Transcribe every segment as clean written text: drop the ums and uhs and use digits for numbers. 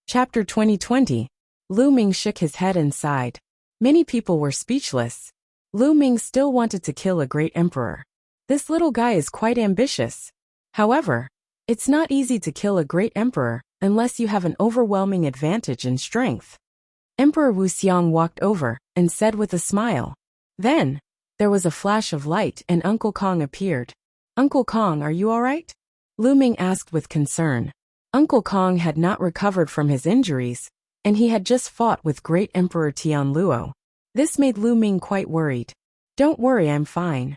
Chapter 2020. Lu Ming shook his head and sighed. Many people were speechless. Lu Ming still wanted to kill a great emperor. This little guy is quite ambitious. However, it's not easy to kill a great emperor unless you have an overwhelming advantage in strength. Emperor Wuxia walked over and said with a smile. Then, there was a flash of light and Uncle Kong appeared. Uncle Kong, are you all right? Lu Ming asked with concern. Uncle Kong had not recovered from his injuries, and he had just fought with great Emperor Tianluo. This made Lu Ming quite worried. Don't worry, I'm fine.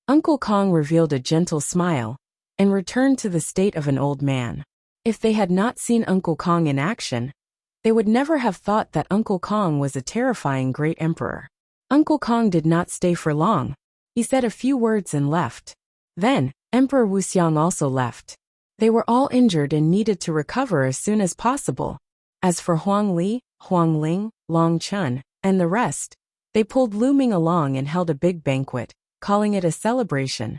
Uncle Kong revealed a gentle smile and returned to the state of an old man. If they had not seen Uncle Kong in action, they would never have thought that Uncle Kong was a terrifying great emperor. Uncle Kong did not stay for long. He said a few words and left. Then, Emperor Wuxiang also left. They were all injured and needed to recover as soon as possible. As for Huang Li, Huang Ling, Long Chun, and the rest, they pulled Lu Ming along and held a big banquet, calling it a celebration.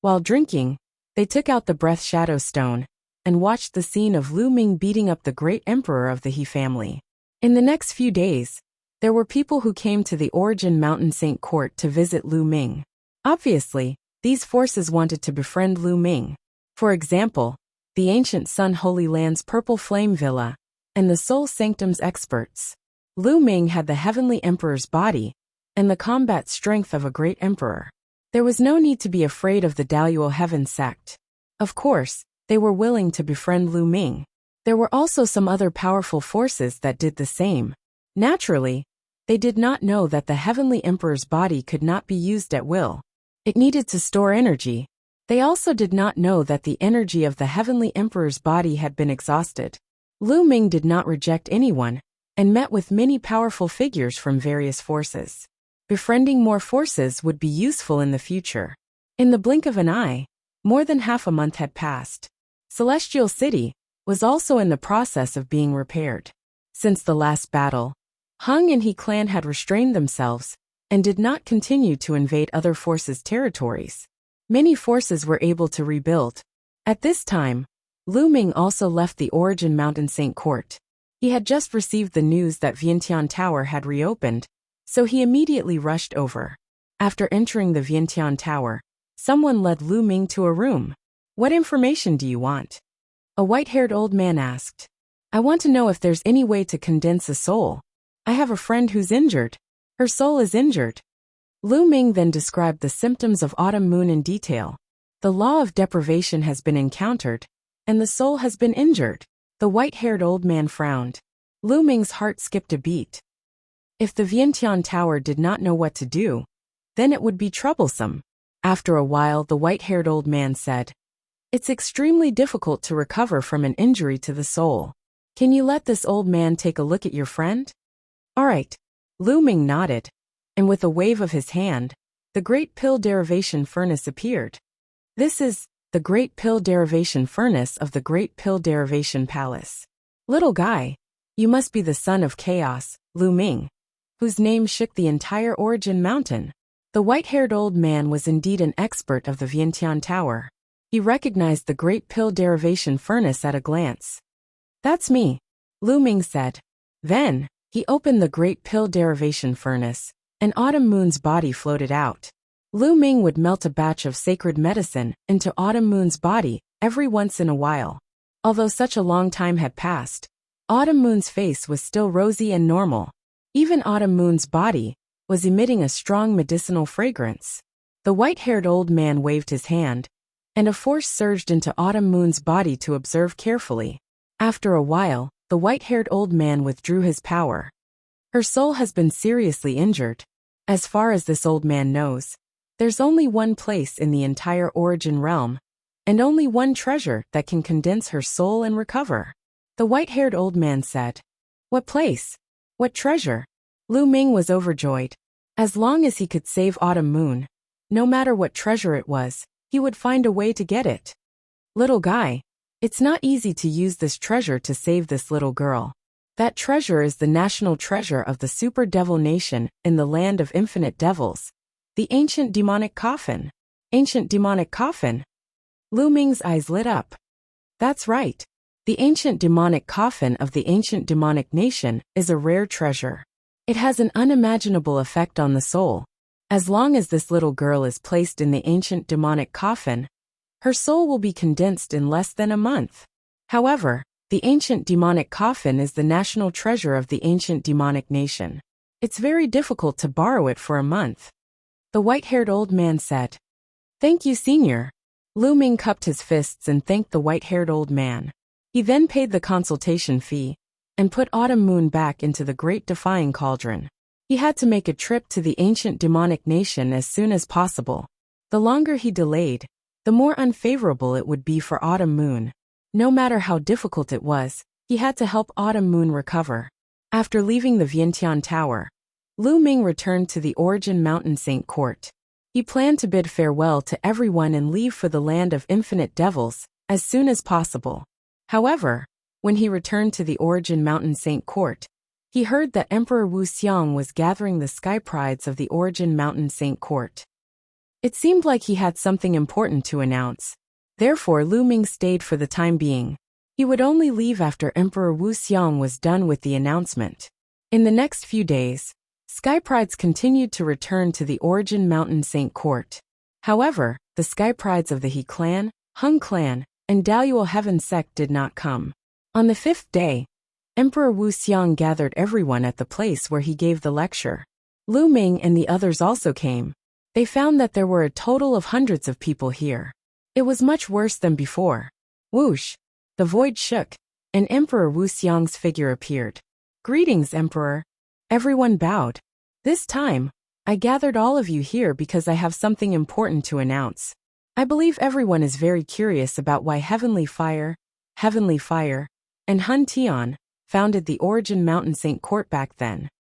While drinking, they took out the breath shadow stone and watched the scene of Lu Ming beating up the great emperor of the He family. In the next few days, there were people who came to the Origin Mountain Saint Court to visit Lu Ming. Obviously, these forces wanted to befriend Lu Ming. For example, the Ancient Sun Holy Land's Purple Flame Villa and the Soul Sanctum's experts. Lu Ming had the Heavenly Emperor's body and the combat strength of a great emperor. There was no need to be afraid of the Daluo Heaven sect. Of course, they were willing to befriend Lu Ming. There were also some other powerful forces that did the same. Naturally, they did not know that the Heavenly Emperor's body could not be used at will. It needed to store energy. They also did not know that the energy of the Heavenly Emperor's body had been exhausted. Lu Ming did not reject anyone, and met with many powerful figures from various forces. Befriending more forces would be useful in the future. In the blink of an eye, more than half a month had passed. Celestial City was also in the process of being repaired. Since the last battle, Hung and He clan had restrained themselves and did not continue to invade other forces' territories. Many forces were able to rebuild. At this time, Lu Ming also left the Origin Mountain Saint Court. He had just received the news that Vientiane Tower had reopened, so he immediately rushed over. After entering the Vientiane Tower, someone led Lu Ming to a room. What information do you want? A white-haired old man asked. I want to know if there's any way to condense a soul. I have a friend who's injured. Her soul is injured. Lu Ming then described the symptoms of autumn moon in detail. The law of deprivation has been encountered, and the soul has been injured. The white-haired old man frowned. Lu Ming's heart skipped a beat. If the Vientiane Tower did not know what to do, then it would be troublesome. After a while, the white-haired old man said, It's extremely difficult to recover from an injury to the soul. Can you let this old man take a look at your friend? All right. Lu Ming nodded, and with a wave of his hand, the Great Pill Derivation Furnace appeared. This is the Great Pill Derivation Furnace of the Great Pill Derivation Palace. Little guy, you must be the son of Chaos, Lu Ming, whose name shook the entire Origin Mountain. The white-haired old man was indeed an expert of the Vientiane Tower. He recognized the Great Pill Derivation Furnace at a glance. That's me, Lu Ming said. Then, he opened the Great Pill Derivation Furnace, and Autumn Moon's body floated out. Lu Ming would melt a batch of sacred medicine into Autumn Moon's body every once in a while. Although such a long time had passed, Autumn Moon's face was still rosy and normal. Even Autumn Moon's body was emitting a strong medicinal fragrance. The white-haired old man waved his hand, and a force surged into Autumn Moon's body to observe carefully. After a while, the white-haired old man withdrew his power. Her soul has been seriously injured. As far as this old man knows, there's only one place in the entire Origin realm, and only one treasure that can condense her soul and recover. The white-haired old man said. What place? What treasure? Lu Ming was overjoyed. As long as he could save Autumn Moon, no matter what treasure it was, he would find a way to get it. Little guy, it's not easy to use this treasure to save this little girl. That treasure is the national treasure of the Super Devil Nation in the land of infinite devils. The ancient demonic coffin. Ancient demonic coffin? Lu Ming's eyes lit up. That's right. The ancient demonic coffin of the ancient demonic nation is a rare treasure. It has an unimaginable effect on the soul. As long as this little girl is placed in the ancient demonic coffin, her soul will be condensed in less than a month. However, the ancient demonic coffin is the national treasure of the ancient demonic nation. It's very difficult to borrow it for a month. The white-haired old man said. Thank you, Senior. Lu Ming cupped his fists and thanked the white-haired old man. He then paid the consultation fee and put Autumn Moon back into the Great Defying Cauldron. He had to make a trip to the ancient demonic nation as soon as possible. The longer he delayed, the more unfavorable it would be for Autumn Moon. No matter how difficult it was, he had to help Autumn Moon recover. After leaving the Vientiane Tower, Lu Ming returned to the Origin Mountain Saint Court. He planned to bid farewell to everyone and leave for the land of infinite devils as soon as possible. However, when he returned to the Origin Mountain Saint Court, he heard that Emperor Wuxia was gathering the sky prides of the Origin Mountain Saint Court. It seemed like he had something important to announce. Therefore, Lu Ming stayed for the time being. He would only leave after Emperor Wuxia was done with the announcement. In the next few days, sky prides continued to return to the Origin Mountain Saint Court. However, the sky prides of the He clan, Hung clan, and Daluo Heaven sect did not come. On the fifth day, Emperor Wuxia gathered everyone at the place where he gave the lecture. Lu Ming and the others also came. They found that there were a total of hundreds of people here. It was much worse than before. Whoosh! The void shook, and Emperor Wuxia's figure appeared. Greetings, Emperor. Everyone bowed. This time, I gathered all of you here because I have something important to announce. I believe everyone is very curious about why Heavenly Fire, and Hun Tian founded the Origin Mountain Saint Court back then.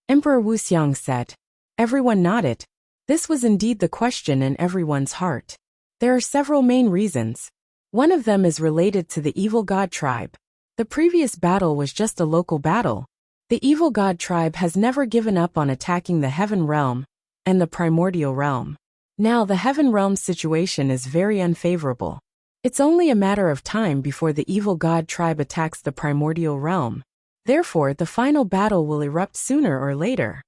Emperor Wuxia said. Everyone nodded. This was indeed the question in everyone's heart. There are several main reasons. One of them is related to the evil god tribe. The previous battle was just a local battle. The evil god tribe has never given up on attacking the heaven realm and the primordial realm. Now the heaven realm situation is very unfavorable. It's only a matter of time before the evil god tribe attacks the primordial realm. Therefore, the final battle will erupt sooner or later.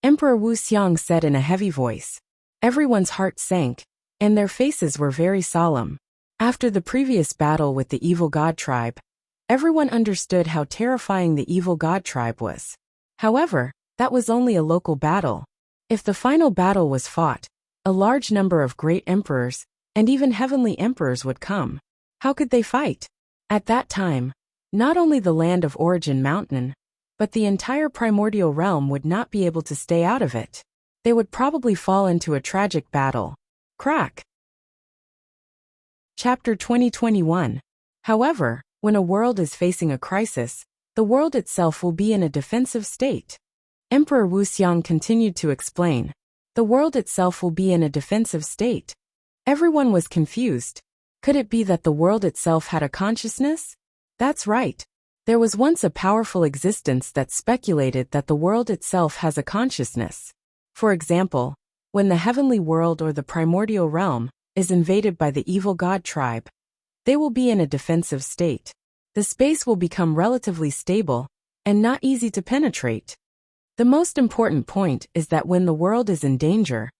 Emperor Wuxia said in a heavy voice. Everyone's heart sank, and their faces were very solemn. After the previous battle with the evil god tribe, everyone understood how terrifying the evil god tribe was. However, that was only a local battle. If the final battle was fought, a large number of great emperors and even heavenly emperors would come. How could they fight? At that time, not only the land of Origin Mountain, but the entire primordial realm would not be able to stay out of it. They would probably fall into a tragic battle. Crack. Chapter 2021. However, when a world is facing a crisis, the world itself will be in a defensive state. Emperor Wuxia continued to explain. The world itself will be in a defensive state. Everyone was confused. Could it be that the world itself had a consciousness? That's right. There was once a powerful existence that speculated that the world itself has a consciousness. For example, when the heavenly world or the primordial realm is invaded by the evil god tribe, they will be in a defensive state. The space will become relatively stable and not easy to penetrate. The most important point is that when the world is in danger,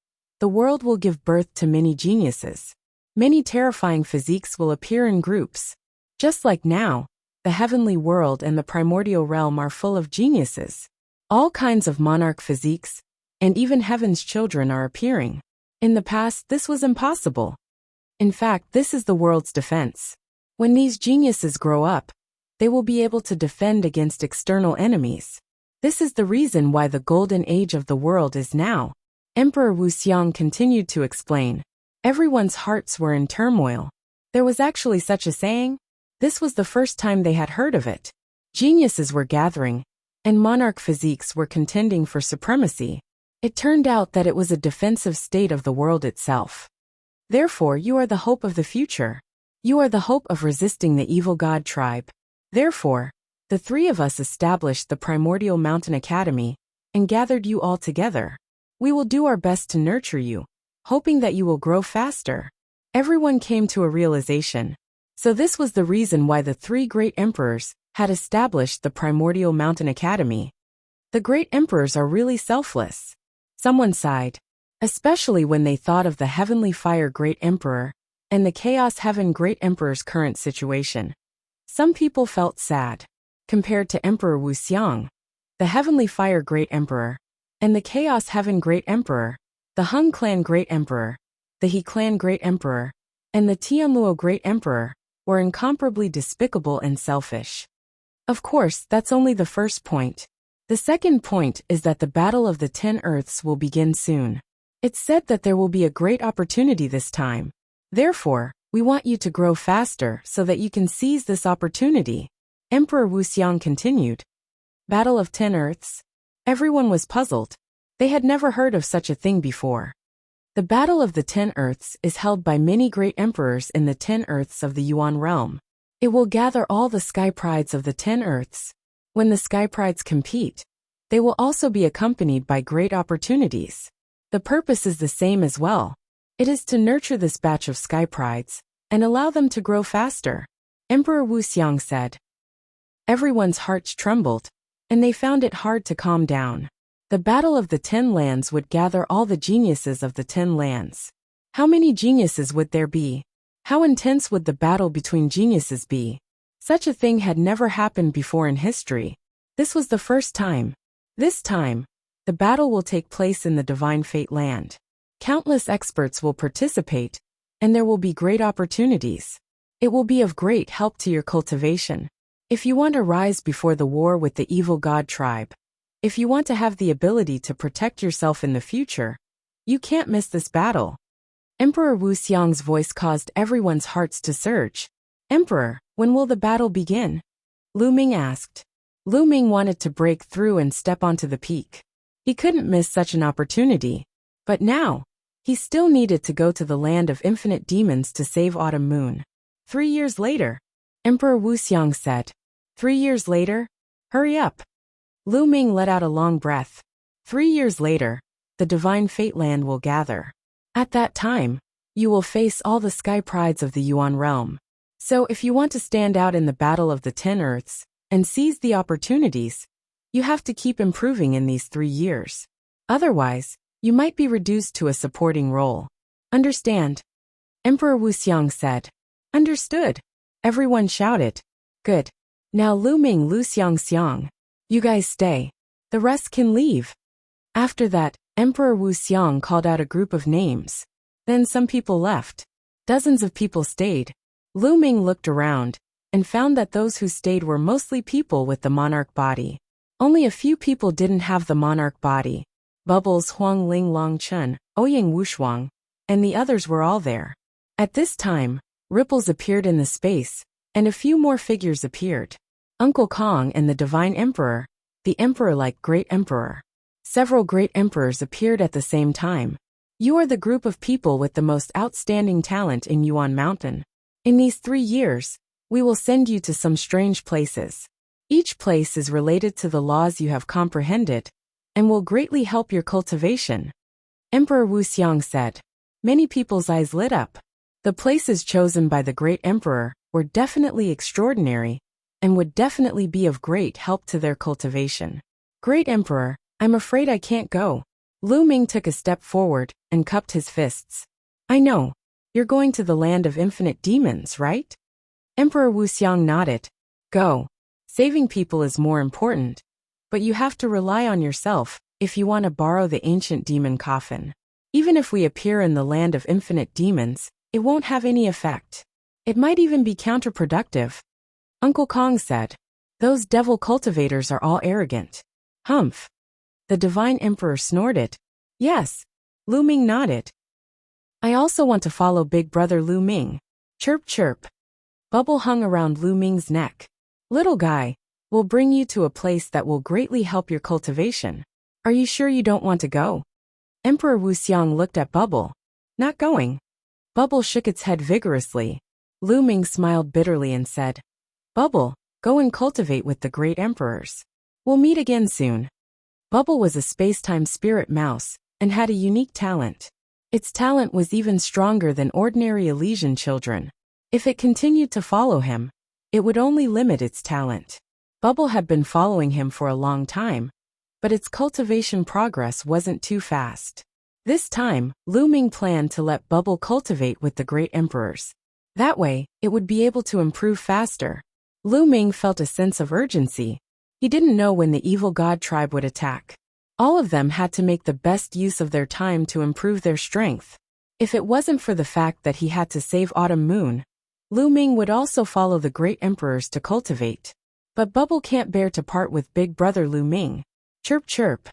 the world will give birth to many geniuses. Many terrifying physiques will appear in groups. Just like now, the heavenly world and the primordial realm are full of geniuses. All kinds of monarch physiques, and even heaven's children are appearing. In the past, this was impossible. In fact, this is the world's defense. When these geniuses grow up, they will be able to defend against external enemies. This is the reason why the golden age of the world is now. Emperor Wuxia continued to explain. Everyone's hearts were in turmoil. There was actually such a saying. This was the first time they had heard of it. Geniuses were gathering, and monarch physiques were contending for supremacy. It turned out that it was a defensive state of the world itself. Therefore, you are the hope of the future. You are the hope of resisting the evil god tribe. Therefore, the three of us established the Primordial Mountain Academy and gathered you all together. We will do our best to nurture you, hoping that you will grow faster. Everyone came to a realization. So this was the reason why the three great emperors had established the primordial mountain academy. The great emperors are really selfless. Someone sighed, especially when they thought of the heavenly fire great emperor and the chaos heaven great emperor's current situation. Some people felt sad. Compared to Emperor Wuxiang, the heavenly fire great emperor, and the chaos heaven great emperor, the Hung clan great emperor, the He clan great emperor, and the Tianluo great emperor were incomparably despicable and selfish. Of course, that's only the first point. The second point is that the Battle of the 10 Earths will begin soon. It's said that there will be a great opportunity this time. Therefore, we want you to grow faster so that you can seize this opportunity. Emperor Wuxiang continued. Battle of 10 Earths? Everyone was puzzled. They had never heard of such a thing before. The Battle of the 10 Earths is held by many great emperors in the 10 Earths of the Yuan realm. It will gather all the sky prides of the 10 Earths. When the sky prides compete, they will also be accompanied by great opportunities. The purpose is the same as well. It is to nurture this batch of sky prides and allow them to grow faster. Emperor Wuxiang said. Everyone's hearts trembled, and they found it hard to calm down. The Battle of the 10 Lands would gather all the geniuses of the 10 lands. How many geniuses would there be? How intense would the battle between geniuses be? Such a thing had never happened before in history. This was the first time. This time, the battle will take place in the Divine Fate Land. Countless experts will participate, and there will be great opportunities. It will be of great help to your cultivation. If you want to rise before the war with the evil god tribe, if you want to have the ability to protect yourself in the future, you can't miss this battle. Emperor Wuxiang's voice caused everyone's hearts to surge. Emperor, when will the battle begin? Lu Ming asked. Lu Ming wanted to break through and step onto the peak. He couldn't miss such an opportunity. But now, he still needed to go to the land of infinite demons to save Autumn Moon. 3 years later, Emperor Wuxiang said. 3 years later? Hurry up. Lu Ming let out a long breath. 3 years later, the Divine Fate Land will gather. At that time, you will face all the sky prides of the Yuan realm. So if you want to stand out in the Battle of the 10 Earths and seize the opportunities, you have to keep improving in these 3 years. Otherwise, you might be reduced to a supporting role. Understand? Emperor Wuxiang said. Understood. Everyone shouted. Good. Now Lu Ming, Lu Xiang, you guys stay. The rest can leave. After that, Emperor Wuxiang called out a group of names. Then some people left. Dozens of people stayed. Lu Ming looked around and found that those who stayed were mostly people with the monarch body. Only a few people didn't have the monarch body. Bubbles, Huang Ling Long Chun, Ouyang Wushuang, and the others were all there. At this time, ripples appeared in the space, and a few more figures appeared. Uncle Kong and the Divine Emperor, the Emperor-like Great Emperor. Several great emperors appeared at the same time. You are the group of people with the most outstanding talent in Yuan Mountain. In these 3 years, we will send you to some strange places. Each place is related to the laws you have comprehended, and will greatly help your cultivation. Emperor Wuxiang said. Many people's eyes lit up. The places chosen by the great emperor were definitely extraordinary, and would definitely be of great help to their cultivation. Great Emperor, I'm afraid I can't go. Lu Ming took a step forward and cupped his fists. I know. You're going to the land of infinite demons, right? Emperor Wuxiang nodded. Go. Saving people is more important. But you have to rely on yourself if you want to borrow the ancient demon coffin. Even if we appear in the land of infinite demons, it won't have any effect. It might even be counterproductive. Uncle Kong said. Those devil cultivators are all arrogant. Humph. The Divine Emperor snorted. Yes. Lu Ming nodded. I also want to follow Big Brother Lu Ming. Chirp chirp. Bubble hung around Lu Ming's neck. Little guy, we'll bring you to a place that will greatly help your cultivation. Are you sure you don't want to go? Emperor Wuxiang looked at Bubble. Not going. Bubble shook its head vigorously. Lu Ming smiled bitterly and said, Bubble, go and cultivate with the great emperors. We'll meet again soon. Bubble was a space-time spirit mouse and had a unique talent. Its talent was even stronger than ordinary Elysian children. If it continued to follow him, it would only limit its talent. Bubble had been following him for a long time, but its cultivation progress wasn't too fast. This time, Lu Ming planned to let Bubble cultivate with the great emperors. That way, it would be able to improve faster. Lu Ming felt a sense of urgency. He didn't know when the evil god tribe would attack. All of them had to make the best use of their time to improve their strength. If it wasn't for the fact that he had to save Autumn Moon, Lu Ming would also follow the great emperors to cultivate. But Bubble can't bear to part with big brother Lu Ming. Chirp chirp.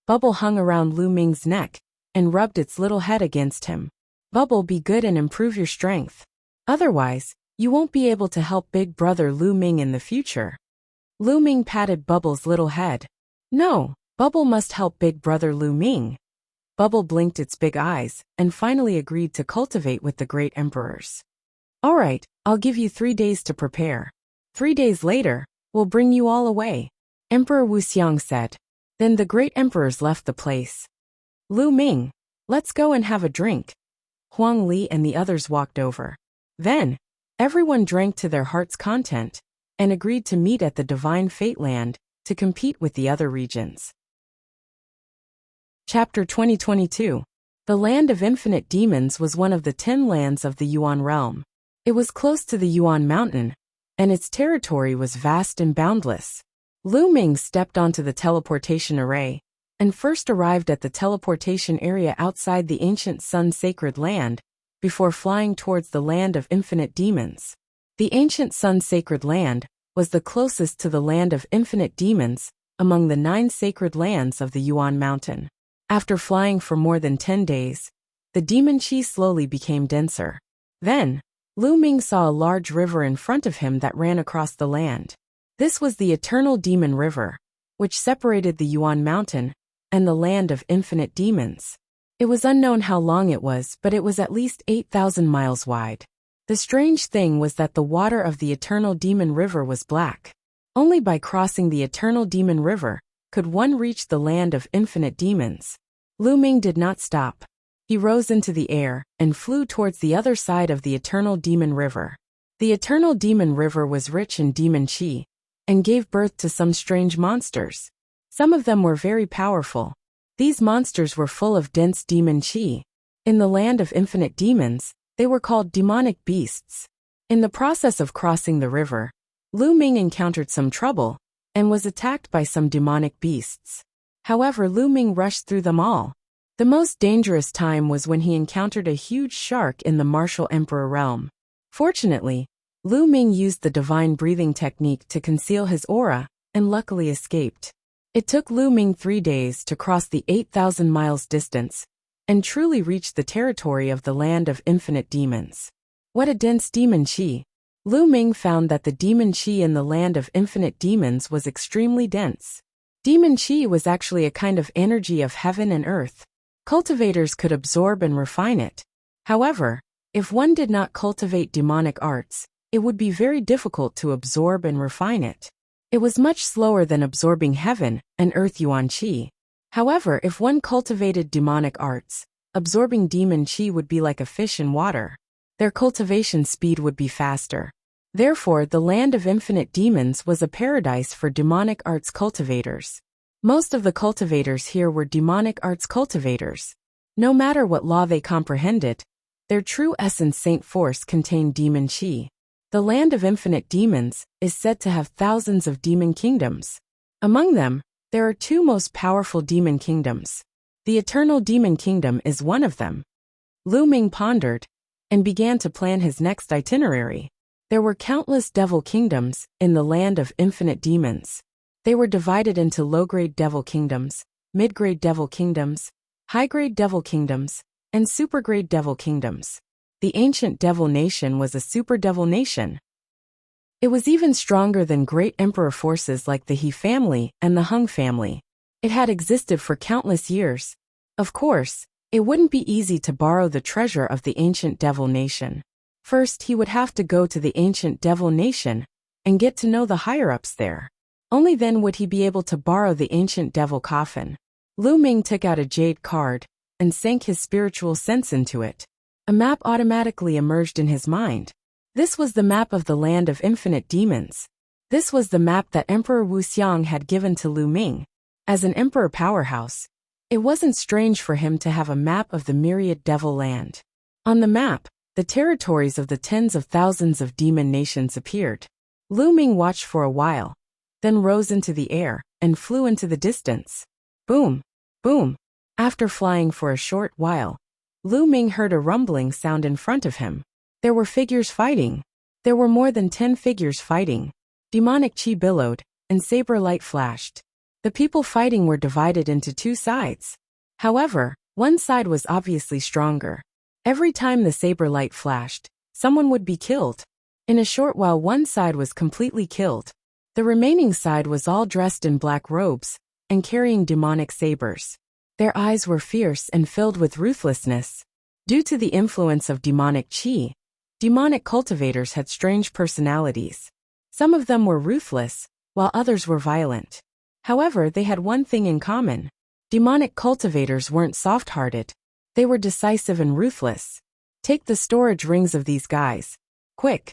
Bubble hung around Lu Ming's neck and rubbed its little head against him. Bubble, be good and improve your strength. Otherwise, you won't be able to help big brother Lu Ming in the future. Lu Ming patted Bubble's little head. No, Bubble must help big brother Lu Ming. Bubble blinked its big eyes and finally agreed to cultivate with the great emperors. All right, I'll give you 3 days to prepare. 3 days later, we'll bring you all away, Emperor Wuxia said. Then the great emperors left the place. Lu Ming, let's go and have a drink. Huang Li and the others walked over. Then, everyone drank to their heart's content and agreed to meet at the Divine Fate Land to compete with the other regions. Chapter 2022. The Land of Infinite Demons was one of the 10 lands of the Yuan realm. It was close to the Yuan mountain, and its territory was vast and boundless. Lu Ming stepped onto the teleportation array and first arrived at the teleportation area outside the ancient Sun Sacred Land before flying towards the Land of Infinite Demons. The ancient Sun Sacred Land was the closest to the Land of Infinite Demons among the 9 sacred lands of the Yuan mountain. After flying for more than 10 days, the demon chi slowly became denser. Then, Lu Ming saw a large river in front of him that ran across the land. This was the Eternal Demon River, which separated the Yuan mountain and the Land of Infinite Demons. It was unknown how long it was, but it was at least 8,000 miles wide. The strange thing was that the water of the Eternal Demon River was black. Only by crossing the Eternal Demon River could one reach the Land of Infinite Demons. Lu Ming did not stop. He rose into the air and flew towards the other side of the Eternal Demon River. The Eternal Demon River was rich in demon chi and gave birth to some strange monsters. Some of them were very powerful. These monsters were full of dense demon chi. In the Land of Infinite Demons, they were called demonic beasts. In the process of crossing the river, Lu Ming encountered some trouble and was attacked by some demonic beasts. However, Lu Ming rushed through them all. The most dangerous time was when he encountered a huge shark in the Martial Emperor realm. Fortunately, Lu Ming used the divine breathing technique to conceal his aura and luckily escaped. It took Lu Ming 3 days to cross the 8,000 miles distance and truly reach the territory of the Land of Infinite Demons. What a dense demon chi! Lu Ming found that the demon chi in the Land of Infinite Demons was extremely dense. Demon chi was actually a kind of energy of heaven and earth. Cultivators could absorb and refine it. However, if one did not cultivate demonic arts, it would be very difficult to absorb and refine it. It was much slower than absorbing heaven and earth yuan chi. However, if one cultivated demonic arts, absorbing demon chi would be like a fish in water. Their cultivation speed would be faster. Therefore, the Land of Infinite Demons was a paradise for demonic arts cultivators. Most of the cultivators here were demonic arts cultivators. No matter what law they comprehended, their true essence Saint Force contained demon chi. The Land of Infinite Demons is said to have thousands of demon kingdoms. Among them, there are 2 most powerful demon kingdoms. The Eternal Demon Kingdom is one of them. Lu Ming pondered and began to plan his next itinerary. There were countless devil kingdoms in the Land of Infinite Demons. They were divided into low-grade devil kingdoms, mid-grade devil kingdoms, high-grade devil kingdoms, and super-grade devil kingdoms. The ancient devil nation was a super devil nation. It was even stronger than great emperor forces like the He family and the Hung family. It had existed for countless years. Of course, it wouldn't be easy to borrow the treasure of the ancient devil nation. First, he would have to go to the ancient devil nation and get to know the higher-ups there. Only then would he be able to borrow the ancient devil coffin. Lu Ming took out a jade card and sank his spiritual sense into it. A map automatically emerged in his mind. This was the map of the land of infinite demons. This was the map that Emperor Wuxia had given to Lu Ming. As an emperor powerhouse, it wasn't strange for him to have a map of the myriad devil land. On the map, the territories of the tens of thousands of demon nations appeared. Lu Ming watched for a while, then rose into the air and flew into the distance. Boom! Boom! After flying for a short while, Lu Ming heard a rumbling sound in front of him. There were figures fighting. There were more than 10 figures fighting. Demonic chi billowed, and saber light flashed. The people fighting were divided into 2 sides. However, one side was obviously stronger. Every time the saber light flashed, someone would be killed. In a short while, one side was completely killed. The remaining side was all dressed in black robes and carrying demonic sabers. Their eyes were fierce and filled with ruthlessness. Due to the influence of demonic chi, demonic cultivators had strange personalities. Some of them were ruthless, while others were violent. However, they had one thing in common. Demonic cultivators weren't soft-hearted. They were decisive and ruthless. Take the storage rings of these guys. Quick!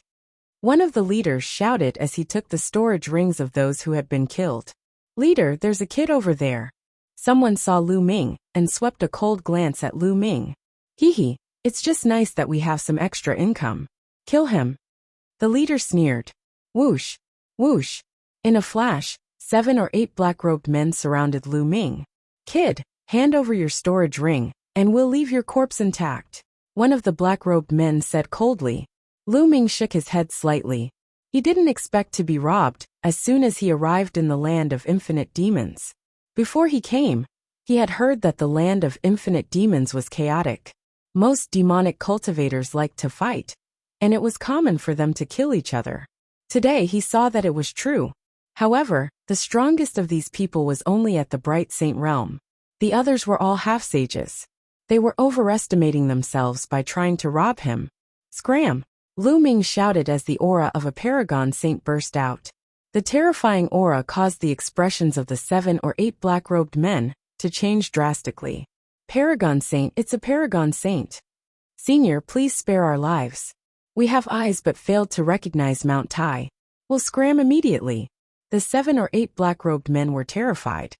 One of the leaders shouted as he took the storage rings of those who had been killed. Leader, there's a kid over there. Someone saw Lu Ming and swept a cold glance at Lu Ming. Hee, it's just nice that we have some extra income. Kill him. The leader sneered. Whoosh! Whoosh! In a flash, 7 or 8 black-robed men surrounded Lu Ming. Kid, hand over your storage ring, and we'll leave your corpse intact. One of the black-robed men said coldly. Lu Ming shook his head slightly. He didn't expect to be robbed as soon as he arrived in the land of infinite demons. Before he came, he had heard that the land of infinite demons was chaotic. Most demonic cultivators liked to fight, and it was common for them to kill each other. Today he saw that it was true. However, the strongest of these people was only at the Bright Saint realm. The others were all half-sages. They were overestimating themselves by trying to rob him. Scram! Lu Ming shouted as the aura of a paragon saint burst out. The terrifying aura caused the expressions of the 7 or 8 black-robed men to change drastically. Paragon saint, it's a paragon saint. Senior, please spare our lives. We have eyes but failed to recognize Mount Tai. We'll scram immediately. The 7 or 8 black-robed men were terrified.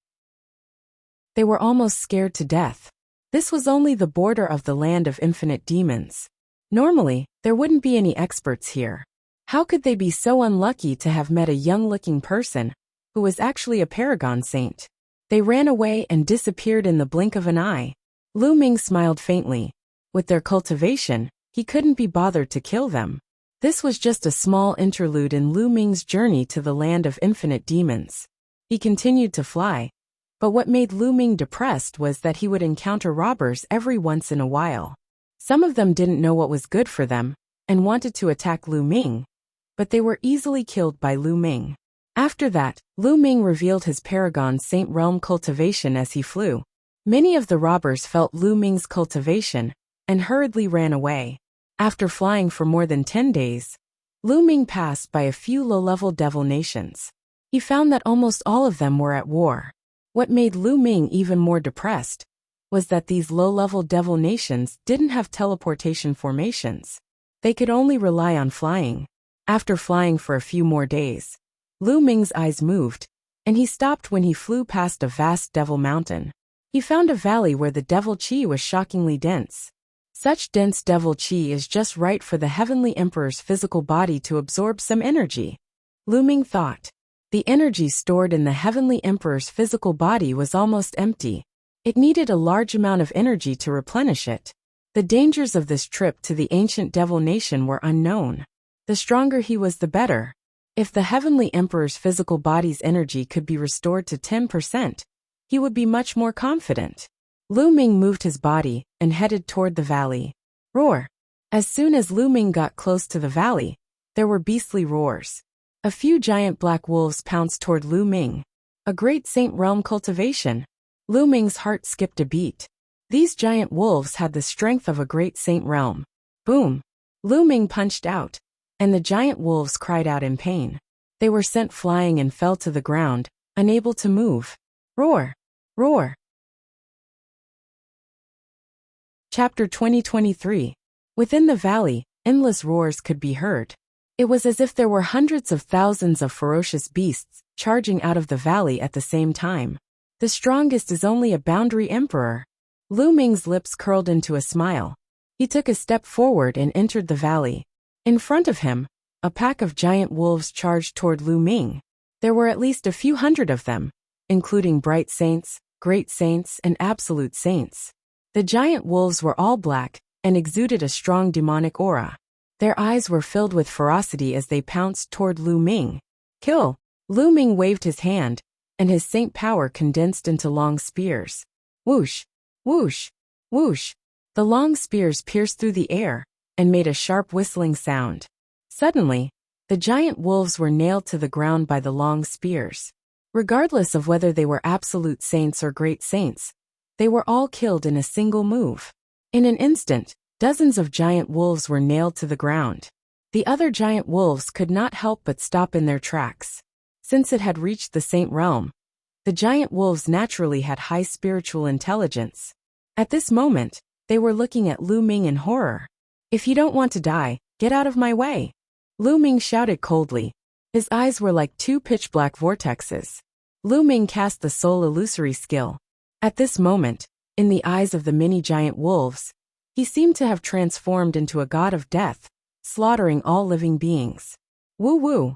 They were almost scared to death. This was only the border of the land of infinite demons. Normally, there wouldn't be any experts here. How could they be so unlucky to have met a young-looking person who was actually a paragon saint? They ran away and disappeared in the blink of an eye. Lu Ming smiled faintly. With their cultivation, he couldn't be bothered to kill them. This was just a small interlude in Lu Ming's journey to the land of infinite demons. He continued to fly, but what made Lu Ming depressed was that he would encounter robbers every once in a while. Some of them didn't know what was good for them and wanted to attack Lu Ming, but they were easily killed by Lu Ming. After that, Lu Ming revealed his paragon saint realm cultivation as he flew. Many of the robbers felt Lu Ming's cultivation and hurriedly ran away. After flying for more than 10 days, Lu Ming passed by a few low-level devil nations. He found that almost all of them were at war. What made Lu Ming even more depressed was that these low-level devil nations didn't have teleportation formations. They could only rely on flying. After flying for a few more days, Lu Ming's eyes moved, and he stopped when he flew past a vast devil mountain. He found a valley where the devil chi was shockingly dense. Such dense devil chi is just right for the Heavenly Emperor's physical body to absorb some energy. Lu Ming thought. The energy stored in the Heavenly Emperor's physical body was almost empty. It needed a large amount of energy to replenish it. The dangers of this trip to the ancient devil nation were unknown. The stronger he was, the better. If the Heavenly Emperor's physical body's energy could be restored to 10%, he would be much more confident. Lu Ming moved his body and headed toward the valley. Roar! As soon as Lu Ming got close to the valley, there were beastly roars. A few giant black wolves pounced toward Lu Ming. A great saint realm cultivation. Lu Ming's heart skipped a beat. These giant wolves had the strength of a great saint realm. Boom! Lu Ming punched out, and the giant wolves cried out in pain. They were sent flying and fell to the ground, unable to move. Roar! Roar! Chapter 2023. Within the valley, endless roars could be heard. It was as if there were hundreds of thousands of ferocious beasts charging out of the valley at the same time. The strongest is only a boundary emperor. Lu Ming's lips curled into a smile. He took a step forward and entered the valley. In front of him, a pack of giant wolves charged toward Lu Ming. There were at least a few hundred of them, including bright saints, great saints, and absolute saints. The giant wolves were all black and exuded a strong demonic aura. Their eyes were filled with ferocity as they pounced toward Lu Ming. Kill! Lu Ming waved his hand, and his saint power condensed into long spears. Whoosh! Whoosh! Whoosh! The long spears pierced through the air and made a sharp whistling sound. Suddenly, the giant wolves were nailed to the ground by the long spears. Regardless of whether they were absolute saints or great saints, they were all killed in a single move. In an instant, dozens of giant wolves were nailed to the ground. The other giant wolves could not help but stop in their tracks. Since it had reached the saint realm, the giant wolves naturally had high spiritual intelligence. At this moment, they were looking at Lu Ming in horror. "If you don't want to die, get out of my way," Lu Ming shouted coldly. His eyes were like two pitch-black vortexes. Lu Ming cast the soul illusory skill. At this moment, in the eyes of the many giant wolves, he seemed to have transformed into a god of death, slaughtering all living beings. Woo woo!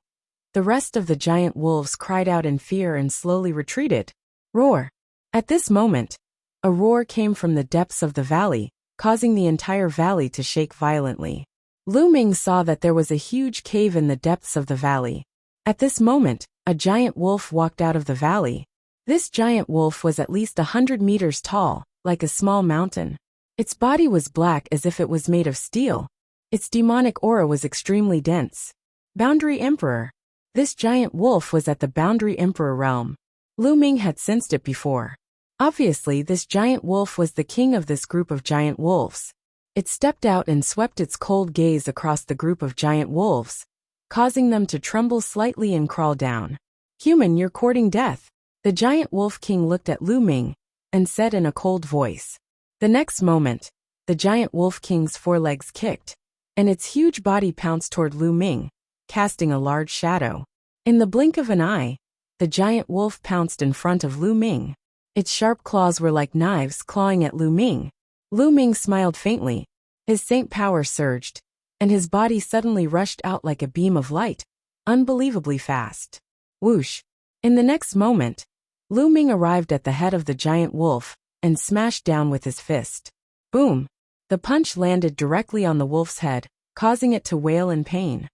The rest of the giant wolves cried out in fear and slowly retreated. Roar! At this moment, a roar came from the depths of the valley, causing the entire valley to shake violently. Lu Ming saw that there was a huge cave in the depths of the valley. At this moment, a giant wolf walked out of the valley. This giant wolf was at least 100 meters tall, like a small mountain. Its body was black as if it was made of steel. Its demonic aura was extremely dense. Boundary Emperor. This giant wolf was at the Boundary Emperor realm. Lu Ming had sensed it before. Obviously, this giant wolf was the king of this group of giant wolves. It stepped out and swept its cold gaze across the group of giant wolves, causing them to tremble slightly and crawl down. "Human, you're courting death." The giant wolf king looked at Lu Ming and said in a cold voice. The next moment, the giant wolf king's forelegs kicked, and its huge body pounced toward Lu Ming, casting a large shadow. In the blink of an eye, the giant wolf pounced in front of Lu Ming. Its sharp claws were like knives clawing at Lu Ming. Lu Ming smiled faintly. His saint power surged, and his body suddenly rushed out like a beam of light, unbelievably fast. Whoosh! In the next moment, Lu Ming arrived at the head of the giant wolf and smashed down with his fist. Boom! The punch landed directly on the wolf's head, causing it to wail in pain.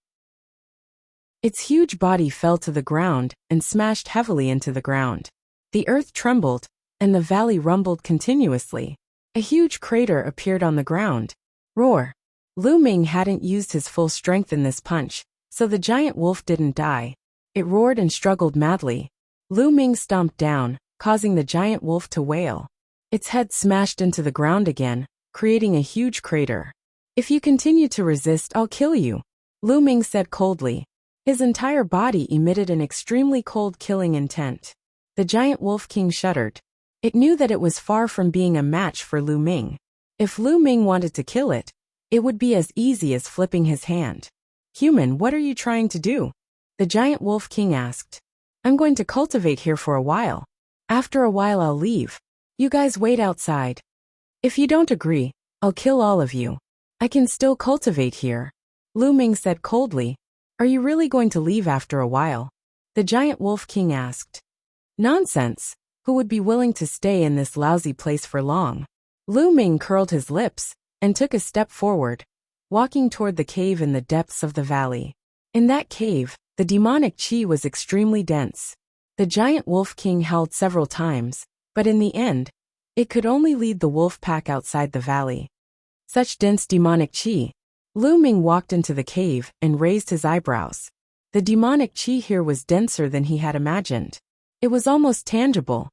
Its huge body fell to the ground and smashed heavily into the ground. The earth trembled, and the valley rumbled continuously. A huge crater appeared on the ground. Roar! Lu Ming hadn't used his full strength in this punch, so the giant wolf didn't die. It roared and struggled madly. Lu Ming stomped down, causing the giant wolf to wail. Its head smashed into the ground again, creating a huge crater. "If you continue to resist, I'll kill you," Lu Ming said coldly. His entire body emitted an extremely cold killing intent. The giant wolf king shuddered. It knew that it was far from being a match for Lu Ming. If Lu Ming wanted to kill it, it would be as easy as flipping his hand. "Human, what are you trying to do?" the giant wolf king asked. "I'm going to cultivate here for a while. After a while I'll leave. You guys wait outside. If you don't agree, I'll kill all of you. I can still cultivate here," Lu Ming said coldly. "Are you really going to leave after a while?" the giant wolf king asked. "Nonsense. Who would be willing to stay in this lousy place for long?" Lu Ming curled his lips and took a step forward, walking toward the cave in the depths of the valley. In that cave, the demonic chi was extremely dense. The giant wolf king howled several times, but in the end, it could only lead the wolf pack outside the valley. Such dense demonic chi. Lu Ming walked into the cave and raised his eyebrows. The demonic chi here was denser than he had imagined. It was almost tangible.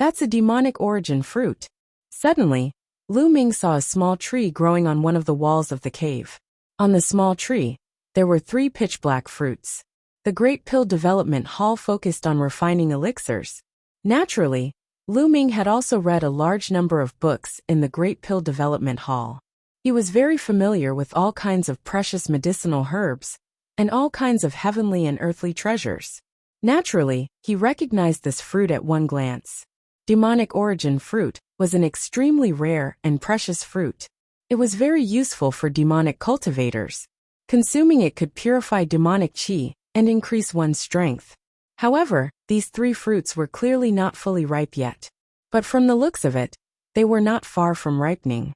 That's a demonic origin fruit. Suddenly, Lu Ming saw a small tree growing on one of the walls of the cave. On the small tree, there were 3 pitch-black fruits. The Great Pill Development Hall focused on refining elixirs. Naturally, Lu Ming had also read a large number of books in the Great Pill Development Hall. He was very familiar with all kinds of precious medicinal herbs and all kinds of heavenly and earthly treasures. Naturally, he recognized this fruit at one glance. Demonic origin fruit was an extremely rare and precious fruit. It was very useful for demonic cultivators. Consuming it could purify demonic chi and increase one's strength. However, these three fruits were clearly not fully ripe yet. But from the looks of it, they were not far from ripening.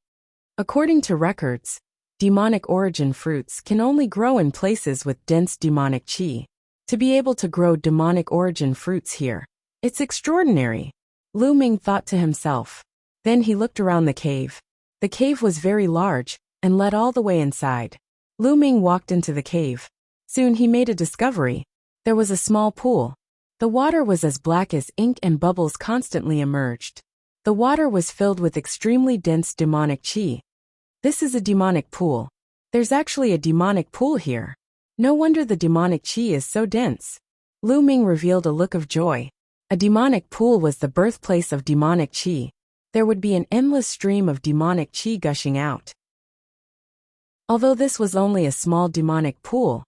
According to records, demonic origin fruits can only grow in places with dense demonic chi. To be able to grow demonic origin fruits here, it's extraordinary, Lu Ming thought to himself. Then he looked around the cave. The cave was very large and led all the way inside. Lu Ming walked into the cave. Soon he made a discovery. There was a small pool. The water was as black as ink and bubbles constantly emerged. The water was filled with extremely dense demonic chi. This is a demonic pool. There's actually a demonic pool here. No wonder the demonic chi is so dense. Lu Ming revealed a look of joy. A demonic pool was the birthplace of demonic chi. There would be an endless stream of demonic chi gushing out. Although this was only a small demonic pool,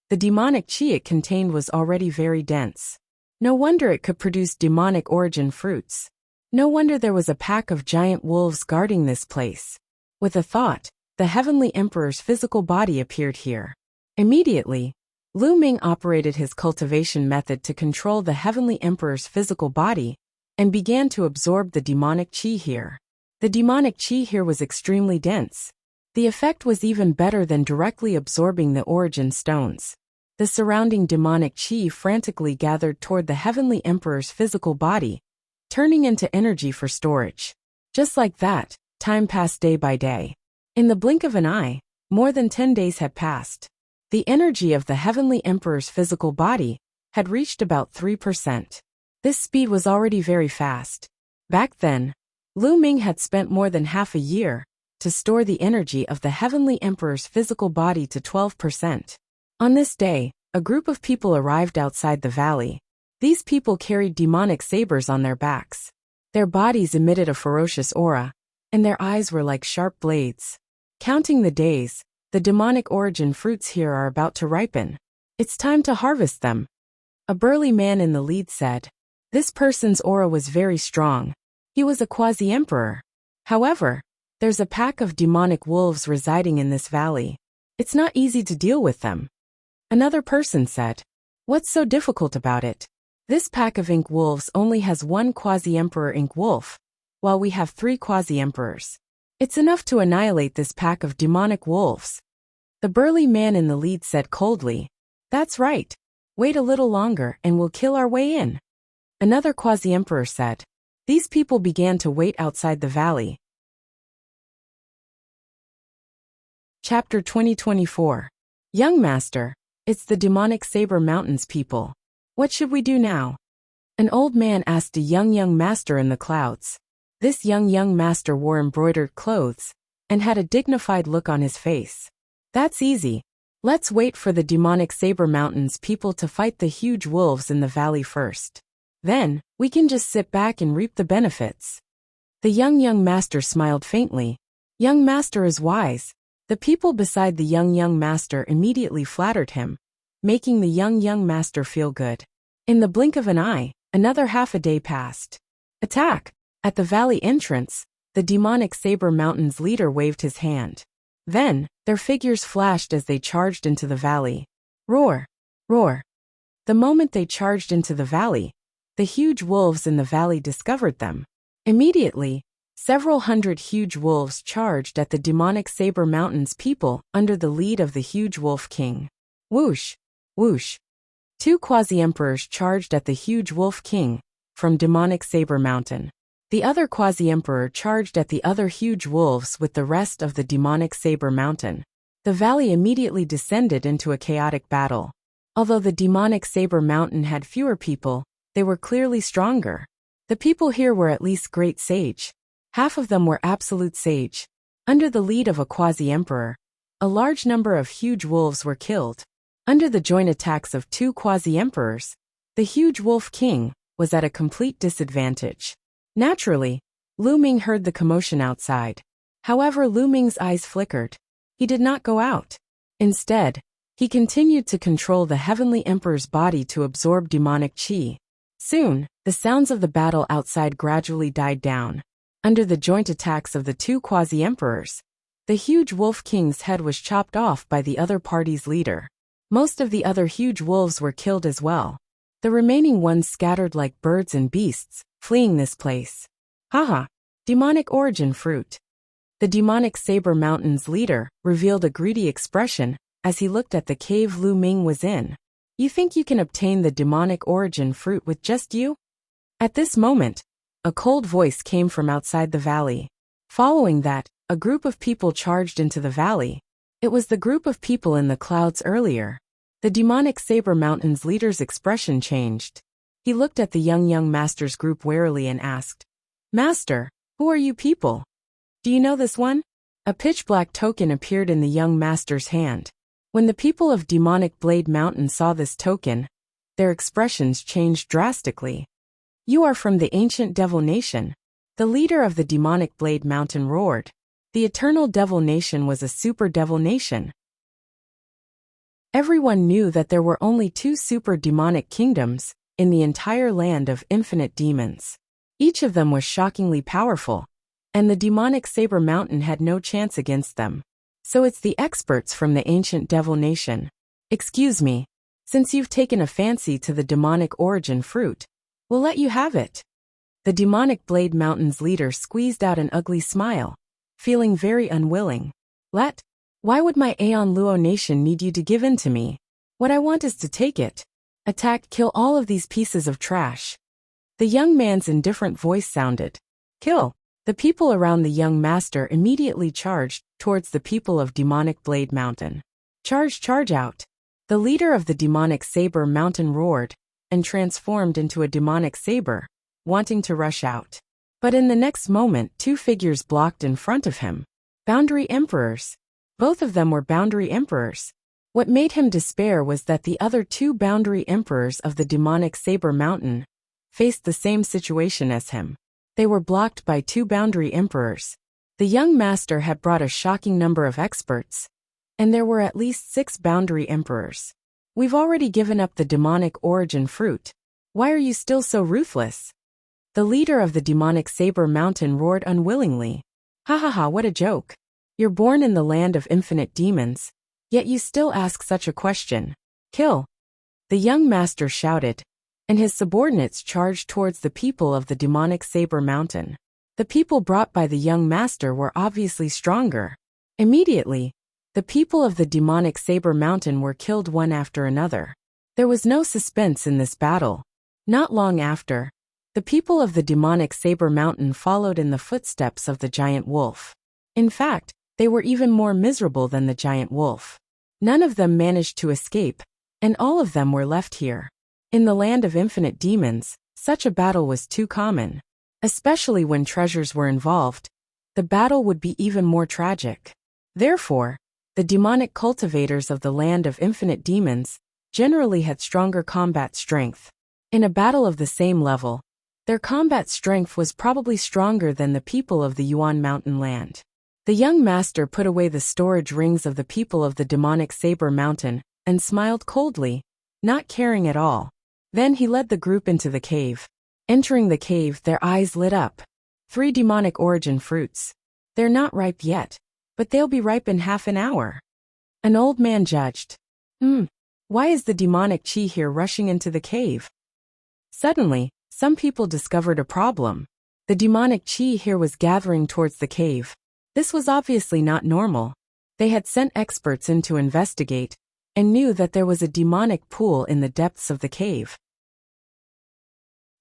the demonic chi it contained was already very dense. No wonder it could produce demonic origin fruits. No wonder there was a pack of giant wolves guarding this place. With a thought, the Heavenly Emperor's physical body appeared here. Immediately, Lu Ming operated his cultivation method to control the Heavenly Emperor's physical body and began to absorb the demonic chi here. The demonic chi here was extremely dense. The effect was even better than directly absorbing the origin stones. The surrounding demonic chi frantically gathered toward the Heavenly Emperor's physical body, turning into energy for storage. Just like that, time passed day by day. In the blink of an eye, more than 10 days had passed. The energy of the Heavenly Emperor's physical body had reached about 3%. This speed was already very fast. Back then, Lu Ming had spent more than half a year to store the energy of the Heavenly Emperor's physical body to 12%. On this day, a group of people arrived outside the valley. These people carried demonic sabers on their backs. Their bodies emitted a ferocious aura, and their eyes were like sharp blades. Counting the days, the demonic origin fruits here are about to ripen. It's time to harvest them. A burly man in the lead said. This person's aura was very strong. He was a quasi-emperor. However, there's a pack of demonic wolves residing in this valley. It's not easy to deal with them. Another person said. What's so difficult about it? This pack of ink wolves only has one quasi-emperor ink wolf, while we have 3 quasi-emperors. It's enough to annihilate this pack of demonic wolves. The burly man in the lead said coldly. That's right. Wait a little longer and we'll kill our way in. Another quasi-emperor said. These people began to wait outside the valley. Chapter 2024. Young Master, it's the demonic Saber Mountains people. What should we do now? An old man asked a young master in the clouds. This young master wore embroidered clothes and had a dignified look on his face. That's easy. Let's wait for the demonic Saber Mountains people to fight the huge wolves in the valley first. Then, we can just sit back and reap the benefits. The young master smiled faintly. Young master is wise. The people beside the young master immediately flattered him, making the young master feel good. In the blink of an eye, another half a day passed. Attack! At the valley entrance, the demonic Saber Mountains leader waved his hand. Then, their figures flashed as they charged into the valley. Roar! Roar! The moment they charged into the valley, the huge wolves in the valley discovered them. Immediately, several hundred huge wolves charged at the demonic Saber Mountains people under the lead of the huge wolf king. Whoosh! Whoosh! 2 quasi-emperors charged at the huge wolf king from demonic Saber Mountain. The other quasi-emperor charged at the other huge wolves with the rest of the demonic Saber Mountain. The valley immediately descended into a chaotic battle. Although the demonic Saber Mountain had fewer people, they were clearly stronger. The people here were at least great sage. Half of them were absolute sage. Under the lead of a quasi-emperor, a large number of huge wolves were killed. Under the joint attacks of 2 quasi-emperors, the huge wolf king was at a complete disadvantage. Naturally, Lu Ming heard the commotion outside. However, Lu Ming's eyes flickered. He did not go out. Instead, he continued to control the Heavenly Emperor's body to absorb demonic qi. Soon, the sounds of the battle outside gradually died down. Under the joint attacks of the two quasi-emperors, the huge wolf king's head was chopped off by the other party's leader. Most of the other huge wolves were killed as well. The remaining ones scattered like birds and beasts, fleeing this place. Haha! Demonic origin fruit. The demonic Saber Mountain's leader revealed a greedy expression as he looked at the cave Lu Ming was in. You think you can obtain the demonic origin fruit with just you? At this moment, a cold voice came from outside the valley. Following that, a group of people charged into the valley. It was the group of people in the clouds earlier. The demonic Saber Mountain's leader's expression changed. He looked at the young master's group warily and asked, "Master, who are you people? Do you know this one?" A pitch-black token appeared in the young master's hand. When the people of Demonic Blade Mountain saw this token, their expressions changed drastically. "You are from the ancient Devil Nation." The leader of the Demonic Blade Mountain roared. The Eternal Devil Nation was a super devil nation. Everyone knew that there were only 2 super demonic kingdoms in the entire land of infinite demons. Each of them was shockingly powerful, and the Demonic Saber Mountain had no chance against them. So it's the experts from the ancient Devil Nation. Excuse me, since you've taken a fancy to the demonic origin fruit, we'll let you have it. The Demonic Blade Mountain's leader squeezed out an ugly smile, feeling very unwilling. Why would my Aeon Luo Nation need you to give in to me? What I want is to take it. Attack, kill all of these pieces of trash. The young man's indifferent voice sounded. Kill. The people around the young master immediately charged towards the people of Demonic Blade Mountain. Charge out. The leader of the Demonic Saber Mountain roared and transformed into a demonic saber, wanting to rush out. But in the next moment, 2 figures blocked in front of him. Boundary Emperors. Both of them were Boundary Emperors. What made him despair was that the other 2 Boundary Emperors of the Demonic Saber Mountain faced the same situation as him. They were blocked by 2 Boundary Emperors. The young master had brought a shocking number of experts, and there were at least 6 Boundary Emperors. We've already given up the demonic origin fruit. Why are you still so ruthless? The leader of the Demonic Saber Mountain roared unwillingly. Ha ha ha, what a joke. You're born in the land of infinite demons, yet you still ask such a question. Kill. The young master shouted, and his subordinates charged towards the people of the Demonic Saber Mountain. The people brought by the young master were obviously stronger. Immediately, the people of the Demonic Saber Mountain were killed one after another. There was no suspense in this battle. Not long after, the people of the Demonic Saber Mountain followed in the footsteps of the giant wolf. In fact, they were even more miserable than the giant wolf. None of them managed to escape, and all of them were left here. In the land of infinite demons, such a battle was too common. Especially when treasures were involved, the battle would be even more tragic. Therefore, the demonic cultivators of the land of infinite demons generally had stronger combat strength. In a battle of the same level, their combat strength was probably stronger than the people of the Yuan Mountain land. The young master put away the storage rings of the people of the Demonic Saber Mountain and smiled coldly, not caring at all. Then he led the group into the cave. Entering the cave, their eyes lit up. 3 demonic origin fruits. They're not ripe yet, but they'll be ripe in half an hour. An old man judged. Why is the demonic chi here rushing into the cave? Suddenly, some people discovered a problem. The demonic chi here was gathering towards the cave. This was obviously not normal. They had sent experts in to investigate, and knew that there was a demonic pool in the depths of the cave.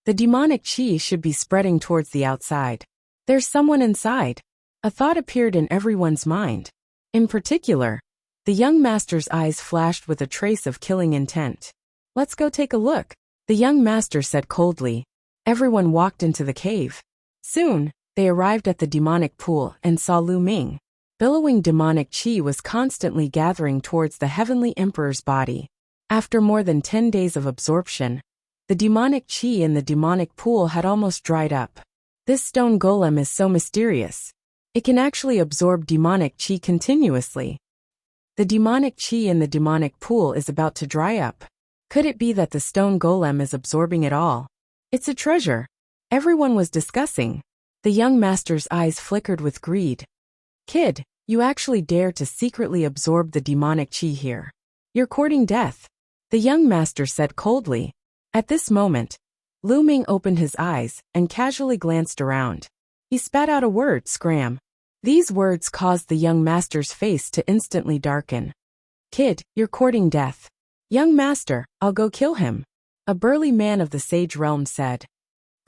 The demonic chi should be spreading towards the outside. There's someone inside. A thought appeared in everyone's mind. In particular, the young master's eyes flashed with a trace of killing intent. Let's go take a look, the young master said coldly. Everyone walked into the cave. Soon, they arrived at the demonic pool and saw Lu Ming. Billowing demonic chi was constantly gathering towards the Heavenly Emperor's body. After more than 10 days of absorption, the demonic chi in the demonic pool had almost dried up. This stone golem is so mysterious. It can actually absorb demonic qi continuously. The demonic qi in the demonic pool is about to dry up. Could it be that the stone golem is absorbing it all? It's a treasure. Everyone was discussing. The young master's eyes flickered with greed. Kid, you actually dare to secretly absorb the demonic qi here. You're courting death, the young master said coldly. At this moment, Lu Ming opened his eyes and casually glanced around. He spat out a word, scram. These words caused the young master's face to instantly darken. Kid, you're courting death. Young master, I'll go kill him, a burly man of the sage realm said.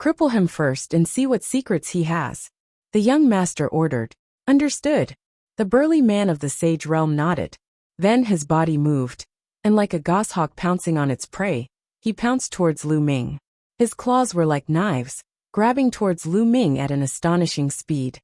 Cripple him first and see what secrets he has, the young master ordered. Understood. The burly man of the sage realm nodded. Then his body moved, and like a goshawk pouncing on its prey, he pounced towards Lu Ming. His claws were like knives, grabbing towards Lu Ming at an astonishing speed.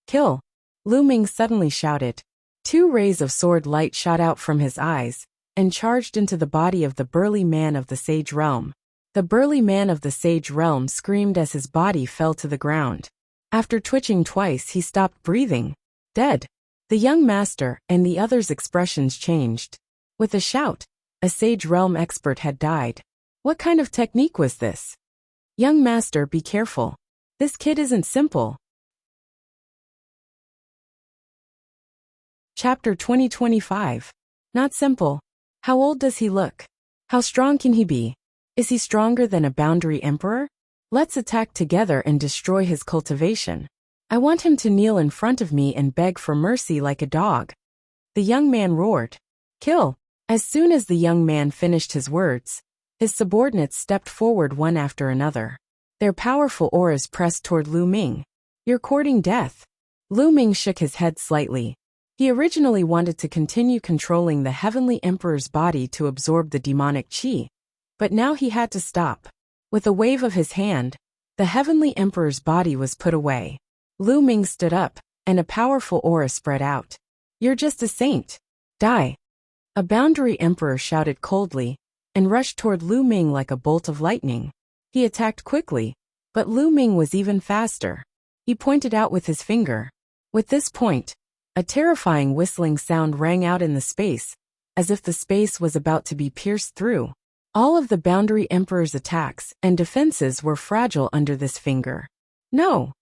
Kill! Lu Ming suddenly shouted. 2 rays of sword light shot out from his eyes and charged into the body of the burly man of the sage realm. The burly man of the sage realm screamed as his body fell to the ground. After twitching twice, he stopped breathing. Dead. The young master and the others' expressions changed. With a shout, a sage realm expert had died. What kind of technique was this? Young master, be careful. This kid isn't simple. Chapter 2025. Not simple. How old does he look? How strong can he be? Is he stronger than a boundary emperor? Let's attack together and destroy his cultivation. I want him to kneel in front of me and beg for mercy like a dog. The young man roared. Kill! As soon as the young man finished his words, his subordinates stepped forward one after another. Their powerful auras pressed toward Lu Ming. You're courting death. Lu Ming shook his head slightly. He originally wanted to continue controlling the Heavenly Emperor's body to absorb the demonic qi, but now he had to stop. With a wave of his hand, the Heavenly Emperor's body was put away. Lu Ming stood up, and a powerful aura spread out. You're just a saint. Die! A boundary emperor shouted coldly, and rushed toward Lu Ming like a bolt of lightning. He attacked quickly, but Lu Ming was even faster. He pointed out with his finger. With this point, a terrifying whistling sound rang out in the space, as if the space was about to be pierced through. All of the boundary emperor's attacks and defenses were fragile under this finger. No!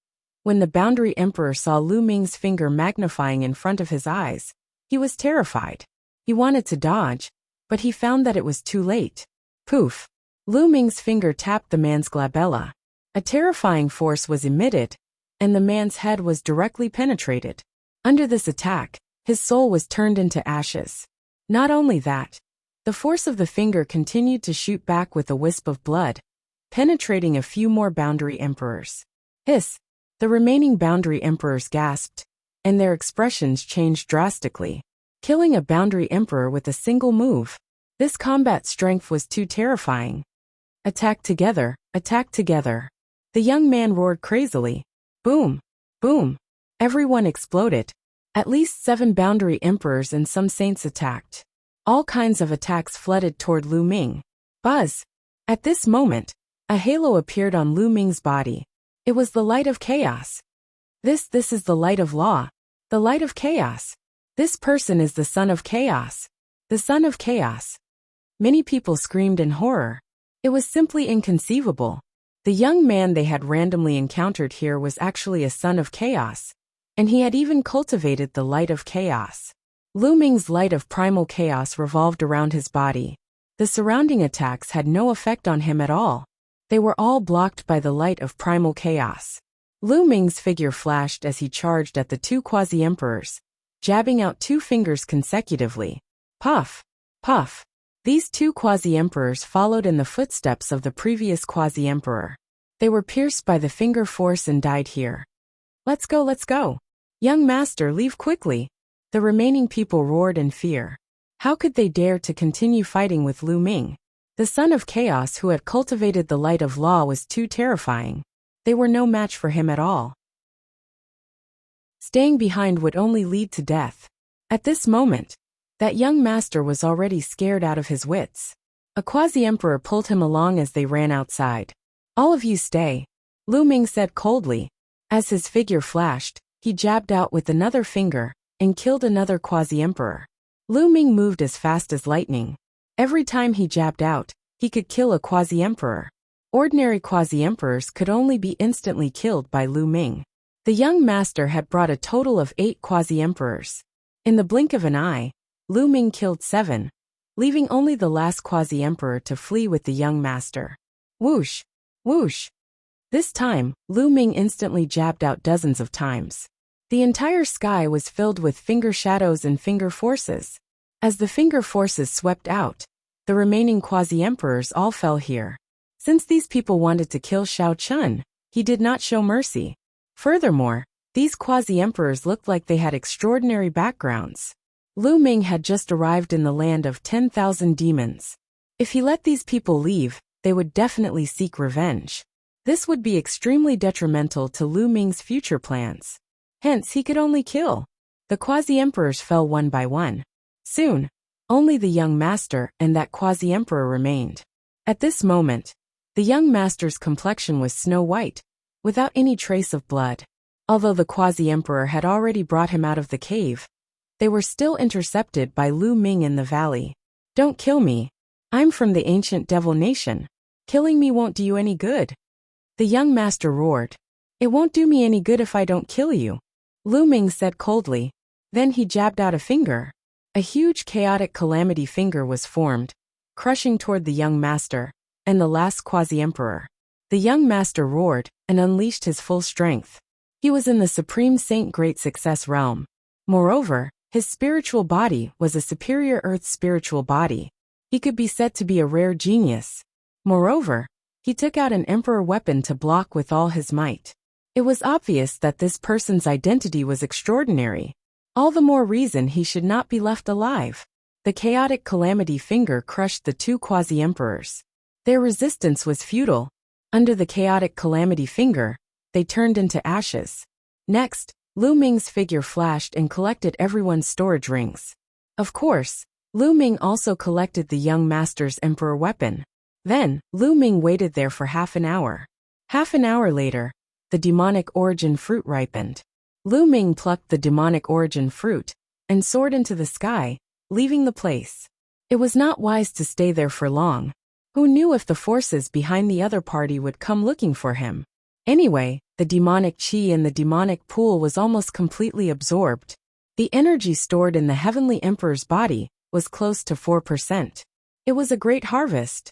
When the boundary emperor saw Lu Ming's finger magnifying in front of his eyes, he was terrified. He wanted to dodge, but he found that it was too late. Poof! Lu Ming's finger tapped the man's glabella. A terrifying force was emitted, and the man's head was directly penetrated. Under this attack, his soul was turned into ashes. Not only that, the force of the finger continued to shoot back with a wisp of blood, penetrating a few more boundary emperors. Hiss! The remaining boundary emperors gasped, and their expressions changed drastically. Killing a boundary emperor with a single move. This combat strength was too terrifying. Attack together, attack together. The young man roared crazily. Boom! Boom! Everyone exploded. At least 7 boundary emperors and some saints attacked. All kinds of attacks flooded toward Lu Ming. Buzz! At this moment, a halo appeared on Lu Ming's body. It was the light of chaos. This is the light of law. The light of chaos. This person is the son of chaos. The son of chaos. Many people screamed in horror. It was simply inconceivable. The young man they had randomly encountered here was actually a son of chaos, and he had even cultivated the light of chaos. Lu Ming's light of primal chaos revolved around his body. The surrounding attacks had no effect on him at all. They were all blocked by the light of primal chaos. Lu Ming's figure flashed as he charged at the 2 quasi-emperors, jabbing out 2 fingers consecutively. Puff! Puff! These 2 quasi-emperors followed in the footsteps of the previous quasi-emperor. They were pierced by the finger force and died here. Let's go, let's go! Young master, leave quickly! The remaining people roared in fear. How could they dare to continue fighting with Lu Ming? The son of chaos who had cultivated the light of law was too terrifying. They were no match for him at all. Staying behind would only lead to death. At this moment, that young master was already scared out of his wits. A quasi-emperor pulled him along as they ran outside. All of you stay, Lu Ming said coldly. As his figure flashed, He jabbed out with another finger and killed another quasi-emperor. Lu Ming moved as fast as lightning. Every time he jabbed out, he could kill a quasi-emperor. Ordinary quasi-emperors could only be instantly killed by Lu Ming. The young master had brought a total of 8 quasi-emperors. In the blink of an eye, Lu Ming killed 7, leaving only the last quasi-emperor to flee with the young master. Whoosh! Whoosh! This time, Lu Ming instantly jabbed out dozens of times. The entire sky was filled with finger shadows and finger forces. As the finger forces swept out, the remaining quasi-emperors all fell here. Since these people wanted to kill Shao Chun, he did not show mercy. Furthermore, these quasi-emperors looked like they had extraordinary backgrounds. Lu Ming had just arrived in the land of 10,000 demons. If he let these people leave, they would definitely seek revenge. This would be extremely detrimental to Lu Ming's future plans. Hence, he could only kill. The quasi-emperors fell one by one. Soon, only the young master and that quasi-emperor remained. At this moment, the young master's complexion was snow white, without any trace of blood. Although the quasi-emperor had already brought him out of the cave, they were still intercepted by Lu Ming in the valley. Don't kill me. I'm from the ancient devil nation. Killing me won't do you any good. The young master roared. It won't do me any good if I don't kill you, Lu Ming said coldly. Then he jabbed out a finger. A huge chaotic calamity finger was formed, crushing toward the young master and the last quasi-emperor. The young master roared and unleashed his full strength. He was in the Supreme Saint Great Success realm. Moreover, his spiritual body was a superior earth spiritual body. He could be said to be a rare genius. Moreover, he took out an emperor weapon to block with all his might. It was obvious that this person's identity was extraordinary. All the more reason he should not be left alive. The chaotic calamity finger crushed the 2 quasi-emperors. Their resistance was futile. Under the chaotic calamity finger, they turned into ashes. Next, Lu Ming's figure flashed and collected everyone's storage rings. Of course, Lu Ming also collected the young master's emperor weapon. Then, Lu Ming waited there for half an hour. Half an hour later, the demonic origin fruit ripened. Lu Ming plucked the demonic origin fruit and soared into the sky, leaving the place. It was not wise to stay there for long. Who knew if the forces behind the other party would come looking for him? Anyway, the demonic chi in the demonic pool was almost completely absorbed. The energy stored in the heavenly emperor's body was close to 4%. It was a great harvest.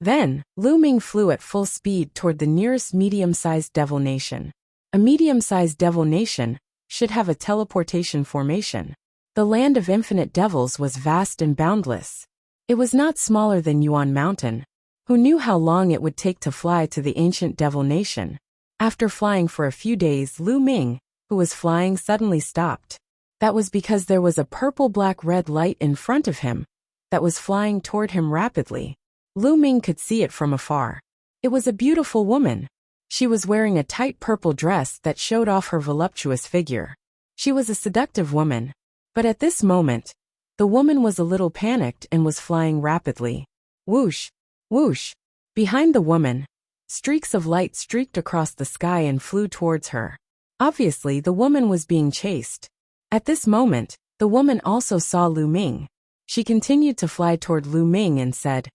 Then, Lu Ming flew at full speed toward the nearest medium-sized devil nation. A medium-sized devil nation should have a teleportation formation. The land of infinite devils was vast and boundless. It was not smaller than Yuan Mountain. Who knew how long it would take to fly to the ancient devil nation? After flying for a few days, Lu Ming, who was flying, suddenly stopped. That was because there was a purple-black-red light in front of him that was flying toward him rapidly. Lu Ming could see it from afar. It was a beautiful woman. She was wearing a tight purple dress that showed off her voluptuous figure. She was a seductive woman. But at this moment, the woman was a little panicked and was flying rapidly. Whoosh! Whoosh! Behind the woman, streaks of light streaked across the sky and flew towards her. Obviously, the woman was being chased. At this moment, the woman also saw Lu Ming. She continued to fly toward Lu Ming and said,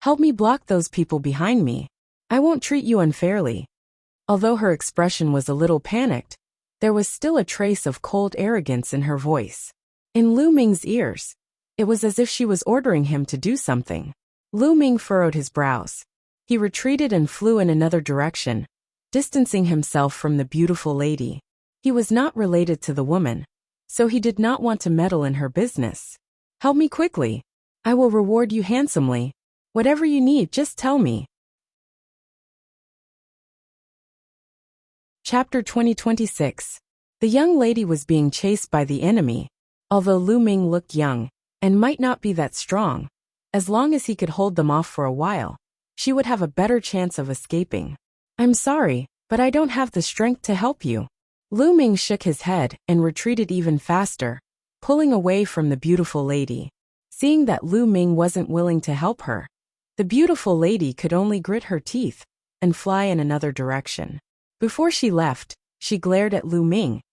"Help me block those people behind me. I won't treat you unfairly." Although her expression was a little panicked, there was still a trace of cold arrogance in her voice. In Lu Ming's ears, it was as if she was ordering him to do something. Lu Ming furrowed his brows. He retreated and flew in another direction, distancing himself from the beautiful lady. He was not related to the woman, so he did not want to meddle in her business. "Help me quickly. I will reward you handsomely. Whatever you need, just tell me." Chapter 2026. The young lady was being chased by the enemy. Although Lu Ming looked young and might not be that strong, as long as he could hold them off for a while, she would have a better chance of escaping. "I'm sorry, but I don't have the strength to help you." Lu Ming shook his head and retreated even faster, pulling away from the beautiful lady. Seeing that Lu Ming wasn't willing to help her, the beautiful lady could only grit her teeth and fly in another direction. Before she left, She glared at Lu Ming,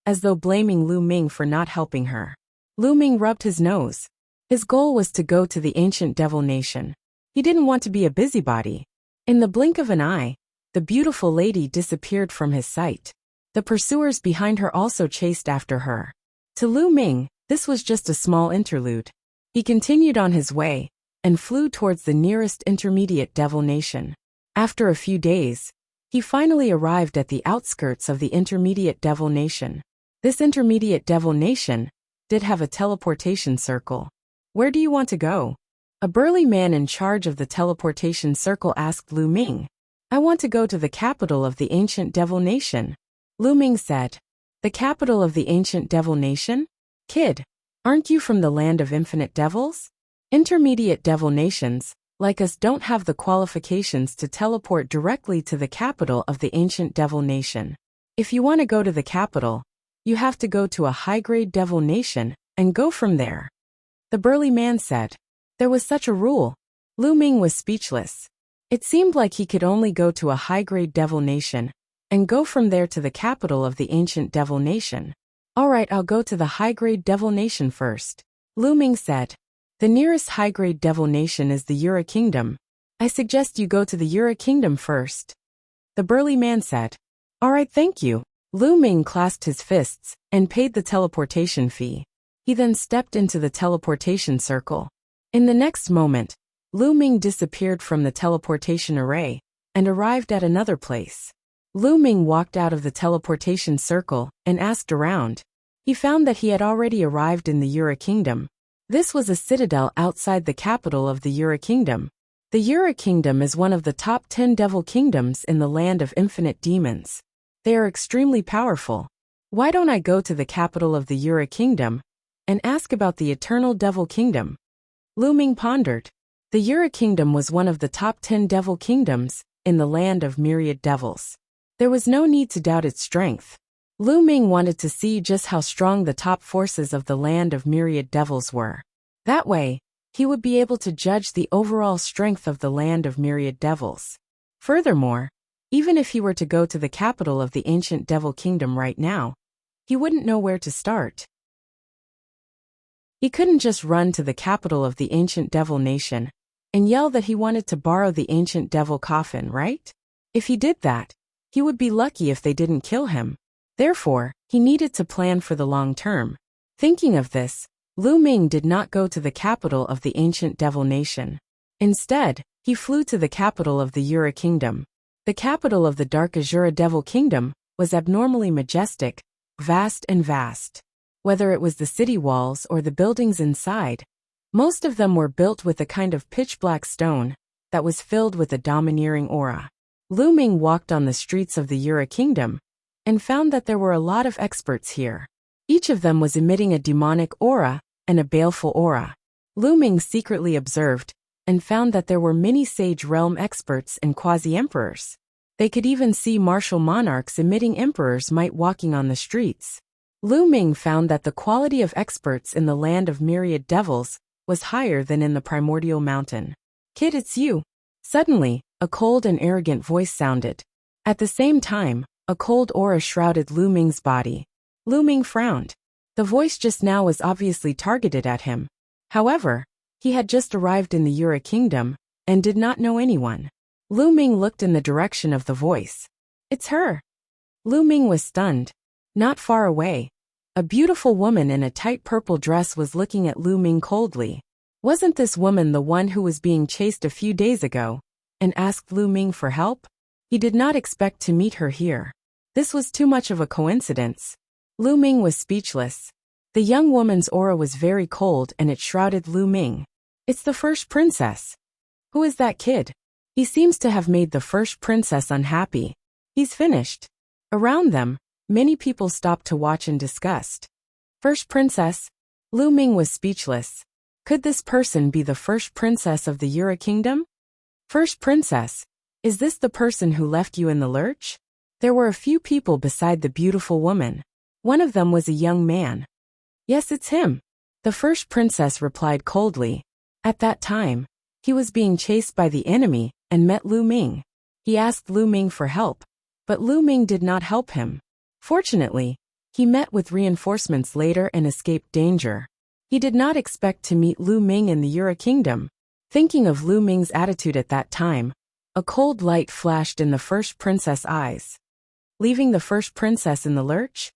as though blaming Lu Ming for not helping her. Lu Ming rubbed his nose. His goal was to go to the ancient devil nation. He didn't want to be a busybody. In the blink of an eye, the beautiful lady disappeared from his sight. The pursuers behind her also chased after her. To Lu Ming, this was just a small interlude. He continued on his way and flew towards the nearest intermediate devil nation. After a few days, he finally arrived at the outskirts of the intermediate devil nation. This intermediate devil nation did have a teleportation circle. Where do you want to go? A burly man in charge of the teleportation circle asked Lu Ming. I want to go to the capital of the ancient devil nation. Lu Ming said. The capital of the ancient devil nation? Kid, aren't you from the land of infinite devils? Intermediate devil nations, like us, don't have the qualifications to teleport directly to the capital of the ancient devil nation. If you want to go to the capital, you have to go to a high-grade devil nation and go from there. The burly man said. There was such a rule. Lu Ming was speechless. It seemed like he could only go to a high-grade devil nation and go from there to the capital of the ancient devil nation. All right, I'll go to the high-grade devil nation first. Lu Ming said. The nearest high-grade devil nation is the Yura Kingdom. I suggest you go to the Yura Kingdom first. The burly man said. All right, thank you. Lu Ming clasped his fists and paid the teleportation fee. He then stepped into the teleportation circle. In the next moment, Lu Ming disappeared from the teleportation array and arrived at another place. Lu Ming walked out of the teleportation circle and asked around. He found that he had already arrived in the Yura Kingdom. This was a citadel outside the capital of the Yura Kingdom. The Yura Kingdom is one of the top 10 devil kingdoms in the land of infinite demons. They are extremely powerful. Why don't I go to the capital of the Yura Kingdom and ask about the eternal devil kingdom? Lu Ming pondered. The Yura Kingdom was one of the top 10 devil kingdoms in the land of myriad devils. There was no need to doubt its strength. Lu Ming wanted to see just how strong the top forces of the land of myriad devils were. That way, he would be able to judge the overall strength of the land of myriad devils. Furthermore, even if he were to go to the capital of the ancient devil kingdom right now, he wouldn't know where to start. He couldn't just run to the capital of the ancient devil nation and yell that he wanted to borrow the ancient devil coffin, right? If he did that, he would be lucky if they didn't kill him. Therefore, he needed to plan for the long term. Thinking of this, Lu Ming did not go to the capital of the ancient devil nation. Instead, he flew to the capital of the Yura Kingdom. The capital of the Dark Azura Devil Kingdom was abnormally majestic, vast. Whether it was the city walls or the buildings inside, most of them were built with a kind of pitch-black stone that was filled with a domineering aura. Lu Ming walked on the streets of the Yura Kingdom and found that there were a lot of experts here. Each of them was emitting a demonic aura and a baleful aura. Lu Ming secretly observed and found that there were many Sage Realm experts and quasi-emperors. They could even see martial monarchs emitting emperors might walking on the streets. Lu Ming found that the quality of experts in the land of myriad devils was higher than in the primordial mountain. Kid, it's you. Suddenly, a cold and arrogant voice sounded. At the same time, a cold aura shrouded Lu Ming's body. Lu Ming frowned. The voice just now was obviously targeted at him. However, he had just arrived in the Yura Kingdom and did not know anyone. Lu Ming looked in the direction of the voice. It's her. Lu Ming was stunned. Not far away, a beautiful woman in a tight purple dress was looking at Lu Ming coldly. Wasn't this woman the one who was being chased a few days ago and asked Lu Ming for help? He did not expect to meet her here. This was too much of a coincidence. Lu Ming was speechless. The young woman's aura was very cold and it shrouded Lu Ming. It's the first princess. Who is that kid? He seems to have made the first princess unhappy. He's finished. Around them, many people stopped to watch in disgust. First princess? Lu Ming was speechless. Could this person be the first princess of the Yura Kingdom? First princess, is this the person who left you in the lurch? There were a few people beside the beautiful woman. One of them was a young man. Yes, it's him. The first princess replied coldly. At that time, he was being chased by the enemy and met Lu Ming. He asked Lu Ming for help, but Lu Ming did not help him. Fortunately, he met with reinforcements later and escaped danger. He did not expect to meet Lu Ming in the Yura kingdom. Thinking of Lu Ming's attitude at that time, a cold light flashed in the first princess' eyes. Leaving the first princess in the lurch?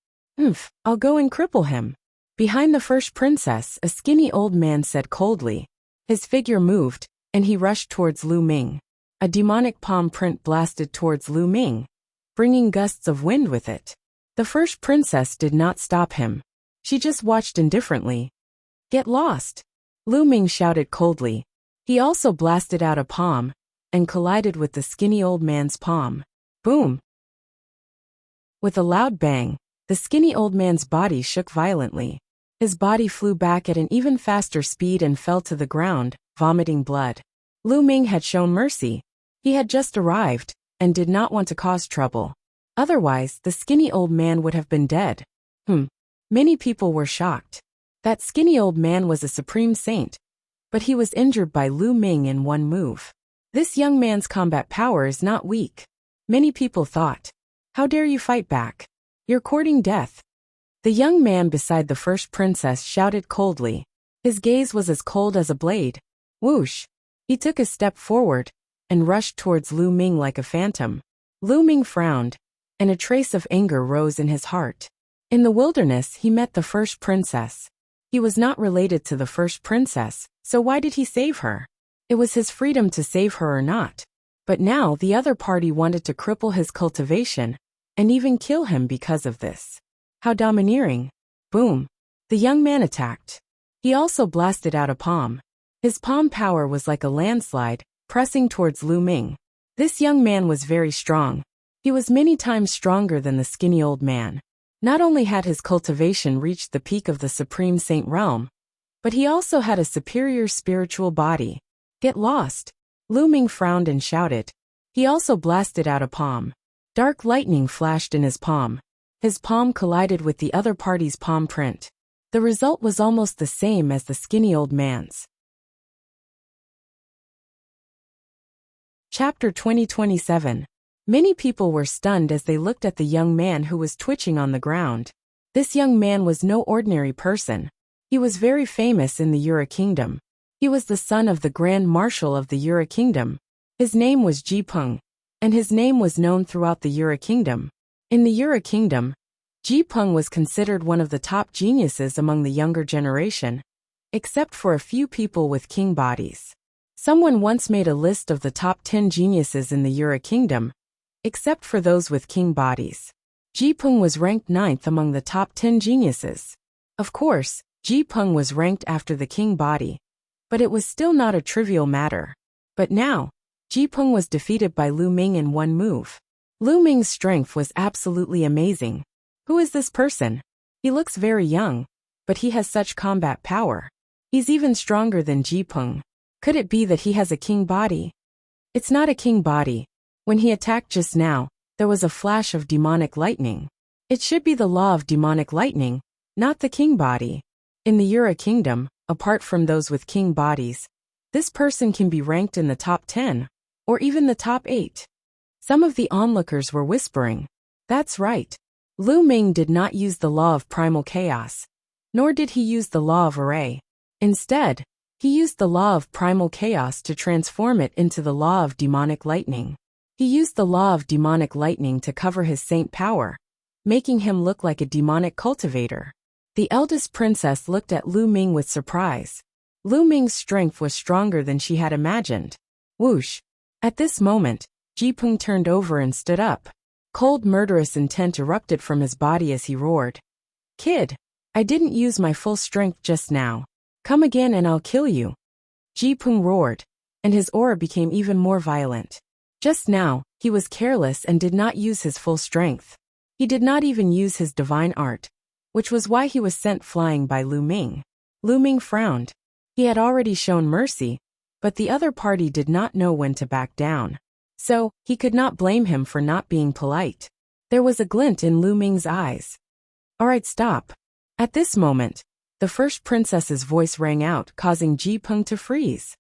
I'll go and cripple him. Behind the first princess, a skinny old man said coldly. His figure moved, and he rushed towards Lu Ming. A demonic palm print blasted towards Lu Ming, bringing gusts of wind with it. The first princess did not stop him. She just watched indifferently. Get lost! Lu Ming shouted coldly. He also blasted out a palm, and collided with the skinny old man's palm. Boom! With a loud bang, the skinny old man's body shook violently. His body flew back at an even faster speed and fell to the ground, vomiting blood. Lu Ming had shown mercy. He had just arrived, and did not want to cause trouble. Otherwise, the skinny old man would have been dead. Many people were shocked. That skinny old man was a supreme saint, but he was injured by Lu Ming in one move. This young man's combat power is not weak. Many people thought, how dare you fight back? You're courting death. The young man beside the first princess shouted coldly. His gaze was as cold as a blade. Whoosh! He took a step forward, and rushed towards Lu Ming like a phantom. Lu Ming frowned, and a trace of anger rose in his heart. In the wilderness he met the first princess. He was not related to the first princess, so why did he save her? It was his freedom to save her or not. But now the other party wanted to cripple his cultivation, and even kill him because of this. How domineering. Boom. The young man attacked. He also blasted out a palm. His palm power was like a landslide, pressing towards Lu Ming. This young man was very strong. He was many times stronger than the skinny old man. Not only had his cultivation reached the peak of the Supreme Saint realm, but he also had a superior spiritual body. Get lost! Lu Ming frowned and shouted. He also blasted out a palm. Dark lightning flashed in his palm. His palm collided with the other party's palm print. The result was almost the same as the skinny old man's. Chapter 2027. Many people were stunned as they looked at the young man who was twitching on the ground. This young man was no ordinary person. He was very famous in the Yura kingdom. He was the son of the Grand Marshal of the Yura kingdom. His name was Ji Peng, and his name was known throughout the Yura kingdom. In the Yura kingdom, Ji Peng was considered one of the top geniuses among the younger generation, except for a few people with king bodies. Someone once made a list of the top 10 geniuses in the Yura kingdom, except for those with king bodies. Ji Peng was ranked 9th among the top 10 geniuses. Of course, Ji Peng was ranked after the king body, but it was still not a trivial matter. But now, Ji Peng was defeated by Lu Ming in one move. Lu Ming's strength was absolutely amazing. Who is this person? He looks very young, but he has such combat power. He's even stronger than Ji Peng. Could it be that he has a king body? It's not a king body. When he attacked just now, there was a flash of demonic lightning. It should be the law of demonic lightning, not the king body. In the Yura kingdom, apart from those with king bodies, this person can be ranked in the top 10, or even the top 8. Some of the onlookers were whispering. That's right. Lu Ming did not use the law of primal chaos, nor did he use the law of array. Instead, he used the law of primal chaos to transform it into the law of demonic lightning. He used the law of demonic lightning to cover his saint power, making him look like a demonic cultivator. The eldest princess looked at Lu Ming with surprise. Lu Ming's strength was stronger than she had imagined. Whoosh! At this moment, Ji Peng turned over and stood up. Cold murderous intent erupted from his body as he roared. Kid, I didn't use my full strength just now. Come again and I'll kill you. Ji Peng roared, and his aura became even more violent. Just now, he was careless and did not use his full strength. He did not even use his divine art, which was why he was sent flying by Lu Ming. Lu Ming frowned. He had already shown mercy, but the other party did not know when to back down. So, he could not blame him for not being polite. There was a glint in Lu Ming's eyes. Alright, stop. At this moment, the first princess's voice rang out, causing Ji Peng to freeze.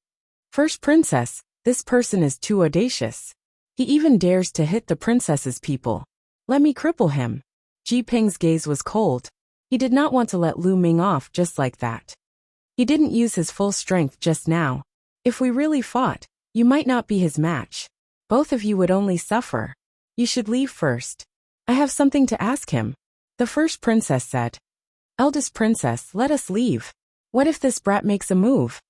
First princess, this person is too audacious. He even dares to hit the princess's people. Let me cripple him. Ji Ping's gaze was cold. He did not want to let Lu Ming off just like that. He didn't use his full strength just now. If we really fought, you might not be his match. Both of you would only suffer. You should leave first. I have something to ask him. The first princess said. Eldest princess, let us leave. What if this brat makes a move?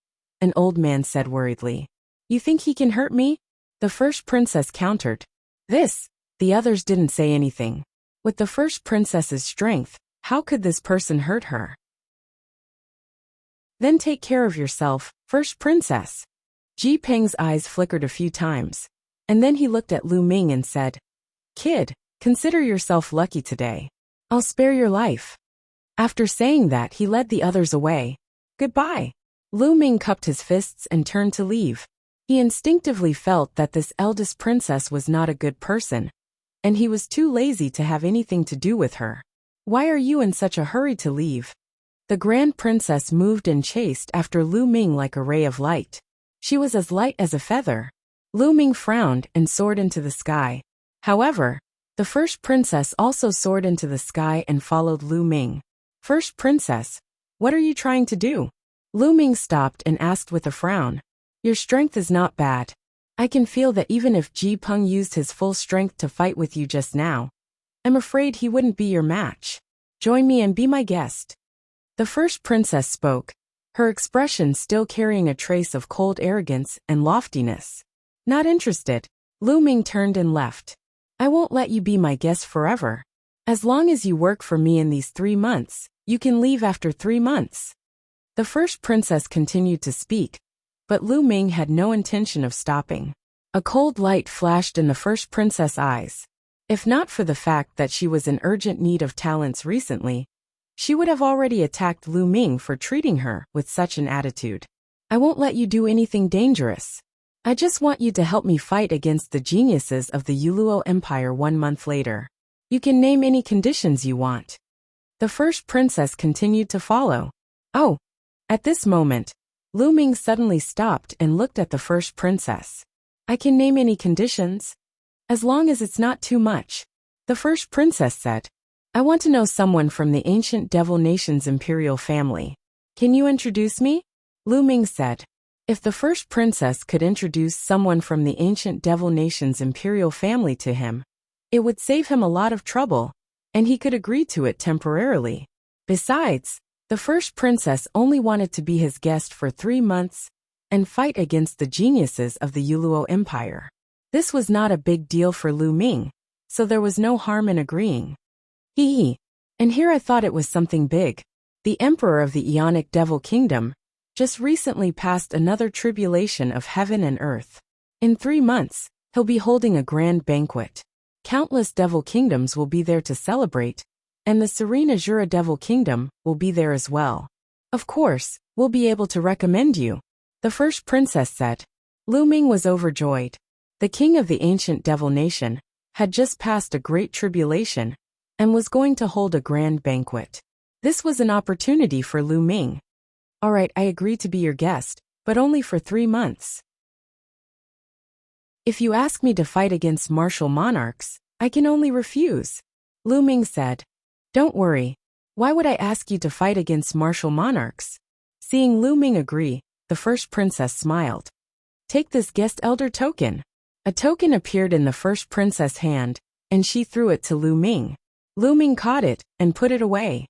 An old man said worriedly. You think he can hurt me? The first princess countered. The others didn't say anything. With the first princess's strength, how could this person hurt her? Then take care of yourself, first princess. Ji Ping's eyes flickered a few times, and then he looked at Lu Ming and said, Kid, consider yourself lucky today. I'll spare your life. After saying that, he led the others away. Goodbye. Lu Ming cupped his fists and turned to leave. He instinctively felt that this eldest princess was not a good person, and he was too lazy to have anything to do with her. Why are you in such a hurry to leave? The grand princess moved and chased after Lu Ming like a ray of light. She was as light as a feather. Lu Ming frowned and soared into the sky. However, the first princess also soared into the sky and followed Lu Ming. First princess, what are you trying to do? Lu Ming stopped and asked with a frown. Your strength is not bad. I can feel that even if Ji Peng used his full strength to fight with you just now, I'm afraid he wouldn't be your match. Join me and be my guest. The first princess spoke, her expression still carrying a trace of cold arrogance and loftiness. Not interested. Lu Ming turned and left. I won't let you be my guest forever. As long as you work for me in these 3 months, you can leave after 3 months. The first princess continued to speak, but Lu Ming had no intention of stopping. A cold light flashed in the first princess' eyes. If not for the fact that she was in urgent need of talents recently, she would have already attacked Lu Ming for treating her with such an attitude. I won't let you do anything dangerous. I just want you to help me fight against the geniuses of the Yuluo Empire 1 month later. You can name any conditions you want. The first princess continued to follow. Oh! At this moment, Lu Ming suddenly stopped and looked at the first princess. I can name any conditions? As long as it's not too much. The first princess said. I want to know someone from the ancient Devil Nation's imperial family. Can you introduce me? Lu Ming said. If the first princess could introduce someone from the ancient Devil Nation's imperial family to him, it would save him a lot of trouble, and he could agree to it temporarily. Besides, the first princess only wanted to be his guest for 3 months and fight against the geniuses of the Yuluo Empire. This was not a big deal for Lu Ming, so there was no harm in agreeing. And here I thought it was something big. The Emperor of the Ionic Devil Kingdom just recently passed another tribulation of heaven and earth. In 3 months, he'll be holding a grand banquet. Countless devil kingdoms will be there to celebrate, and the serene Azura Devil Kingdom will be there as well. Of course, we'll be able to recommend you, the first princess said. Lu Ming was overjoyed. The king of the ancient Devil Nation had just passed a great tribulation and was going to hold a grand banquet. This was an opportunity for Lu Ming. All right, I agree to be your guest, but only for 3 months. If you ask me to fight against martial monarchs, I can only refuse, Lu Ming said. Don't worry. Why would I ask you to fight against martial monarchs? Seeing Lu Ming agree, the first princess smiled. Take this guest elder token. A token appeared in the first princess' hand, and she threw it to Lu Ming. Lu Ming caught it and put it away.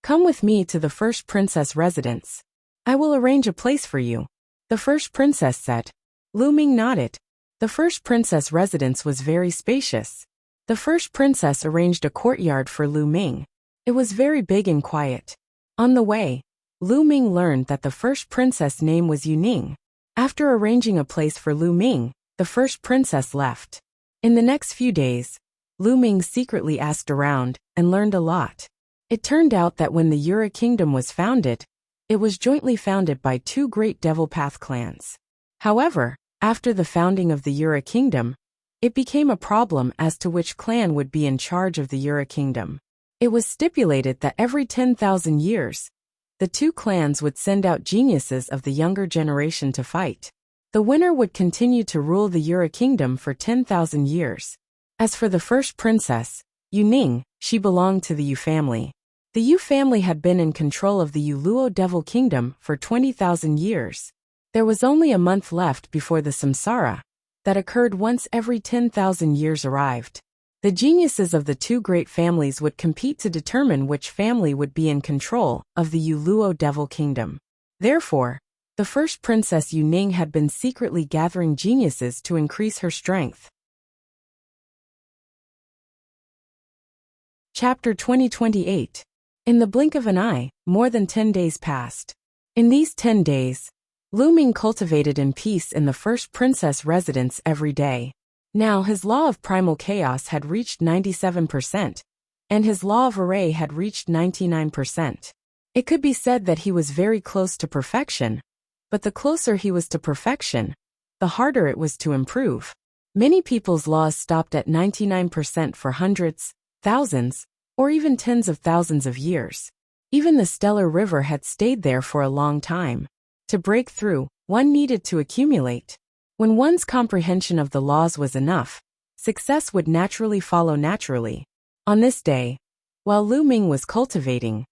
Come with me to the first princess residence. I will arrange a place for you, the first princess said. Lu Ming nodded. The first princess residence was very spacious. The first princess arranged a courtyard for Lu Ming. It was very big and quiet. On the way, Lu Ming learned that the first princess' name was Yuning. After arranging a place for Lu Ming, the first princess left. In the next few days, Lu Ming secretly asked around and learned a lot. It turned out that when the Yura Kingdom was founded, it was jointly founded by 2 great Devil Path clans. However, after the founding of the Yura Kingdom, it became a problem as to which clan would be in charge of the Yura Kingdom. It was stipulated that every 10,000 years, the 2 clans would send out geniuses of the younger generation to fight. The winner would continue to rule the Yura Kingdom for 10,000 years. As for the first princess, Yu Ning, she belonged to the Yu family. The Yu family had been in control of the Yu Luo Devil Kingdom for 20,000 years. There was only a month left before the samsara that occurred once every 10,000 years arrived. The geniuses of the two great families would compete to determine which family would be in control of the Yu Luo Devil Kingdom. Therefore, the first princess Yu Ning had been secretly gathering geniuses to increase her strength. Chapter 2028. In the blink of an eye, more than 10 days passed. In these 10 days, Lu Ming cultivated in peace in the first princess residence every day. Now his law of primal chaos had reached 97%, and his law of array had reached 99%. It could be said that he was very close to perfection, but the closer he was to perfection, the harder it was to improve. Many people's laws stopped at 99% for hundreds, thousands, or even tens of thousands of years. Even the stellar river had stayed there for a long time. To break through, one needed to accumulate. When one's comprehension of the laws was enough, success would naturally follow naturally. On this day, while Lu Ming was cultivating,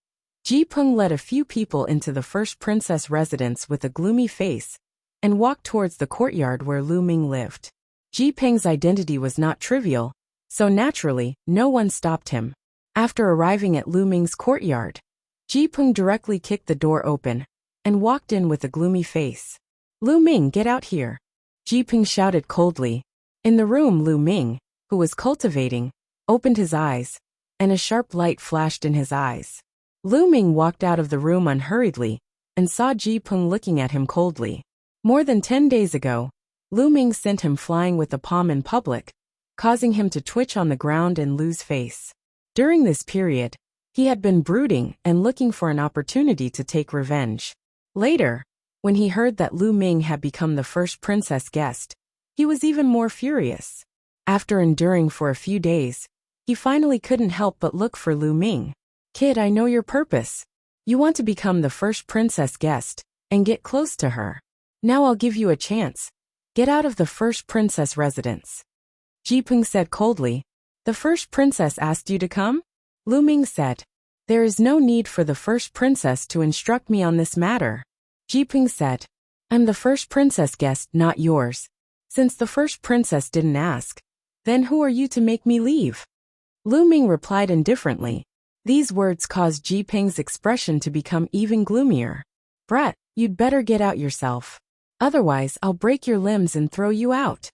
Ji Peng led a few people into the first princess residence with a gloomy face and walked towards the courtyard where Lu Ming lived. Ji Peng's identity was not trivial, so naturally, no one stopped him. After arriving at Lu Ming's courtyard, Ji Peng directly kicked the door open and walked in with a gloomy face. "Lu Ming, get out here!" Ji Peng shouted coldly. In the room, Lu Ming, who was cultivating, opened his eyes, and a sharp light flashed in his eyes. Lu Ming walked out of the room unhurriedly and saw Ji Peng looking at him coldly. More than 10 days ago, Lu Ming sent him flying with a palm in public, causing him to twitch on the ground and lose face. During this period, he had been brooding and looking for an opportunity to take revenge. Later, when he heard that Lu Ming had become the first princess guest, he was even more furious. After enduring for a few days, he finally couldn't help but look for Lu Ming. "Kid, I know your purpose. You want to become the first princess guest and get close to her. Now I'll give you a chance. Get out of the first princess residence." Ji Peng said coldly. "The first princess asked you to come?" Lu Ming said. "There is no need for the first princess to instruct me on this matter." Ji Peng said. "I'm the first princess guest, not yours. Since the first princess didn't ask, then who are you to make me leave?" Lu Ming replied indifferently. These words caused Ji Peng's expression to become even gloomier. "Brat, you'd better get out yourself. Otherwise, I'll break your limbs and throw you out."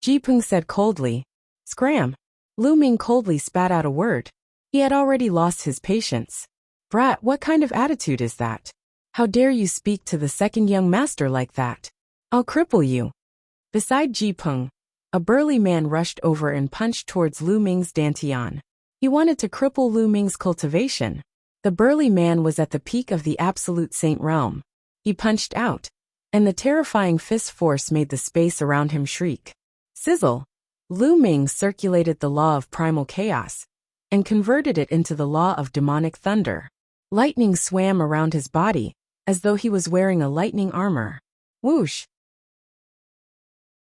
Ji Peng said coldly. "Scram." Lu Ming coldly spat out a word. He had already lost his patience. "Brat, what kind of attitude is that? How dare you speak to the second young master like that? I'll cripple you." Beside Ji Peng, a burly man rushed over and punched towards Lu Ming's dantian. He wanted to cripple Lu Ming's cultivation. The burly man was at the peak of the absolute saint realm. He punched out, and the terrifying fist force made the space around him shriek. Sizzle! Lu Ming circulated the law of primal chaos and converted it into the law of demonic thunder. Lightning swam around his body, as though he was wearing a lightning armor. Whoosh!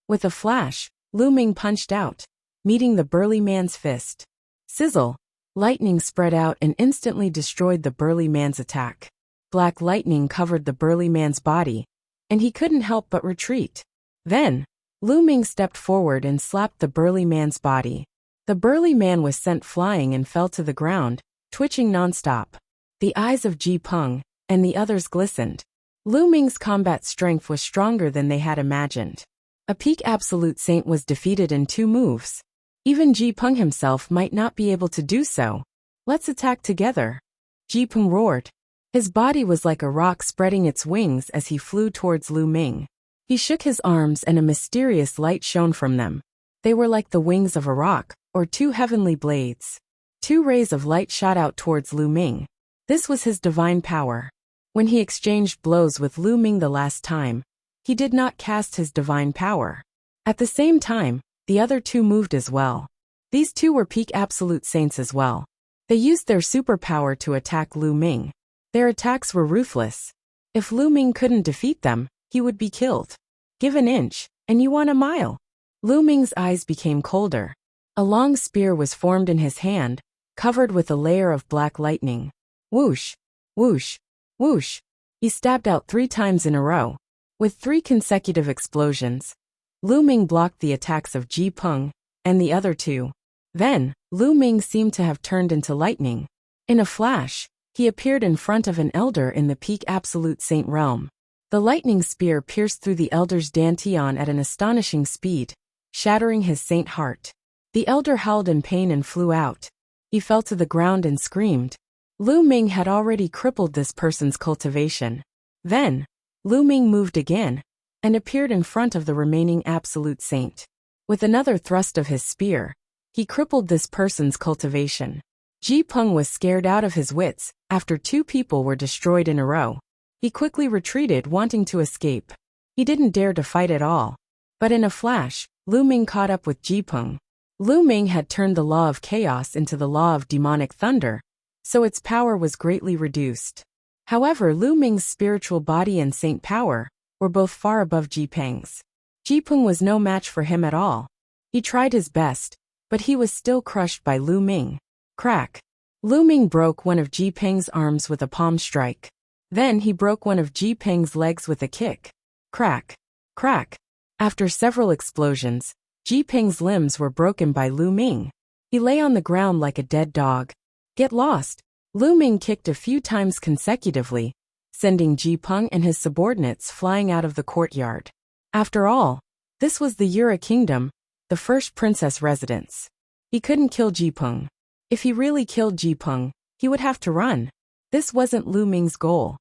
With a flash, Lu Ming punched out, meeting the burly man's fist. Sizzle! Lightning spread out and instantly destroyed the burly man's attack. Black lightning covered the burly man's body, and he couldn't help but retreat. Then, Lu Ming stepped forward and slapped the burly man's body. The burly man was sent flying and fell to the ground, twitching nonstop. The eyes of Ji Peng and the others glistened. Lu Ming's combat strength was stronger than they had imagined. A peak absolute saint was defeated in 2 moves. Even Ji Peng himself might not be able to do so. "Let's attack together." Ji Peng roared. His body was like a rock spreading its wings as he flew towards Lu Ming. He shook his arms and a mysterious light shone from them. They were like the wings of a rock, or 2 heavenly blades. 2 rays of light shot out towards Lu Ming. This was his divine power. When he exchanged blows with Lu Ming the last time, he did not cast his divine power. At the same time, the other 2 moved as well. These 2 were peak absolute saints as well. They used their superpower to attack Lu Ming. Their attacks were ruthless. If Lu Ming couldn't defeat them, he would be killed. Give an inch, and you want a mile. Lu Ming's eyes became colder. A long spear was formed in his hand, covered with a layer of black lightning. Whoosh, whoosh, whoosh. He stabbed out 3 times in a row, with 3 consecutive explosions. Lu Ming blocked the attacks of Ji Peng and the other 2. Then, Lu Ming seemed to have turned into lightning. In a flash, he appeared in front of an elder in the peak Absolute Saint realm. The lightning spear pierced through the elder's dantian at an astonishing speed, shattering his saint heart. The elder howled in pain and flew out. He fell to the ground and screamed. Lu Ming had already crippled this person's cultivation. Then, Lu Ming moved again, and appeared in front of the remaining absolute saint. With another thrust of his spear, he crippled this person's cultivation. Ji Peng was scared out of his wits after 2 people were destroyed in a row. He quickly retreated, wanting to escape. He didn't dare to fight at all. But in a flash, Lu Ming caught up with Ji Peng. Lu Ming had turned the law of chaos into the law of demonic thunder, so its power was greatly reduced. However, Lu Ming's spiritual body and saint power were both far above Ji Peng's. Ji Peng was no match for him at all. He tried his best, but he was still crushed by Lu Ming. Crack! Lu Ming broke one of Ji Peng's arms with a palm strike. Then he broke one of Ji Peng's legs with a kick. Crack! Crack! After several explosions, Ji Peng's limbs were broken by Lu Ming. He lay on the ground like a dead dog. Get lost! Lu Ming kicked a few times consecutively, sending Ji Peng and his subordinates flying out of the courtyard. After all, this was the Yura Kingdom, the first princess residence. He couldn't kill Ji Peng. If he really killed Ji Peng, he would have to run. This wasn't Lu Ming's goal.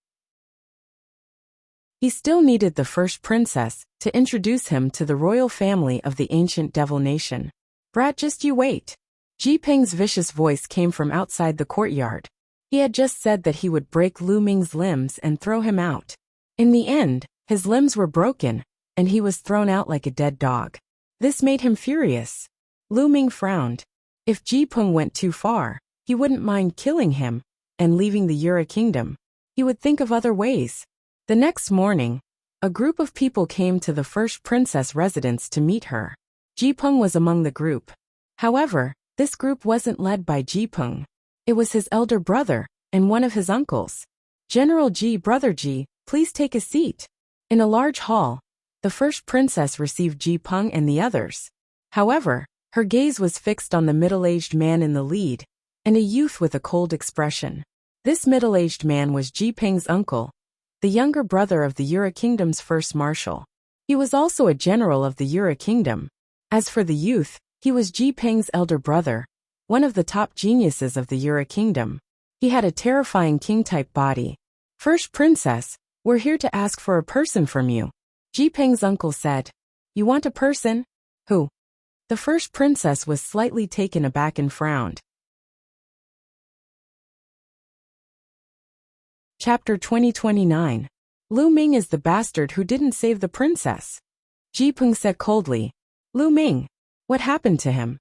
He still needed the first princess to introduce him to the royal family of the ancient devil nation. Brat, just you wait. Ji Peng's vicious voice came from outside the courtyard. He had just said that he would break Lu Ming's limbs and throw him out. In the end, his limbs were broken, and he was thrown out like a dead dog. This made him furious. Lu Ming frowned. If Ji Peng went too far, he wouldn't mind killing him and leaving the Yura Kingdom. He would think of other ways. The next morning, a group of people came to the first princess residence to meet her. Ji Peng was among the group. However, this group wasn't led by Ji Peng. It was his elder brother and one of his uncles. General Ji, Brother Ji, please take a seat. In a large hall, the first princess received Ji Peng and the others. However, her gaze was fixed on the middle-aged man in the lead, and a youth with a cold expression. This middle-aged man was Ji Peng's uncle, the younger brother of the Yura Kingdom's first marshal. He was also a general of the Yura Kingdom. As for the youth, he was Ji Peng's elder brother, one of the top geniuses of the Yura Kingdom. He had a terrifying king-type body. First princess, we're here to ask for a person from you. Ji Peng's uncle said. You want a person? Who? The first princess was slightly taken aback and frowned. Chapter 2029. Lu Ming is the bastard who didn't save the princess. Ji Peng said coldly. Lu Ming, what happened to him?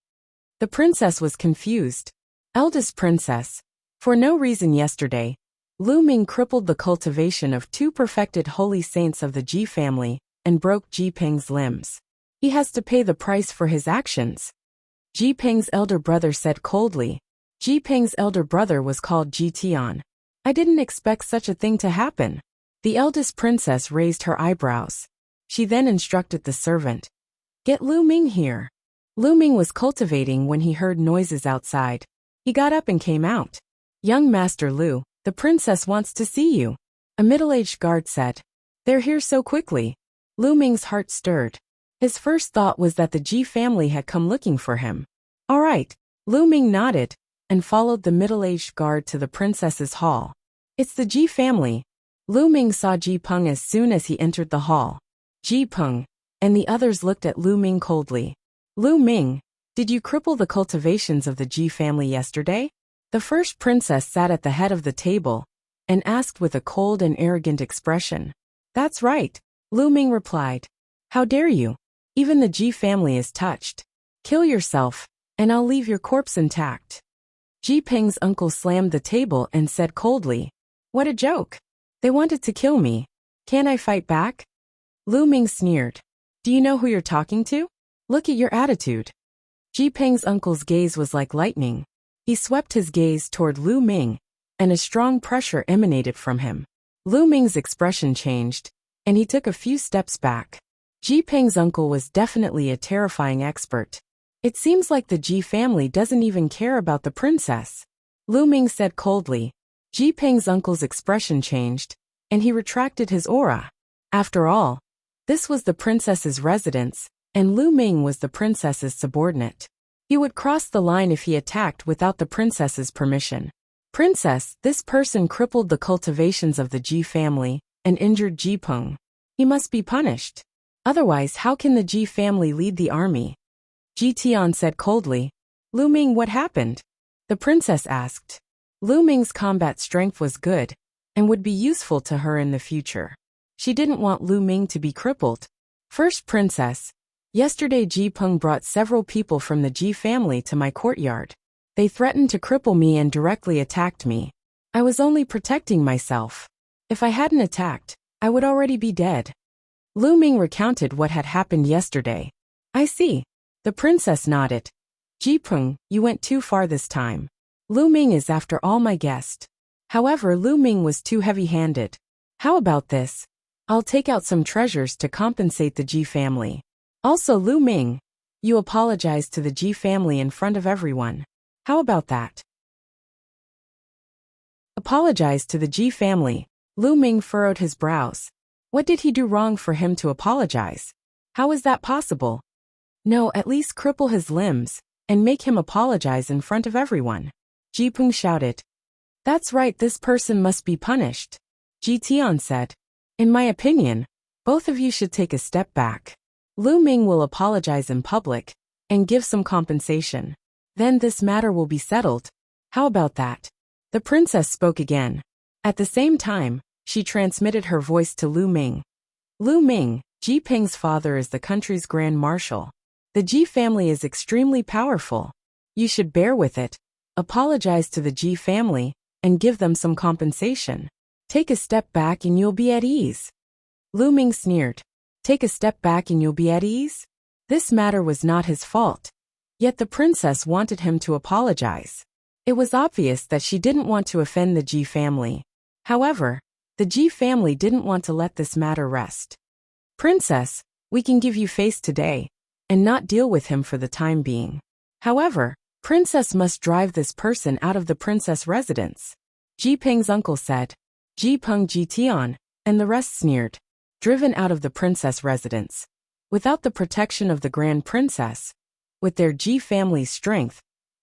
The princess was confused. Eldest princess. For no reason yesterday, Lu Ming crippled the cultivation of 2 perfected holy saints of the Ji family and broke Ji Peng's limbs. He has to pay the price for his actions. Ji Peng's elder brother said coldly. Ji Peng's elder brother was called Ji Tian. I didn't expect such a thing to happen. The eldest princess raised her eyebrows. She then instructed the servant. Get Lu Ming here. Lu Ming was cultivating when he heard noises outside. He got up and came out. Young Master Lu, the princess wants to see you. A middle-aged guard said. They're here so quickly. Lu Ming's heart stirred. His first thought was that the Ji family had come looking for him. All right, Lu Ming nodded and followed the middle-aged guard to the princess's hall. It's the Ji family. Lu Ming saw Ji Peng as soon as he entered the hall. Ji Peng and the others looked at Lu Ming coldly. Lu Ming, did you cripple the cultivations of the Ji family yesterday? The first princess sat at the head of the table and asked with a cold and arrogant expression. That's right, Lu Ming replied. How dare you? Even the Ji family is touched. Kill yourself, and I'll leave your corpse intact. Ji Peng's uncle slammed the table and said coldly. What a joke. They wanted to kill me. Can't I fight back? Lu Ming sneered. Do you know who you're talking to? Look at your attitude. Ji Peng's uncle's gaze was like lightning. He swept his gaze toward Lu Ming, and a strong pressure emanated from him. Lu Ming's expression changed, and he took a few steps back. Ji Peng's uncle was definitely a terrifying expert. It seems like the Ji family doesn't even care about the princess, Lu Ming said coldly. Ji Peng's uncle's expression changed, and he retracted his aura. After all, this was the princess's residence, and Lu Ming was the princess's subordinate. He would cross the line if he attacked without the princess's permission. Princess, this person crippled the cultivations of the Ji family and injured Ji Peng. He must be punished. Otherwise, how can the Ji family lead the army? Ji Tian said coldly. Lu Ming, what happened? The princess asked. Lu Ming's combat strength was good and would be useful to her in the future. She didn't want Lu Ming to be crippled. First, princess. Yesterday Ji Peng brought several people from the Ji family to my courtyard. They threatened to cripple me and directly attacked me. I was only protecting myself. If I hadn't attacked, I would already be dead. Lu Ming recounted what had happened yesterday. I see. The princess nodded. Ji Peng, you went too far this time. Lu Ming is after all my guest. However, Lu Ming was too heavy-handed. How about this? I'll take out some treasures to compensate the Ji family. Also, Lu Ming, you apologize to the Ji family in front of everyone. How about that? Apologize to the Ji family. Lu Ming furrowed his brows. What did he do wrong for him to apologize? How is that possible? No, at least cripple his limbs and make him apologize in front of everyone. Ji Peng shouted. That's right, this person must be punished. Ji Tian said. In my opinion, both of you should take a step back. Lu Ming will apologize in public and give some compensation. Then this matter will be settled. How about that? The princess spoke again. At the same time, she transmitted her voice to Lu Ming. Lu Ming, Ji Peng's father is the country's grand marshal. The Ji family is extremely powerful. You should bear with it, apologize to the Ji family, and give them some compensation. Take a step back and you'll be at ease. Lu Ming sneered. Take a step back and you'll be at ease? This matter was not his fault. Yet the princess wanted him to apologize. It was obvious that she didn't want to offend the Ji family. However, the Ji family didn't want to let this matter rest. Princess, we can give you face today, and not deal with him for the time being. However, princess must drive this person out of the princess residence. Ji Peng's uncle said. Ji Peng, Ji Tian, and the rest sneered. Driven out of the princess residence. Without the protection of the grand princess, with their Ji family's strength,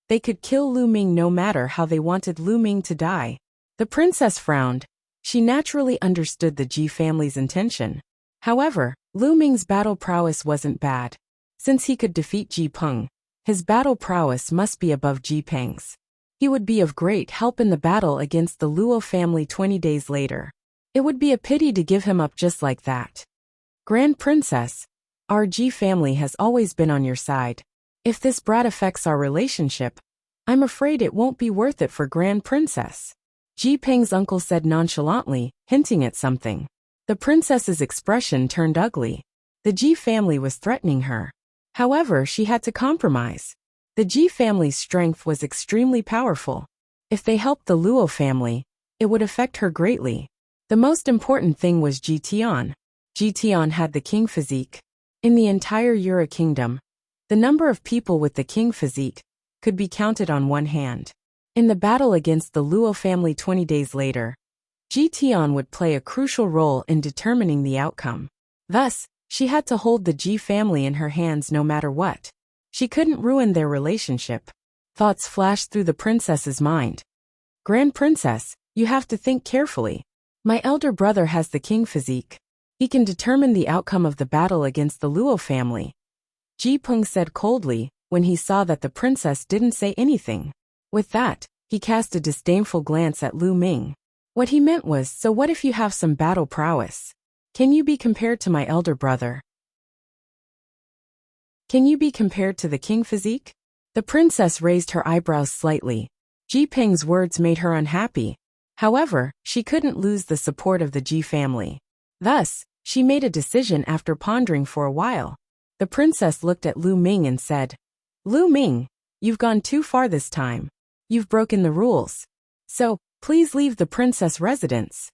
they could kill Lu Ming no matter how they wanted Lu Ming to die. The princess frowned. She naturally understood the Ji family's intention. However, Lu Ming's battle prowess wasn't bad. Since he could defeat Ji Peng, his battle prowess must be above Ji Peng's. He would be of great help in the battle against the Luo family 20 days later. It would be a pity to give him up just like that. Grand Princess, our Ji family has always been on your side. If this brat affects our relationship, I'm afraid it won't be worth it for Grand Princess. Ji Peng's uncle said nonchalantly, hinting at something. The princess's expression turned ugly. The Ji family was threatening her. However, she had to compromise. The Ji family's strength was extremely powerful. If they helped the Luo family, it would affect her greatly. The most important thing was Ji Tian. Ji Tian had the king physique. In the entire Yura kingdom, the number of people with the king physique could be counted on one hand. In the battle against the Luo family 20 days later, Ji Tian would play a crucial role in determining the outcome. Thus, she had to hold the Ji family in her hands no matter what. She couldn't ruin their relationship. Thoughts flashed through the princess's mind. Grand Princess, you have to think carefully. My elder brother has the king physique. He can determine the outcome of the battle against the Luo family. Ji Peng said coldly when he saw that the princess didn't say anything. With that, he cast a disdainful glance at Lu Ming. What he meant was, so what if you have some battle prowess? Can you be compared to my elder brother? Can you be compared to the king physique? The princess raised her eyebrows slightly. Ji Peng's words made her unhappy. However, she couldn't lose the support of the Ji family. Thus, she made a decision after pondering for a while. The princess looked at Lu Ming and said, Lu Ming, you've gone too far this time. You've broken the rules. So, please leave the princess residence.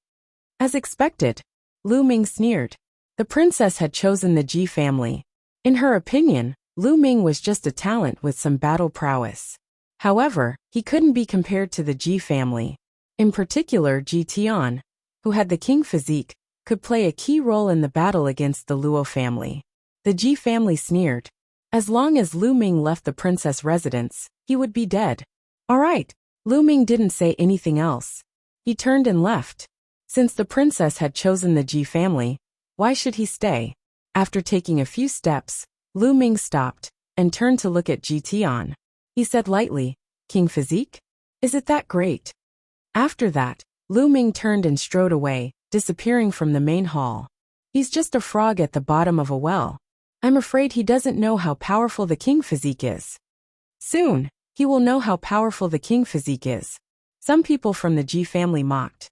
As expected, Lu Ming sneered. The princess had chosen the Ji family. In her opinion, Lu Ming was just a talent with some battle prowess. However, he couldn't be compared to the Ji family. In particular, Ji Tian, who had the king physique, could play a key role in the battle against the Luo family. The Ji family sneered. As long as Lu Ming left the princess residence, he would be dead. Alright. Lu Ming didn't say anything else. He turned and left. Since the princess had chosen the Ji family, why should he stay? After taking a few steps, Lu Ming stopped and turned to look at Ji Tian. He said lightly, King physique? Is it that great? After that, Lu Ming turned and strode away, disappearing from the main hall. He's just a frog at the bottom of a well. I'm afraid he doesn't know how powerful the king physique is. Soon, he will know how powerful the king physique is. Some people from the Ji family mocked.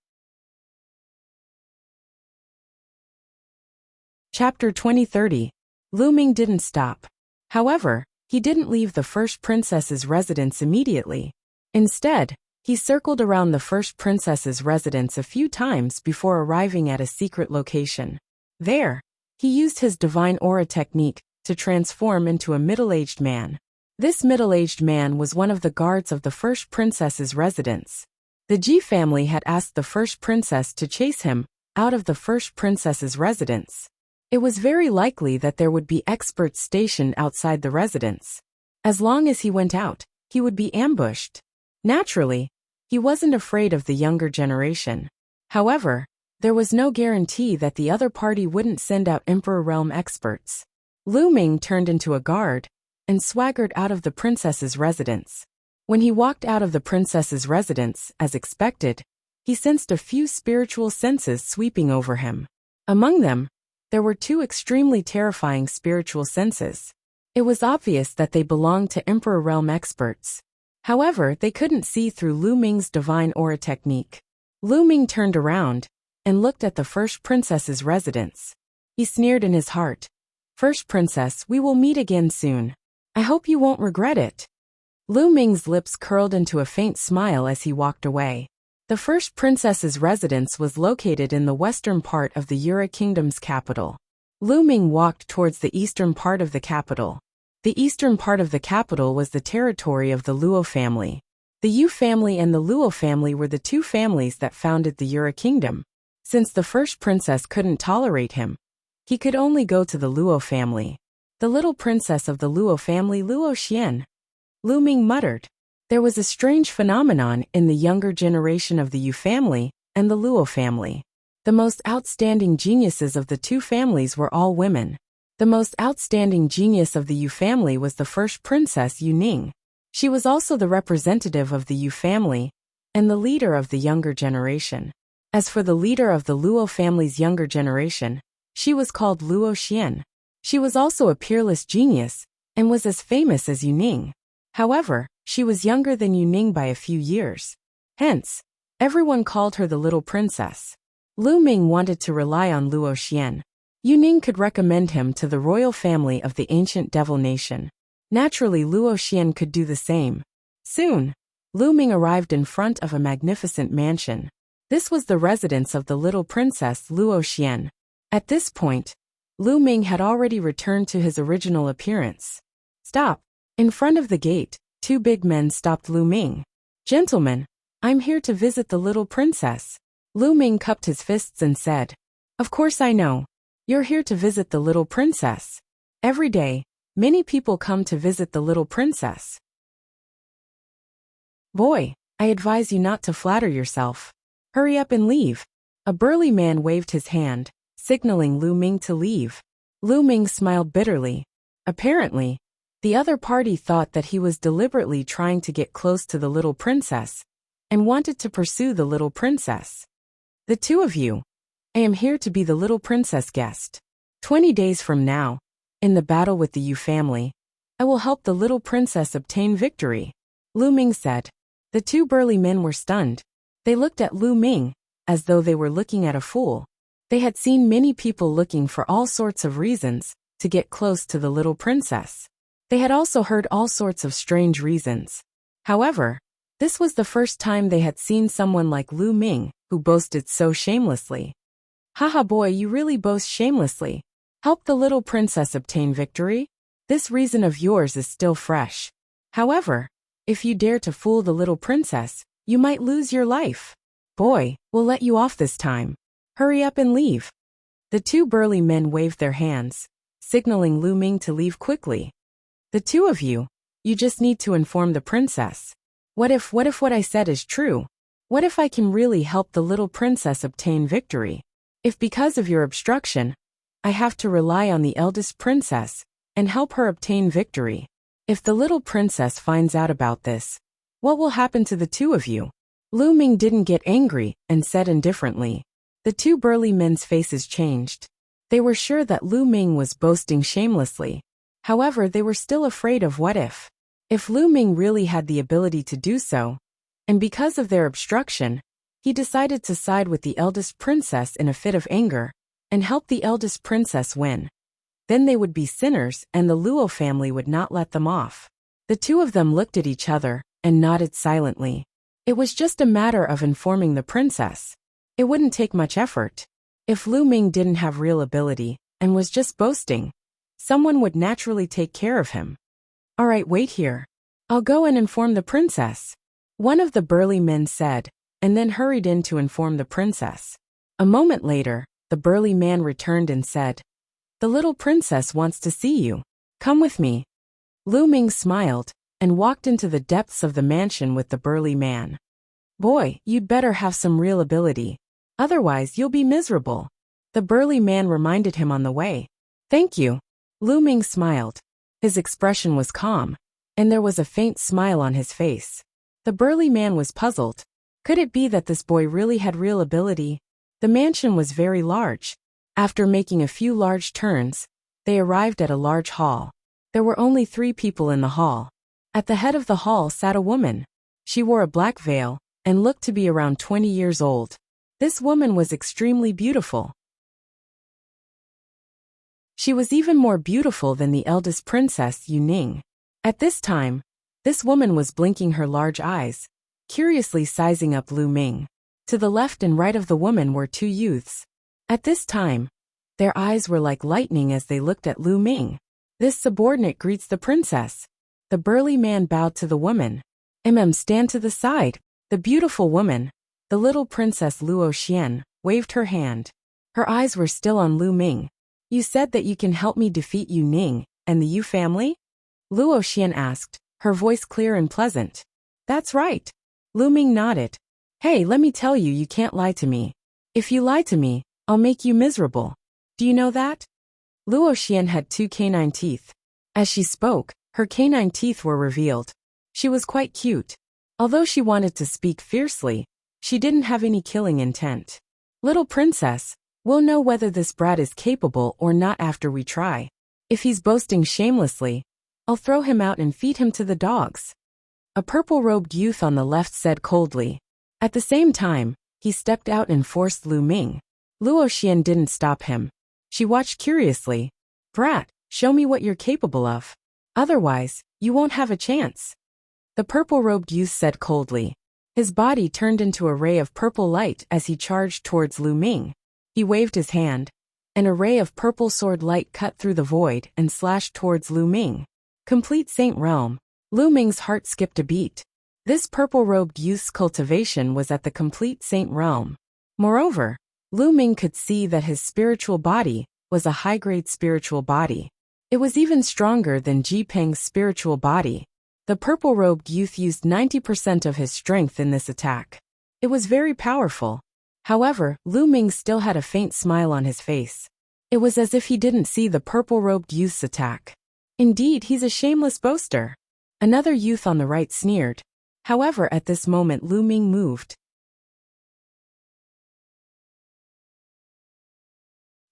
Chapter 2030. Lu Ming didn't stop. However, he didn't leave the first princess's residence immediately. Instead, he circled around the first princess's residence a few times before arriving at a secret location. There, he used his divine aura technique to transform into a middle-aged man. This middle-aged man was one of the guards of the first princess's residence. The Ji family had asked the first princess to chase him out of the first princess's residence. It was very likely that there would be experts stationed outside the residence. As long as he went out, he would be ambushed. Naturally, he wasn't afraid of the younger generation. However, there was no guarantee that the other party wouldn't send out Emperor Realm experts. Lu Ming turned into a guard and swaggered out of the princess's residence. When he walked out of the princess's residence, as expected, he sensed a few spiritual senses sweeping over him. Among them, there were two extremely terrifying spiritual senses. It was obvious that they belonged to Emperor Realm experts. However, they couldn't see through Lu Ming's divine aura technique. Lu Ming turned around and looked at the first princess's residence. He sneered in his heart. First princess, we will meet again soon. I hope you won't regret it. Lu Ming's lips curled into a faint smile as he walked away. The first princess's residence was located in the western part of the Yura Kingdom's capital. Lu Ming walked towards the eastern part of the capital. The eastern part of the capital was the territory of the Luo family. The Yu family and the Luo family were the two families that founded the Yura Kingdom. Since the first princess couldn't tolerate him, he could only go to the Luo family. The little princess of the Luo family, Luo Xian. Lu Ming muttered. There was a strange phenomenon in the younger generation of the Yu family and the Luo family. The most outstanding geniuses of the two families were all women. The most outstanding genius of the Yu family was the first princess Yu Ning. She was also the representative of the Yu family and the leader of the younger generation. As for the leader of the Luo family's younger generation, she was called Luo Xian. She was also a peerless genius and was as famous as Yu Ning. However, she was younger than Yu Ning by a few years. Hence, everyone called her the little princess. Lu Ming wanted to rely on Luo Xian. Yu Ning could recommend him to the royal family of the ancient devil nation. Naturally, Luo Xian could do the same. Soon, Lu Ming arrived in front of a magnificent mansion. This was the residence of the little princess Luo Xian. At this point, Lu Ming had already returned to his original appearance. Stop! In front of the gate, two big men stopped Lu Ming. Gentlemen, I'm here to visit the little princess. Lu Ming cupped his fists and said, Of course I know. You're here to visit the little princess. Every day, many people come to visit the little princess. Boy, I advise you not to flatter yourself. Hurry up and leave. A burly man waved his hand, signaling Lu Ming to leave. Lu Ming smiled bitterly. Apparently, the other party thought that he was deliberately trying to get close to the little princess and wanted to pursue the little princess. The two of you. I am here to be the little princess guest. 20 days from now, in the battle with the Yu family, I will help the little princess obtain victory. Lu Ming said. The two burly men were stunned. They looked at Lu Ming as though they were looking at a fool. They had seen many people looking for all sorts of reasons to get close to the little princess. They had also heard all sorts of strange reasons. However, this was the first time they had seen someone like Lu Ming, who boasted so shamelessly. Haha boy, you really boast shamelessly. Help the little princess obtain victory? This reason of yours is still fresh. However, if you dare to fool the little princess, you might lose your life. Boy, we'll let you off this time. Hurry up and leave. The two burly men waved their hands, signaling Lu Ming to leave quickly. The two of you just need to inform the princess. What if what I said is true? What if I can really help the little princess obtain victory? If because of your obstruction, I have to rely on the eldest princess and help her obtain victory. If the little princess finds out about this, what will happen to the two of you? Lu Ming didn't get angry and said indifferently. The two burly men's faces changed. They were sure that Lu Ming was boasting shamelessly. However, they were still afraid of what if. If Lu Ming really had the ability to do so, and because of their obstruction, he decided to side with the eldest princess in a fit of anger and help the eldest princess win. Then they would be sinners and the Luo family would not let them off. The two of them looked at each other and nodded silently. It was just a matter of informing the princess. It wouldn't take much effort. If Lu Ming didn't have real ability and was just boasting, someone would naturally take care of him. Alright, wait here. I'll go and inform the princess. One of the burly men said, and then hurried in to inform the princess. A moment later, the burly man returned and said, the little princess wants to see you. Come with me. Lu Ming smiled and walked into the depths of the mansion with the burly man. Boy, you'd better have some real ability. Otherwise, you'll be miserable. The burly man reminded him on the way. Thank you. Lu Ming smiled. His expression was calm, and there was a faint smile on his face. The burly man was puzzled. Could it be that this boy really had real ability? The mansion was very large. After making a few large turns, they arrived at a large hall. There were only 3 people in the hall. At the head of the hall sat a woman. She wore a black veil and looked to be around 20 years old. This woman was extremely beautiful. She was even more beautiful than the eldest princess Yu Ning. At this time, this woman was blinking her large eyes, curiously sizing up Lu Ming. To the left and right of the woman were 2 youths. At this time, their eyes were like lightning as they looked at Lu Ming. This subordinate greets the princess. The burly man bowed to the woman. Stand to the side. The beautiful woman, the little princess Luo Xian, waved her hand. Her eyes were still on Lu Ming. You said that you can help me defeat Yu Ning and the Yu family? Luo Xian asked, her voice clear and pleasant. That's right. Lu Ming nodded. Hey, let me tell you, you can't lie to me. If you lie to me, I'll make you miserable. Do you know that? Luo Xian had 2 canine teeth. As she spoke, her canine teeth were revealed. She was quite cute. Although she wanted to speak fiercely, she didn't have any killing intent. Little princess, we'll know whether this brat is capable or not after we try. If he's boasting shamelessly, I'll throw him out and feed him to the dogs. A purple-robed youth on the left said coldly. At the same time, he stepped out and forced Lu Ming. Luo Xian didn't stop him. She watched curiously. Brat, show me what you're capable of. Otherwise, you won't have a chance. The purple-robed youth said coldly. His body turned into a ray of purple light as he charged towards Lu Ming. He waved his hand. An array of purple sword light cut through the void and slashed towards Lu Ming. Complete Saint Realm. Lu Ming's heart skipped a beat. This purple-robed youth's cultivation was at the complete Saint Realm. Moreover, Lu Ming could see that his spiritual body was a high-grade spiritual body. It was even stronger than Ji Peng's spiritual body. The purple-robed youth used 90% of his strength in this attack. It was very powerful. However, Lu Ming still had a faint smile on his face. It was as if he didn't see the purple-robed youth's attack. Indeed, he's a shameless boaster. Another youth on the right sneered. However, at this moment Lu Ming moved.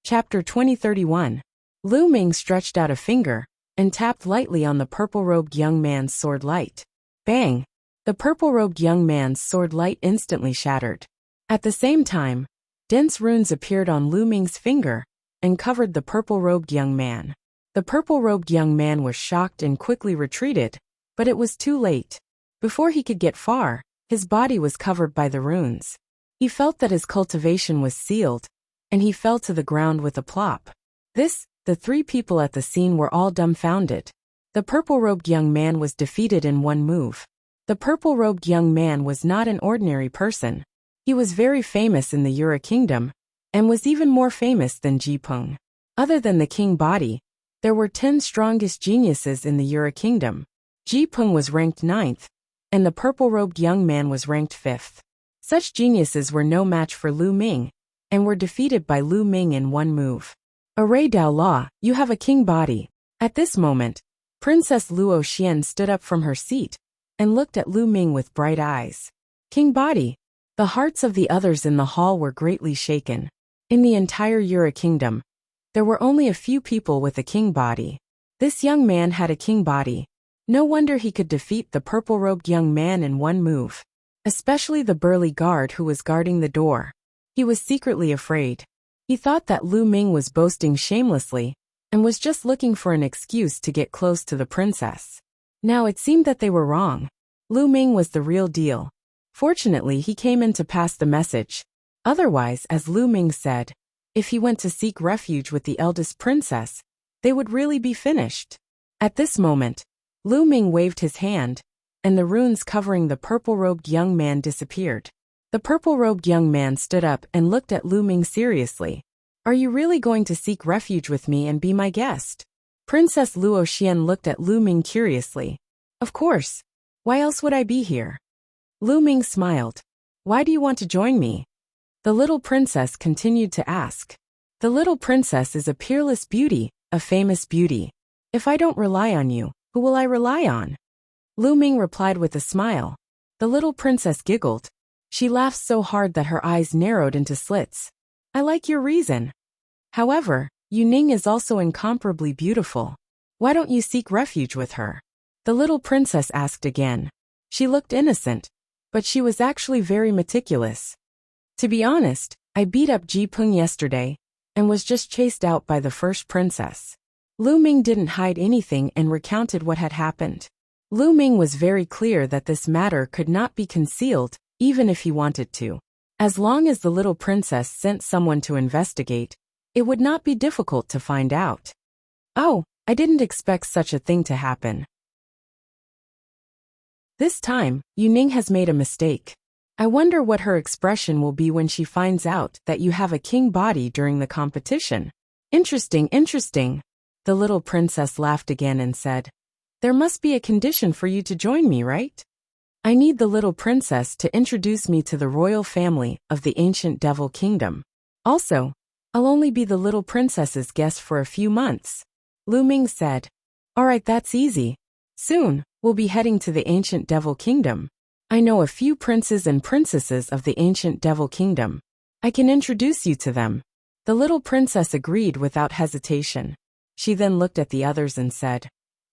Chapter 2031. Lu Ming stretched out a finger and tapped lightly on the purple-robed young man's sword light. Bang! The purple-robed young man's sword light instantly shattered. At the same time, dense runes appeared on Lu Ming's finger and covered the purple-robed young man. The purple-robed young man was shocked and quickly retreated, but it was too late. Before he could get far, his body was covered by the runes. He felt that his cultivation was sealed, and he fell to the ground with a plop. The three people at the scene were all dumbfounded. The purple-robed young man was defeated in one move. The purple-robed young man was not an ordinary person. He was very famous in the Yura kingdom, and was even more famous than Jipeng. Other than the king body, there were 10 strongest geniuses in the Yura kingdom. Jipeng was ranked 9th, and the purple-robed young man was ranked 5th. Such geniuses were no match for Lu Ming, and were defeated by Lu Ming in one move. Array Dao La, you have a king body. At this moment, Princess Luo Xian stood up from her seat, and looked at Lu Ming with bright eyes. King body. The hearts of the others in the hall were greatly shaken. In the entire Yura kingdom, there were only a few people with a king body. This young man had a king body. No wonder he could defeat the purple-robed young man in one move. Especially the burly guard who was guarding the door. He was secretly afraid. He thought that Lu Ming was boasting shamelessly, and was just looking for an excuse to get close to the princess. Now it seemed that they were wrong. Lu Ming was the real deal. Fortunately, he came in to pass the message. Otherwise, as Lu Ming said, if he went to seek refuge with the eldest princess, they would really be finished. At this moment, Lu Ming waved his hand, and the runes covering the purple-robed young man disappeared. The purple-robed young man stood up and looked at Lu Ming seriously. Are you really going to seek refuge with me and be my guest? Princess Luo Xian looked at Lu Ming curiously. Of course. Why else would I be here? Lu Ming smiled. Why do you want to join me? The little princess continued to ask. The little princess is a peerless beauty, a famous beauty. If I don't rely on you, who will I rely on? Lu Ming replied with a smile. The little princess giggled. She laughed so hard that her eyes narrowed into slits. I like your reason. However, Yu Ning is also incomparably beautiful. Why don't you seek refuge with her? The little princess asked again. She looked innocent, but she was actually very meticulous. To be honest, I beat up Jipeng yesterday, and was just chased out by the first princess. Lu Ming didn't hide anything and recounted what had happened. Lu Ming was very clear that this matter could not be concealed, even if he wanted to. As long as the little princess sent someone to investigate, it would not be difficult to find out. Oh, I didn't expect such a thing to happen. This time, Yu Ning has made a mistake. I wonder what her expression will be when she finds out that you have a king body during the competition. Interesting, interesting. The little princess laughed again and said, there must be a condition for you to join me, right? I need the little princess to introduce me to the royal family of the ancient devil kingdom. Also, I'll only be the little princess's guest for a few months. Lu Ming said. Alright, that's easy. Soon, we'll be heading to the ancient devil kingdom. I know a few princes and princesses of the ancient devil kingdom. I can introduce you to them. The little princess agreed without hesitation. She then looked at the others and said,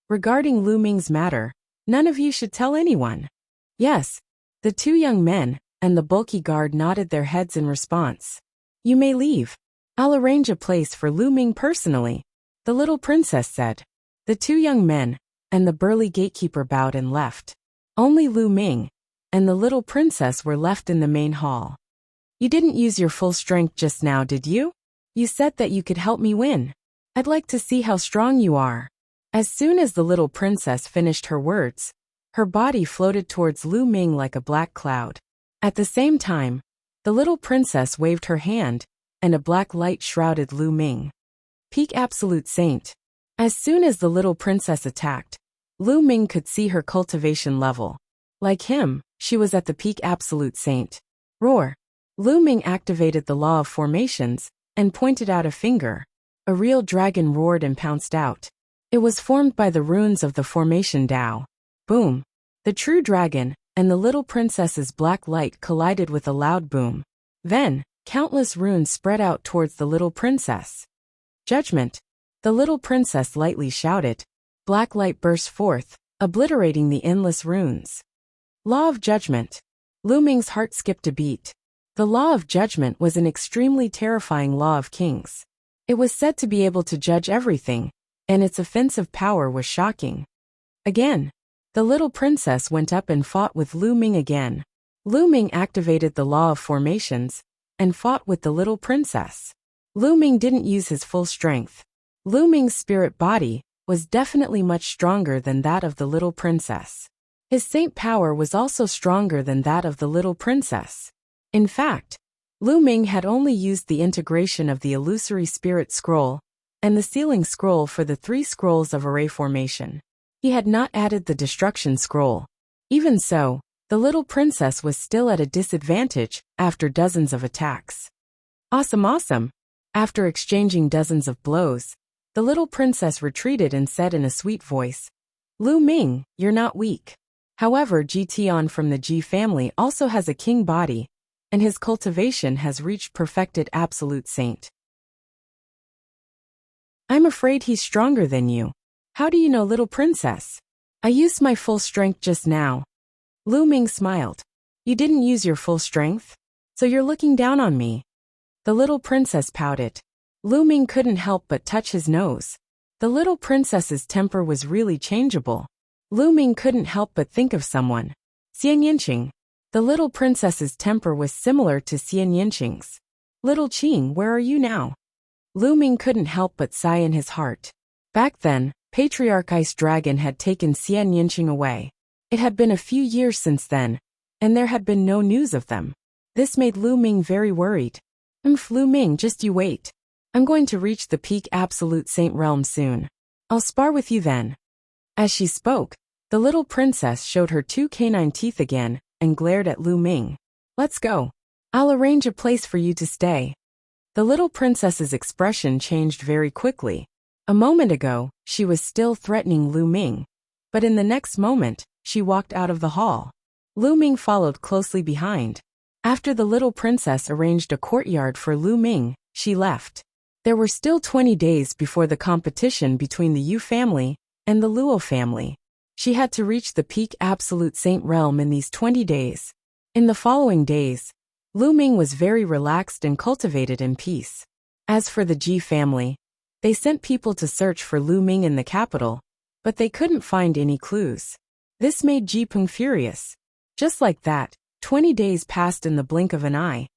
regarding Lu Ming's matter, none of you should tell anyone. Yes. The two young men and the bulky guard nodded their heads in response. You may leave. I'll arrange a place for Lu Ming personally, the little princess said. The two young men and the burly gatekeeper bowed and left. Only Lu Ming and the little princess were left in the main hall. You didn't use your full strength just now, did you? You said that you could help me win. I'd like to see how strong you are. As soon as the little princess finished her words, her body floated towards Lu Ming like a black cloud. At the same time, the little princess waved her hand, and a black light shrouded Lu Ming. Peak Absolute Saint. As soon as the little princess attacked, Lu Ming could see her cultivation level. Like him, she was at the Peak Absolute Saint. Roar. Lu Ming activated the law of formations, and pointed out a finger. A real dragon roared and pounced out. It was formed by the runes of the formation Dao. Boom. The true dragon and the little princess's black light collided with a loud boom. Then, countless runes spread out towards the little princess. Judgment. The little princess lightly shouted. Black light burst forth, obliterating the endless runes. Law of Judgment. Lu Ming's heart skipped a beat. The law of judgment was an extremely terrifying law of kings. It was said to be able to judge everything, and its offensive power was shocking. Again, the little princess went up and fought with Lu Ming again. Lu Ming activated the law of formations and fought with the little princess. Lu Ming didn't use his full strength. Lu Ming's spirit body was definitely much stronger than that of the little princess. His saint power was also stronger than that of the little princess. In fact, Lu Ming had only used the integration of the illusory spirit scroll and the sealing scroll for the 3 scrolls of array formation. He had not added the destruction scroll. Even so, the little princess was still at a disadvantage after dozens of attacks. Awesome! After exchanging dozens of blows, the little princess retreated and said in a sweet voice, "Lu Ming, you're not weak." However, Tian from the Ji family also has a king body, and his cultivation has reached perfected absolute saint. I'm afraid he's stronger than you. How do you know, little princess? I used my full strength just now. Lu Ming smiled. You didn't use your full strength? So you're looking down on me? The little princess pouted. Lu Ming couldn't help but touch his nose. The little princess's temper was really changeable. Lu Ming couldn't help but think of someone. Xian Yinqing. The little princess's temper was similar to Xian Yinqing's. Little Qing, where are you now? Lu Ming couldn't help but sigh in his heart. Back then, Patriarch Ice Dragon had taken Xian Yinqing away. It had been a few years since then, and there had been no news of them. This made Lu Ming very worried. Lu Ming, just you wait. I'm going to reach the peak absolute saint realm soon. I'll spar with you then. As she spoke, the little princess showed her 2 canine teeth again and glared at Lu Ming. Let's go. I'll arrange a place for you to stay. The little princess's expression changed very quickly. A moment ago, she was still threatening Lu Ming, but in the next moment, she walked out of the hall. Lu Ming followed closely behind. After the little princess arranged a courtyard for Lu Ming, she left. There were still 20 days before the competition between the Yu family and the Luo family. She had to reach the peak absolute saint realm in these 20 days. In the following days, Lu Ming was very relaxed and cultivated in peace. As for the Ji family, they sent people to search for Lu Ming in the capital, but they couldn't find any clues. This made Ji Peng furious. Just like that, 20 days passed in the blink of an eye.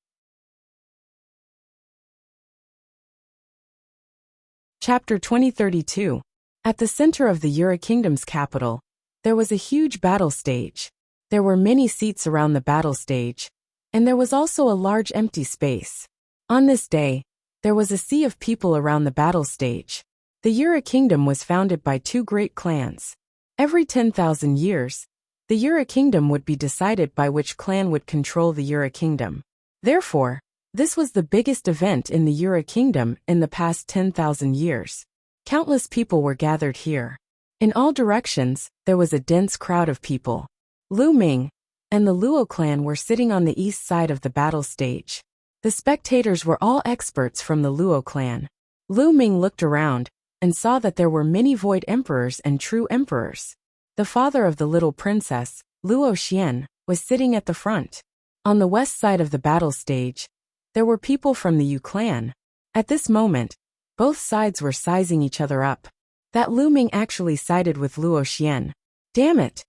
Chapter 2032. At the center of the Yura Kingdom's capital, there was a huge battle stage. There were many seats around the battle stage, and there was also a large empty space. On this day, there was a sea of people around the battle stage. The Yura Kingdom was founded by 2 great clans. Every 10,000 years, the Yura Kingdom would be decided by which clan would control the Yura Kingdom. Therefore, this was the biggest event in the Yura Kingdom in the past 10,000 years. Countless people were gathered here. In all directions, there was a dense crowd of people. Lu Ming and the Luo clan were sitting on the east side of the battle stage. The spectators were all experts from the Luo clan. Lu Ming looked around and saw that there were many void emperors and true emperors. The father of the little princess, Luo Xian, was sitting at the front. On the west side of the battle stage, there were people from the Yu clan. At this moment, both sides were sizing each other up. That Lu Ming actually sided with Luo Xian. Damn it!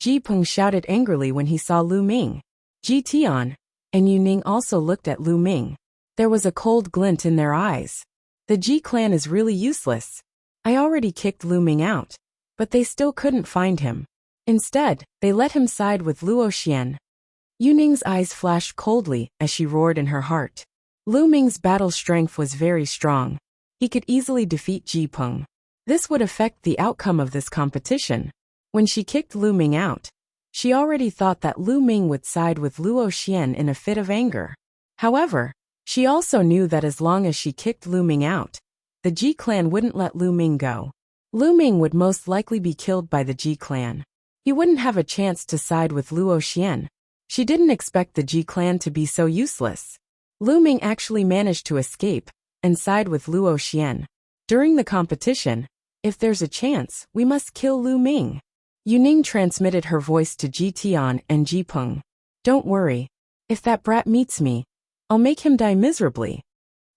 Ji Peng shouted angrily when he saw Lu Ming. Ji Tian and Yu Ning also looked at Lu Ming. There was a cold glint in their eyes. The Ji clan is really useless. I already kicked Lu Ming out, but they still couldn't find him. Instead, they let him side with Luo Xian. Yu Ning's eyes flashed coldly as she roared in her heart. Lu Ming's battle strength was very strong. He could easily defeat Ji Peng. This would affect the outcome of this competition. When she kicked Lu Ming out, she already thought that Lu Ming would side with Luo Xian in a fit of anger. However, she also knew that as long as she kicked Lu Ming out, the Ji clan wouldn't let Lu Ming go. Lu Ming would most likely be killed by the Ji clan. He wouldn't have a chance to side with Luo Xian. She didn't expect the Ji clan to be so useless. Lu Ming actually managed to escape and side with Luo Xian. During the competition, if there's a chance, we must kill Lu Ming. Yu Ning transmitted her voice to Ji Tian and Ji Peng. Don't worry. If that brat meets me, I'll make him die miserably.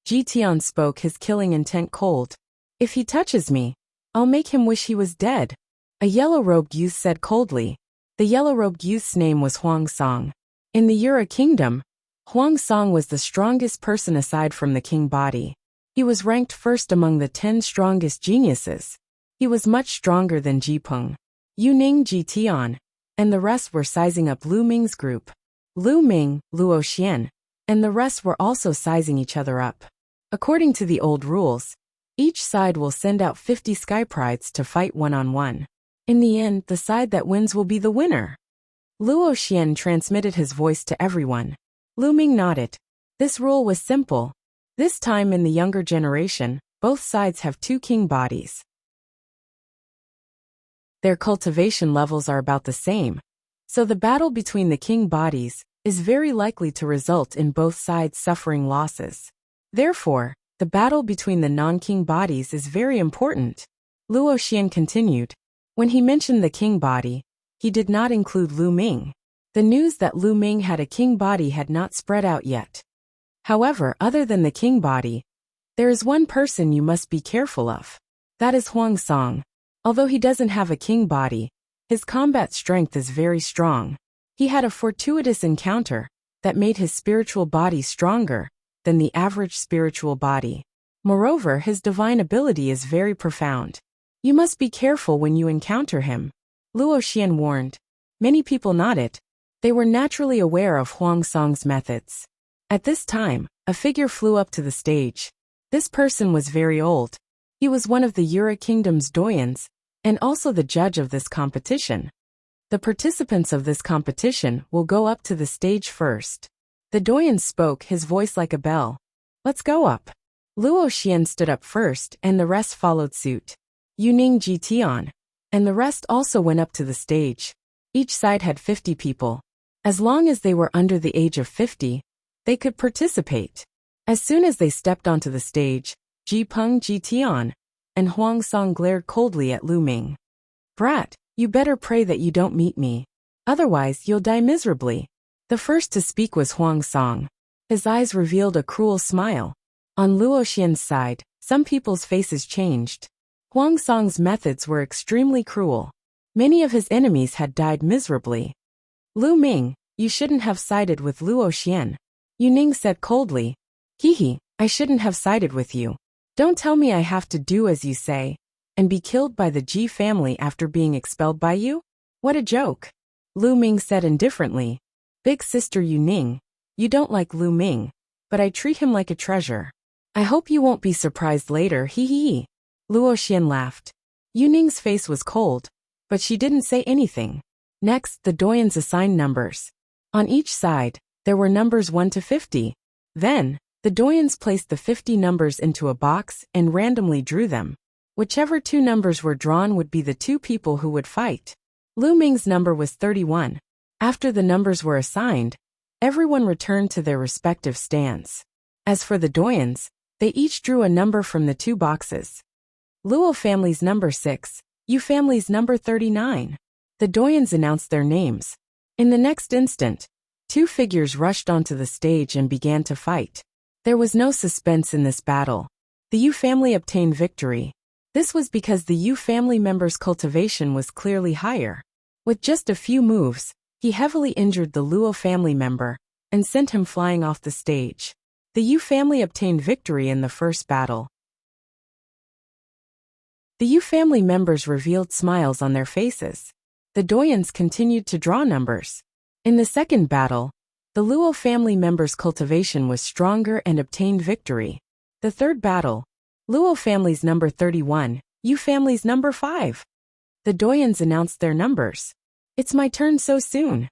Ji Tian spoke his killing intent cold. If he touches me, I'll make him wish he was dead. A yellow-robed youth said coldly. The yellow-robed youth's name was Huang Song. In the Yura kingdom, Huang Song was the strongest person aside from the king body. He was ranked first among the 10 strongest geniuses. He was much stronger than Ji Peng, Yu Ning, Ji Tian, and the rest were sizing up Lu Ming's group. Lu Ming, Luo Xian, and the rest were also sizing each other up. According to the old rules, each side will send out 50 sky prides to fight one-on-one. In the end, the side that wins will be the winner. Luo Xian transmitted his voice to everyone. Lu Ming nodded. This rule was simple. This time in the younger generation, both sides have 2 king bodies. Their cultivation levels are about the same, so the battle between the king bodies is very likely to result in both sides suffering losses. Therefore, the battle between the non-king bodies is very important. Luo Xian continued. When he mentioned the king body, he did not include Lu Ming. The news that Lu Ming had a king body had not spread out yet. However, other than the king body, there is one person you must be careful of. That is Huang Song. Although he doesn't have a king body, his combat strength is very strong. He had a fortuitous encounter that made his spiritual body stronger than the average spiritual body. Moreover, his divine ability is very profound. You must be careful when you encounter him. Luo Xian warned. Many people nodded. They were naturally aware of Huang Song's methods. At this time, a figure flew up to the stage. This person was very old. He was one of the Yura Kingdom's doyens, and also the judge of this competition. The participants of this competition will go up to the stage first. The doyen spoke, his voice like a bell. Let's go up. Luo Xian stood up first, and the rest followed suit. Yu Ning, Ji Tian, and the rest also went up to the stage. Each side had 50 people. As long as they were under the age of 50, they could participate. As soon as they stepped onto the stage, Ji Peng, Ji Tian, and Huang Song glared coldly at Lu Ming. Brat, you better pray that you don't meet me. Otherwise, you'll die miserably. The first to speak was Huang Song. His eyes revealed a cruel smile. On Luo Xian's side, some people's faces changed. Huang Song's methods were extremely cruel. Many of his enemies had died miserably. Lu Ming, you shouldn't have sided with Luo Xian. Yu Ning said coldly. Hehe, I shouldn't have sided with you. Don't tell me I have to do as you say, and be killed by the Ji family after being expelled by you? What a joke. Lu Ming said indifferently. Big sister Yu Ning, you don't like Lu Ming, but I treat him like a treasure. I hope you won't be surprised later, hee hee. Luo Xian laughed. Yu Ning's face was cold, but she didn't say anything. Next, the doyens assigned numbers. On each side, there were numbers 1 to 50. Then, the doyens placed the 50 numbers into a box and randomly drew them. Whichever 2 numbers were drawn would be the 2 people who would fight. Lu Ming's number was 31. After the numbers were assigned, everyone returned to their respective stands. As for the doyens, they each drew a number from the 2 boxes. Luo family's number 6, Yu family's number 39. The doyens announced their names. In the next instant, 2 figures rushed onto the stage and began to fight. There was no suspense in this battle. The Yu family obtained victory. This was because the Yu family member's cultivation was clearly higher. With just a few moves, he heavily injured the Luo family member and sent him flying off the stage. The Yu family obtained victory in the first battle. The Yu family members revealed smiles on their faces. The doyens continued to draw numbers. In the second battle, the Luo family members' cultivation was stronger and obtained victory. The third battle, Luo family's number 31, Yu family's number 5. The doyens announced their numbers. It's my turn so soon.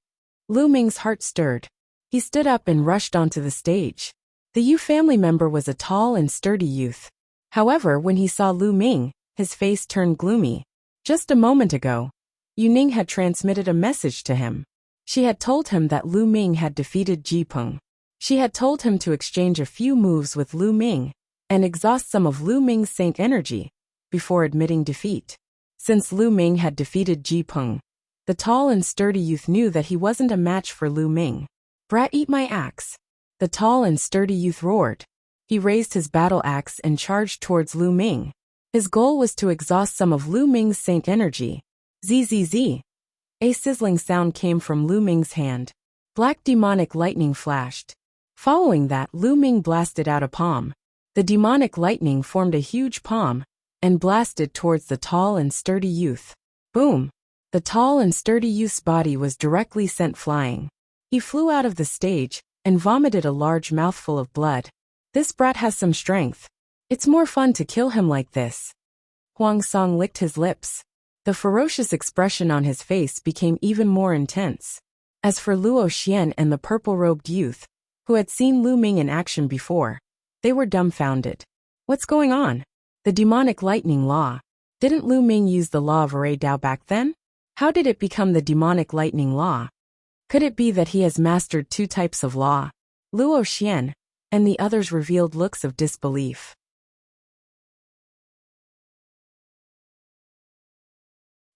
Lu Ming's heart stirred. He stood up and rushed onto the stage. The Yu family member was a tall and sturdy youth. However, when he saw Lu Ming, his face turned gloomy. Just a moment ago, Yu Ning had transmitted a message to him. She had told him that Lu Ming had defeated Ji Peng. She had told him to exchange a few moves with Lu Ming and exhaust some of Lu Ming's Saint energy before admitting defeat. Since Lu Ming had defeated Ji Peng, the tall and sturdy youth knew that he wasn't a match for Lu Ming. Brat, eat my axe. The tall and sturdy youth roared. He raised his battle axe and charged towards Lu Ming. His goal was to exhaust some of Lu Ming's saint energy. Zzz. A sizzling sound came from Lu Ming's hand. Black demonic lightning flashed. Following that, Lu Ming blasted out a palm. The demonic lightning formed a huge palm and blasted towards the tall and sturdy youth. Boom! The tall and sturdy youth's body was directly sent flying. He flew out of the stage and vomited a large mouthful of blood. This brat has some strength. It's more fun to kill him like this. Huang Song licked his lips. The ferocious expression on his face became even more intense. As for Luo Xian and the purple-robed youth, who had seen Lu Ming in action before, they were dumbfounded. What's going on? The demonic lightning law. Didn't Lu Ming use the law of Array Dao back then? How did it become the demonic lightning law? Could it be that he has mastered two types of law? Luo Xian and the others revealed looks of disbelief.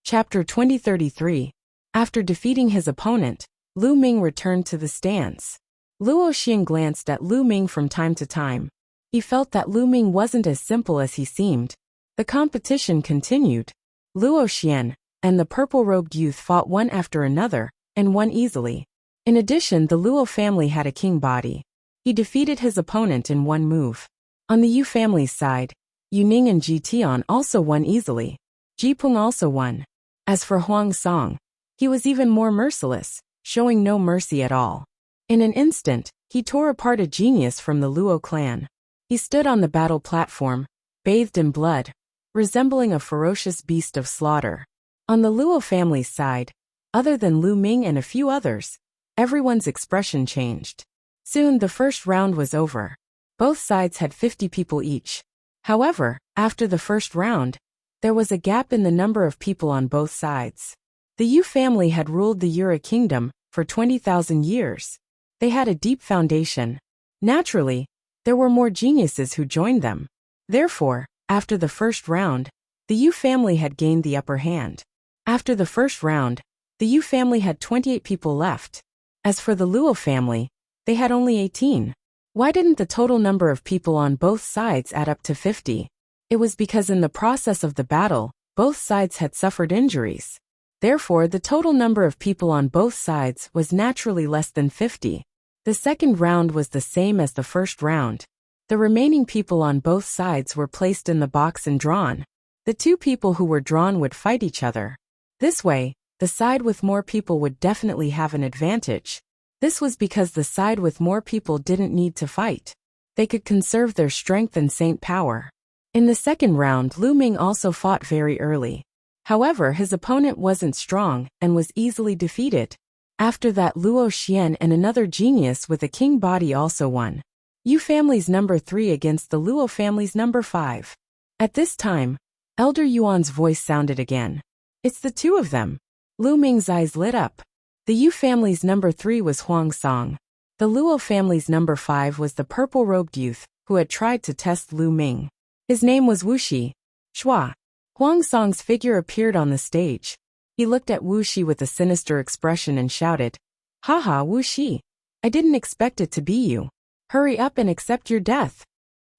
Chapter 2033. After defeating his opponent, Lu Ming returned to the stands. Luo Xian glanced at Lu Ming from time to time. He felt that Lu Ming wasn't as simple as he seemed. The competition continued. Luo Xian and the purple-robed youth fought one after another, and won easily. In addition, the Luo family had a king body. He defeated his opponent in one move. On the Yu family's side, Yu Ning and Ji Tian also won easily. Ji Peng also won. As for Huang Song, he was even more merciless, showing no mercy at all. In an instant, he tore apart a genius from the Luo clan. He stood on the battle platform, bathed in blood, resembling a ferocious beast of slaughter. On the Luo family's side, other than Lu Ming and a few others, everyone's expression changed. Soon the first round was over. Both sides had 50 people each. However, after the first round, there was a gap in the number of people on both sides. The Yu family had ruled the Yura kingdom for 20,000 years. They had a deep foundation. Naturally, there were more geniuses who joined them. Therefore, after the first round, the Yu family had gained the upper hand. After the first round, the Yu family had 28 people left. As for the Luo family, they had only 18. Why didn't the total number of people on both sides add up to 50? It was because in the process of the battle, both sides had suffered injuries. Therefore, the total number of people on both sides was naturally less than 50. The second round was the same as the first round. The remaining people on both sides were placed in the box and drawn. The two people who were drawn would fight each other. This way, the side with more people would definitely have an advantage. This was because the side with more people didn't need to fight. They could conserve their strength and saint power. In the second round, Lu Ming also fought very early. However, his opponent wasn't strong and was easily defeated. After that, Luo Xian and another genius with a king body also won. Yu family's number 3 against the Luo family's number 5. At this time, Elder Yuan's voice sounded again. It's the two of them. Lu Ming's eyes lit up. The Yu family's number 3 was Huang Song. The Luo family's number 5 was the purple-robed youth who had tried to test Lu Ming. His name was Wuxia. Shua. Huang Song's figure appeared on the stage. He looked at Wuxia with a sinister expression and shouted, "Haha, Wuxia. I didn't expect it to be you. Hurry up and accept your death."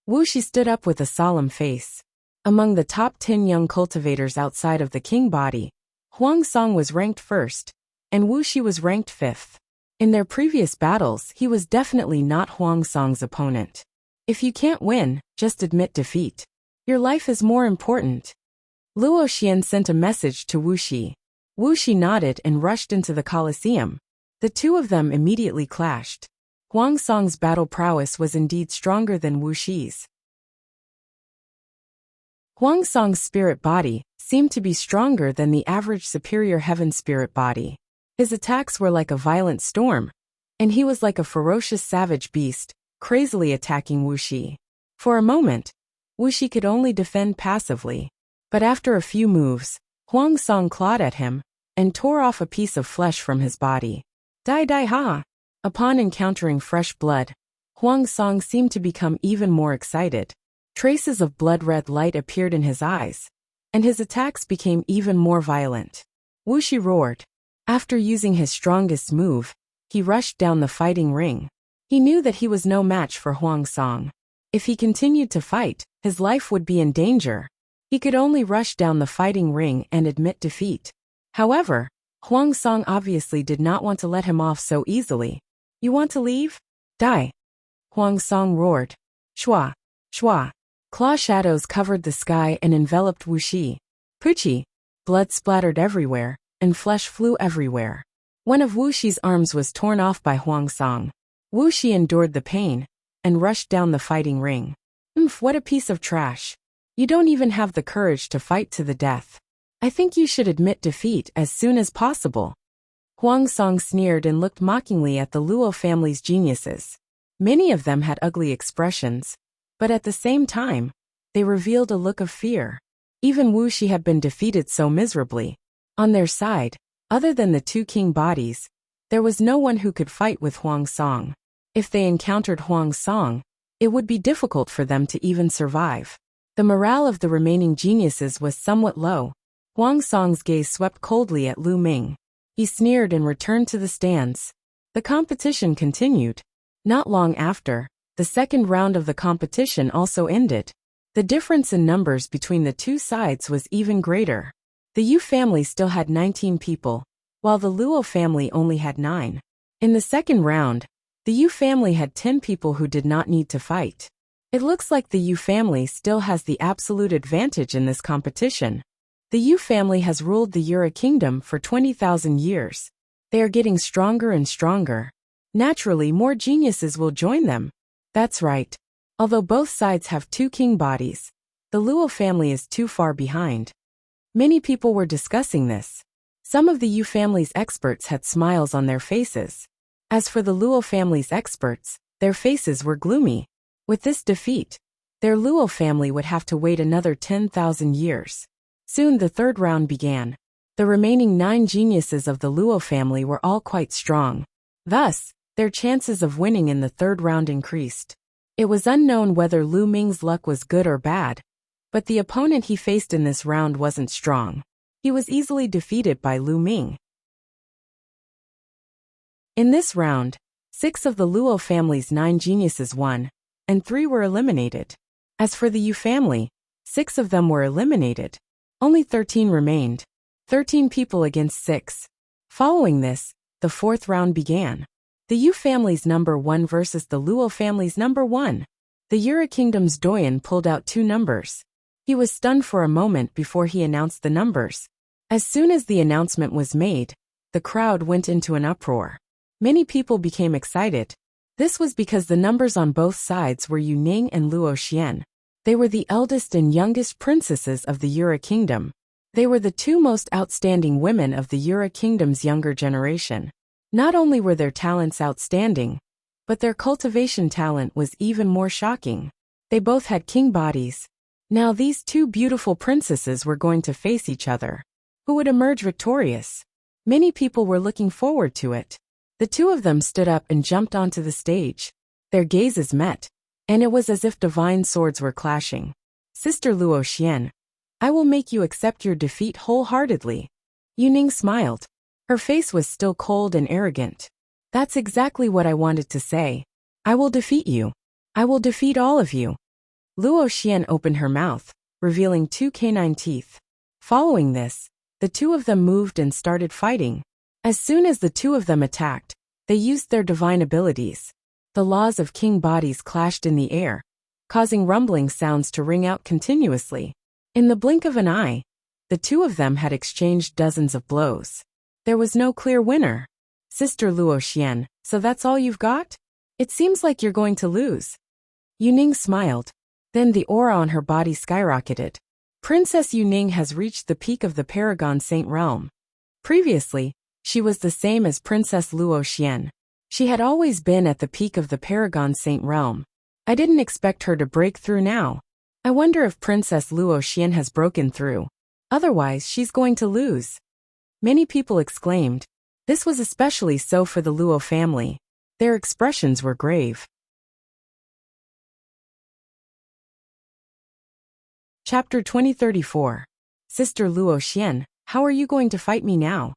Wuxia stood up with a solemn face. Among the top 10 young cultivators outside of the king body, Huang Song was ranked first, and Wuxia was ranked 5th. In their previous battles, he was definitely not Huang Song's opponent. If you can't win, just admit defeat. Your life is more important. Luo Xian sent a message to Wuxia. Wuxia nodded and rushed into the Colosseum. The two of them immediately clashed. Huang Song's battle prowess was indeed stronger than Wuxia's. Huang Song's spirit body seemed to be stronger than the average superior heaven spirit body. His attacks were like a violent storm, and he was like a ferocious savage beast, crazily attacking Wuxia. For a moment, Wuxia could only defend passively. But after a few moves, Huang Song clawed at him and tore off a piece of flesh from his body. Dai ha! Upon encountering fresh blood, Huang Song seemed to become even more excited. Traces of blood-red light appeared in his eyes, and his attacks became even more violent. Wuxia roared. After using his strongest move, he rushed down the fighting ring. He knew that he was no match for Huang Song. If he continued to fight, his life would be in danger. He could only rush down the fighting ring and admit defeat. However, Huang Song obviously did not want to let him off so easily. You want to leave? Die! Huang Song roared. Shua! Shua! Claw shadows covered the sky and enveloped Wuxia. Pucci! Blood splattered everywhere, and flesh flew everywhere. One of Wuxia's arms was torn off by Huang Song. Wuxia endured the pain, and rushed down the fighting ring. What a piece of trash. You don't even have the courage to fight to the death. I think you should admit defeat as soon as possible. Huang Song sneered and looked mockingly at the Luo family's geniuses. Many of them had ugly expressions, but at the same time, they revealed a look of fear. Even Wuxia had been defeated so miserably. On their side, other than the two king bodies, there was no one who could fight with Huang Song. If they encountered Huang Song, it would be difficult for them to even survive. The morale of the remaining geniuses was somewhat low. Huang Song's gaze swept coldly at Lu Ming. He sneered and returned to the stands. The competition continued. Not long after, the second round of the competition also ended. The difference in numbers between the two sides was even greater. The Yu family still had 19 people, while the Luo family only had 9. In the second round, the Yu family had 10 people who did not need to fight. It looks like the Yu family still has the absolute advantage in this competition. The Yu family has ruled the Yura kingdom for 20,000 years. They are getting stronger and stronger. Naturally, more geniuses will join them. That's right. Although both sides have two king bodies, the Luo family is too far behind. Many people were discussing this. Some of the Yu family's experts had smiles on their faces. As for the Luo family's experts, their faces were gloomy. With this defeat, their Luo family would have to wait another 10,000 years. Soon the third round began. The remaining 9 geniuses of the Luo family were all quite strong. Thus, their chances of winning in the third round increased. It was unknown whether Lu Ming's luck was good or bad, but the opponent he faced in this round wasn't strong. He was easily defeated by Lu Ming. In this round, 6 of the Luo family's 9 geniuses won, and 3 were eliminated. As for the Yu family, 6 of them were eliminated. Only 13 remained. 13 people against 6. Following this, the fourth round began. The Yu family's number 1 versus the Luo family's number 1. The Yura kingdom's doyen pulled out 2 numbers. He was stunned for a moment before he announced the numbers. As soon as the announcement was made, the crowd went into an uproar. Many people became excited. This was because the numbers on both sides were Yu Ning and Luo Xian. They were the eldest and youngest princesses of the Yura kingdom. They were the 2 most outstanding women of the Yura kingdom's younger generation. Not only were their talents outstanding, but their cultivation talent was even more shocking. They both had king bodies. Now these 2 beautiful princesses were going to face each other. Who would emerge victorious? Many people were looking forward to it. The 2 of them stood up and jumped onto the stage. Their gazes met, and it was as if divine swords were clashing. Sister Luo Xian, I will make you accept your defeat wholeheartedly. Yu Ning smiled. Her face was still cold and arrogant. That's exactly what I wanted to say. I will defeat you. I will defeat all of you. Luo Xian opened her mouth, revealing 2 canine teeth. Following this, the 2 of them moved and started fighting. As soon as the 2 of them attacked, they used their divine abilities. The laws of king bodies clashed in the air, causing rumbling sounds to ring out continuously. In the blink of an eye, the 2 of them had exchanged dozens of blows. There was no clear winner. Sister Luo Xian, so that's all you've got? It seems like you're going to lose. Yu Ning smiled. Then the aura on her body skyrocketed. Princess Yu Ning has reached the peak of the Paragon Saint realm. Previously, she was the same as Princess Luo Xian. She had always been at the peak of the Paragon Saint realm. I didn't expect her to break through now. I wonder if Princess Luo Xian has broken through. Otherwise, she's going to lose. Many people exclaimed. This was especially so for the Luo family. Their expressions were grave. Chapter 2034. Sister Luo Xian, how are you going to fight me now?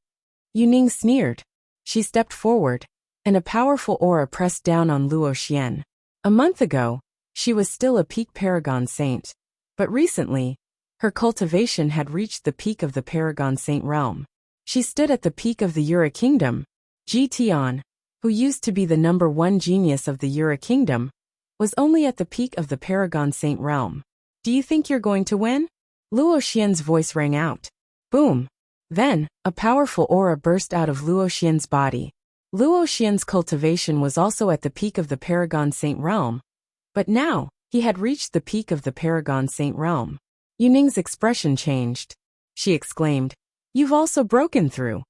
Yu Ning sneered. She stepped forward, and a powerful aura pressed down on Luo Xian. A month ago, she was still a peak Paragon Saint. But recently, Her cultivation had reached the peak of the Paragon Saint realm. She stood at the peak of the Yura kingdom. Ji Tian, who used to be the #1 genius of the Yura kingdom, was only at the peak of the Paragon Saint realm. Do you think you're going to win? Luo Xian's voice rang out. Boom! Then, a powerful aura burst out of Luo Xian's body. Luo Xian's cultivation was also at the peak of the Paragon Saint realm, but now, he had reached the peak of the Paragon Saint realm. Yuning's expression changed. She exclaimed, "You've also broken through."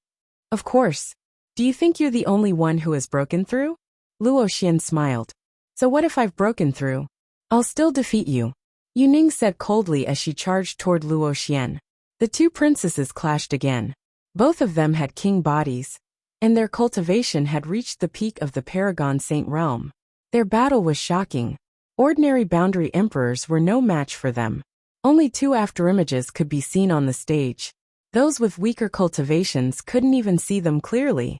Of course. Do you think you're the only one who has broken through? Luo Xian smiled. So what if I've broken through? I'll still defeat you. Yuning said coldly as she charged toward Luo Xian. The two princesses clashed again. Both of them had king bodies, and their cultivation had reached the peak of the Paragon Saint realm. Their battle was shocking. Ordinary boundary emperors were no match for them. Only two afterimages could be seen on the stage. Those with weaker cultivations couldn't even see them clearly.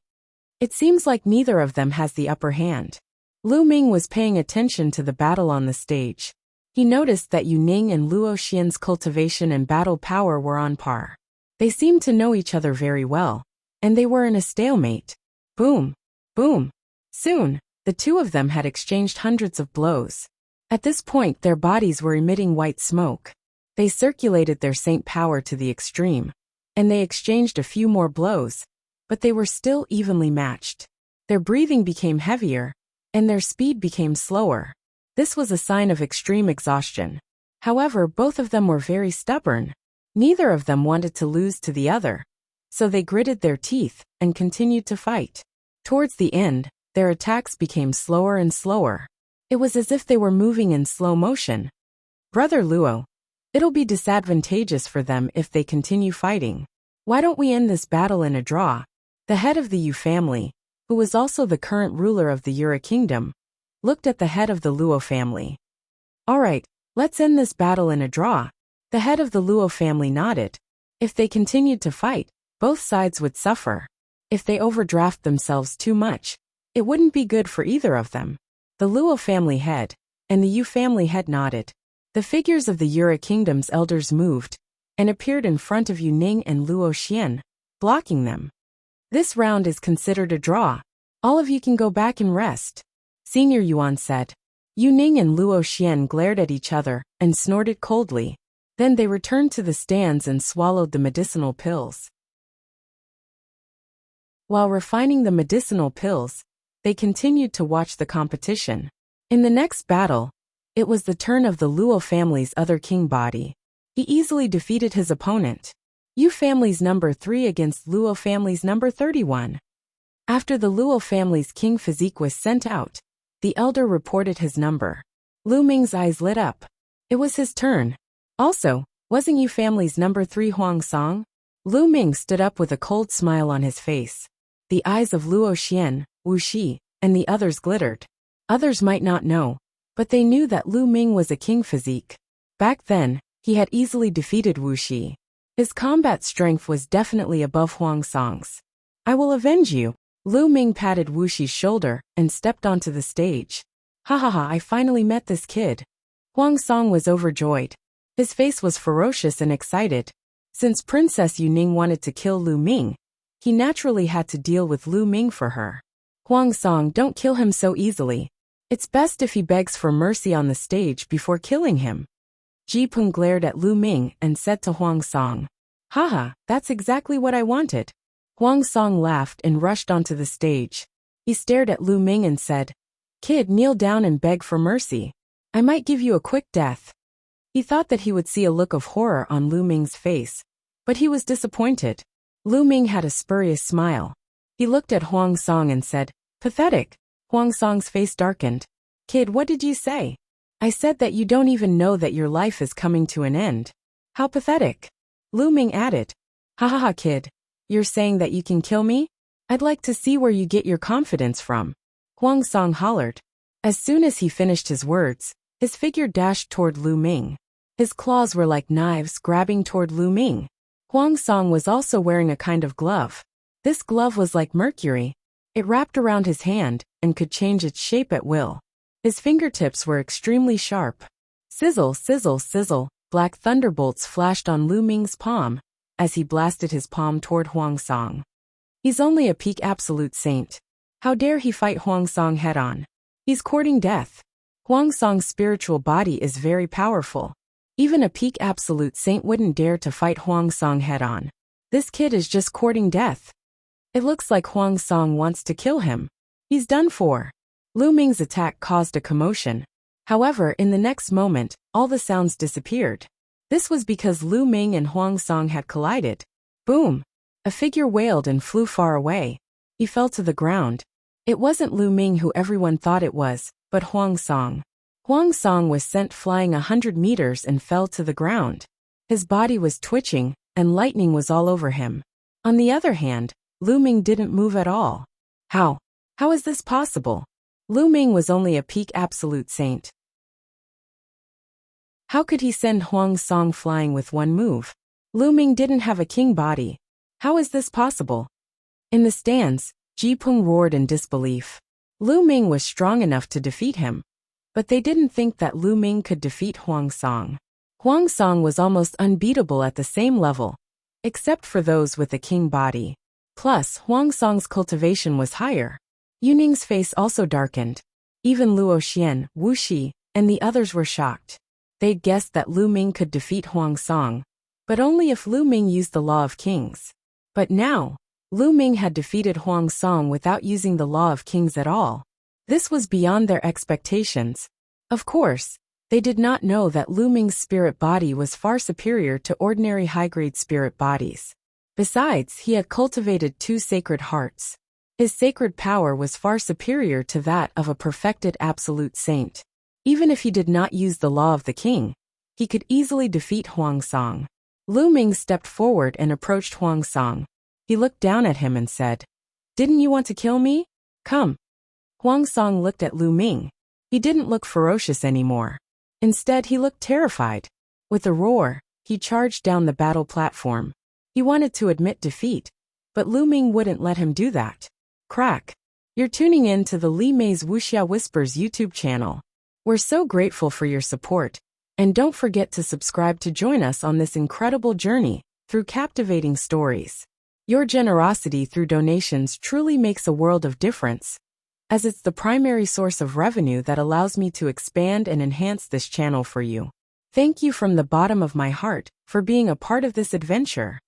It seems like neither of them has the upper hand. Lu Ming was paying attention to the battle on the stage. He noticed that Yuning and Luo Xian's cultivation and battle power were on par. They seemed to know each other very well, and they were in a stalemate. Boom! Boom! Soon, the two of them had exchanged hundreds of blows. At this point, their bodies were emitting white smoke. They circulated their saint power to the extreme, and they exchanged a few more blows, but they were still evenly matched. Their breathing became heavier, and their speed became slower. This was a sign of extreme exhaustion. However, both of them were very stubborn. Neither of them wanted to lose to the other, so they gritted their teeth and continued to fight. Towards the end, their attacks became slower and slower. It was as if they were moving in slow motion. Brother Luo, it'll be disadvantageous for them if they continue fighting. Why don't we end this battle in a draw? The head of the Yu family, who was also the current ruler of the Yura kingdom, looked at the head of the Luo family. All right, let's end this battle in a draw. The head of the Luo family nodded. If they continued to fight, both sides would suffer. If they overdraft themselves too much, it wouldn't be good for either of them. The Luo family head and the Yu family head nodded. The figures of the Yura kingdom's elders moved and appeared in front of Yuning and Luo Xian, blocking them. This round is considered a draw. All of you can go back and rest, Senior Yuan said. Yuning and Luo Xian glared at each other and snorted coldly. Then they returned to the stands and swallowed the medicinal pills. While refining the medicinal pills, they continued to watch the competition. In the next battle, it was the turn of the Luo family's other king body. He easily defeated his opponent. Yu family's #3 against Luo family's #31. After the Luo family's king physique was sent out, the elder reported his number. Lu Ming's eyes lit up. It was his turn. Also, wasn't Yu family's #3 Huang Song? Lu Ming stood up with a cold smile on his face. The eyes of Luo Xian, Wu Shi, and the others glittered. Others might not know, but they knew that Lu Ming was a king physique. Back then, he had easily defeated Wu Shi. His combat strength was definitely above Huang Song's. I will avenge you. Lu Ming patted Wu Shi's shoulder and stepped onto the stage. Ha ha ha, I finally met this kid. Huang Song was overjoyed. His face was ferocious and excited. Since Princess Yuning wanted to kill Lu Ming, he naturally had to deal with Lu Ming for her. Huang Song, don't kill him so easily. It's best if he begs for mercy on the stage before killing him. Ji Peng glared at Lu Ming and said to Huang Song, Haha, that's exactly what I wanted. Huang Song laughed and rushed onto the stage. He stared at Lu Ming and said, Kid, kneel down and beg for mercy. I might give you a quick death. He thought that he would see a look of horror on Lu Ming's face, but he was disappointed. Lu Ming had a spurious smile. He looked at Huang Song and said, Pathetic. Huang Song's face darkened. Kid, what did you say? I said that you don't even know that your life is coming to an end. How pathetic. Lu Ming added. Ha ha ha, kid. You're saying that you can kill me? I'd like to see where you get your confidence from. Huang Song hollered. As soon as he finished his words, his figure dashed toward Lu Ming. His claws were like knives grabbing toward Lu Ming. Huang Song was also wearing a kind of glove. This glove was like mercury. It wrapped around his hand and could change its shape at will. His fingertips were extremely sharp. Sizzle, sizzle, sizzle, Black thunderbolts flashed on Lu Ming's palm as he blasted his palm toward Huang Song. He's only a peak absolute saint. How dare he fight Huang Song head-on? He's courting death. Huang Song's spiritual body is very powerful. Even a peak absolute saint wouldn't dare to fight Huang Song head-on. This kid is just courting death. It looks like Huang Song wants to kill him. He's done for. Lu Ming's attack caused a commotion. However, in the next moment, all the sounds disappeared. This was because Lu Ming and Huang Song had collided. Boom! A figure wailed and flew far away. He fell to the ground. It wasn't Lu Ming who everyone thought it was, but Huang Song. Huang Song was sent flying 100 meters and fell to the ground. His body was twitching, and lightning was all over him. On the other hand, Lu Ming didn't move at all. How? How is this possible? Lu Ming was only a peak absolute saint. How could he send Huang Song flying with one move? Lu Ming didn't have a king body. How is this possible? In the stands, Ji Peng roared in disbelief. Lu Ming was strong enough to defeat him. But they didn't think that Lu Ming could defeat Huang Song. Huang Song was almost unbeatable at the same level, except for those with a king body. Plus, Huang Song's cultivation was higher. Yu Ning's face also darkened. Even Luo Xian, Wuxia, and the others were shocked. They'd guessed that Lu Ming could defeat Huang Song, but only if Lu Ming used the Law of Kings. But now, Lu Ming had defeated Huang Song without using the Law of Kings at all. This was beyond their expectations. Of course, they did not know that Lu Ming's spirit body was far superior to ordinary high-grade spirit bodies. Besides, he had cultivated 2 sacred hearts. His sacred power was far superior to that of a perfected absolute saint. Even if he did not use the Law of the King, he could easily defeat Huang Song. Lu Ming stepped forward and approached Huang Song. He looked down at him and said, "Didn't you want to kill me? Come." Huang Song looked at Lu Ming. He didn't look ferocious anymore. Instead, he looked terrified. With a roar, he charged down the battle platform. He wanted to admit defeat, but Lu Ming wouldn't let him do that. Crack. You're tuning in to the Li Mei's Wuxia Whispers YouTube channel. We're so grateful for your support, and don't forget to subscribe to join us on this incredible journey through captivating stories. Your generosity through donations truly makes a world of difference, as it's the primary source of revenue that allows me to expand and enhance this channel for you. Thank you from the bottom of my heart for being a part of this adventure.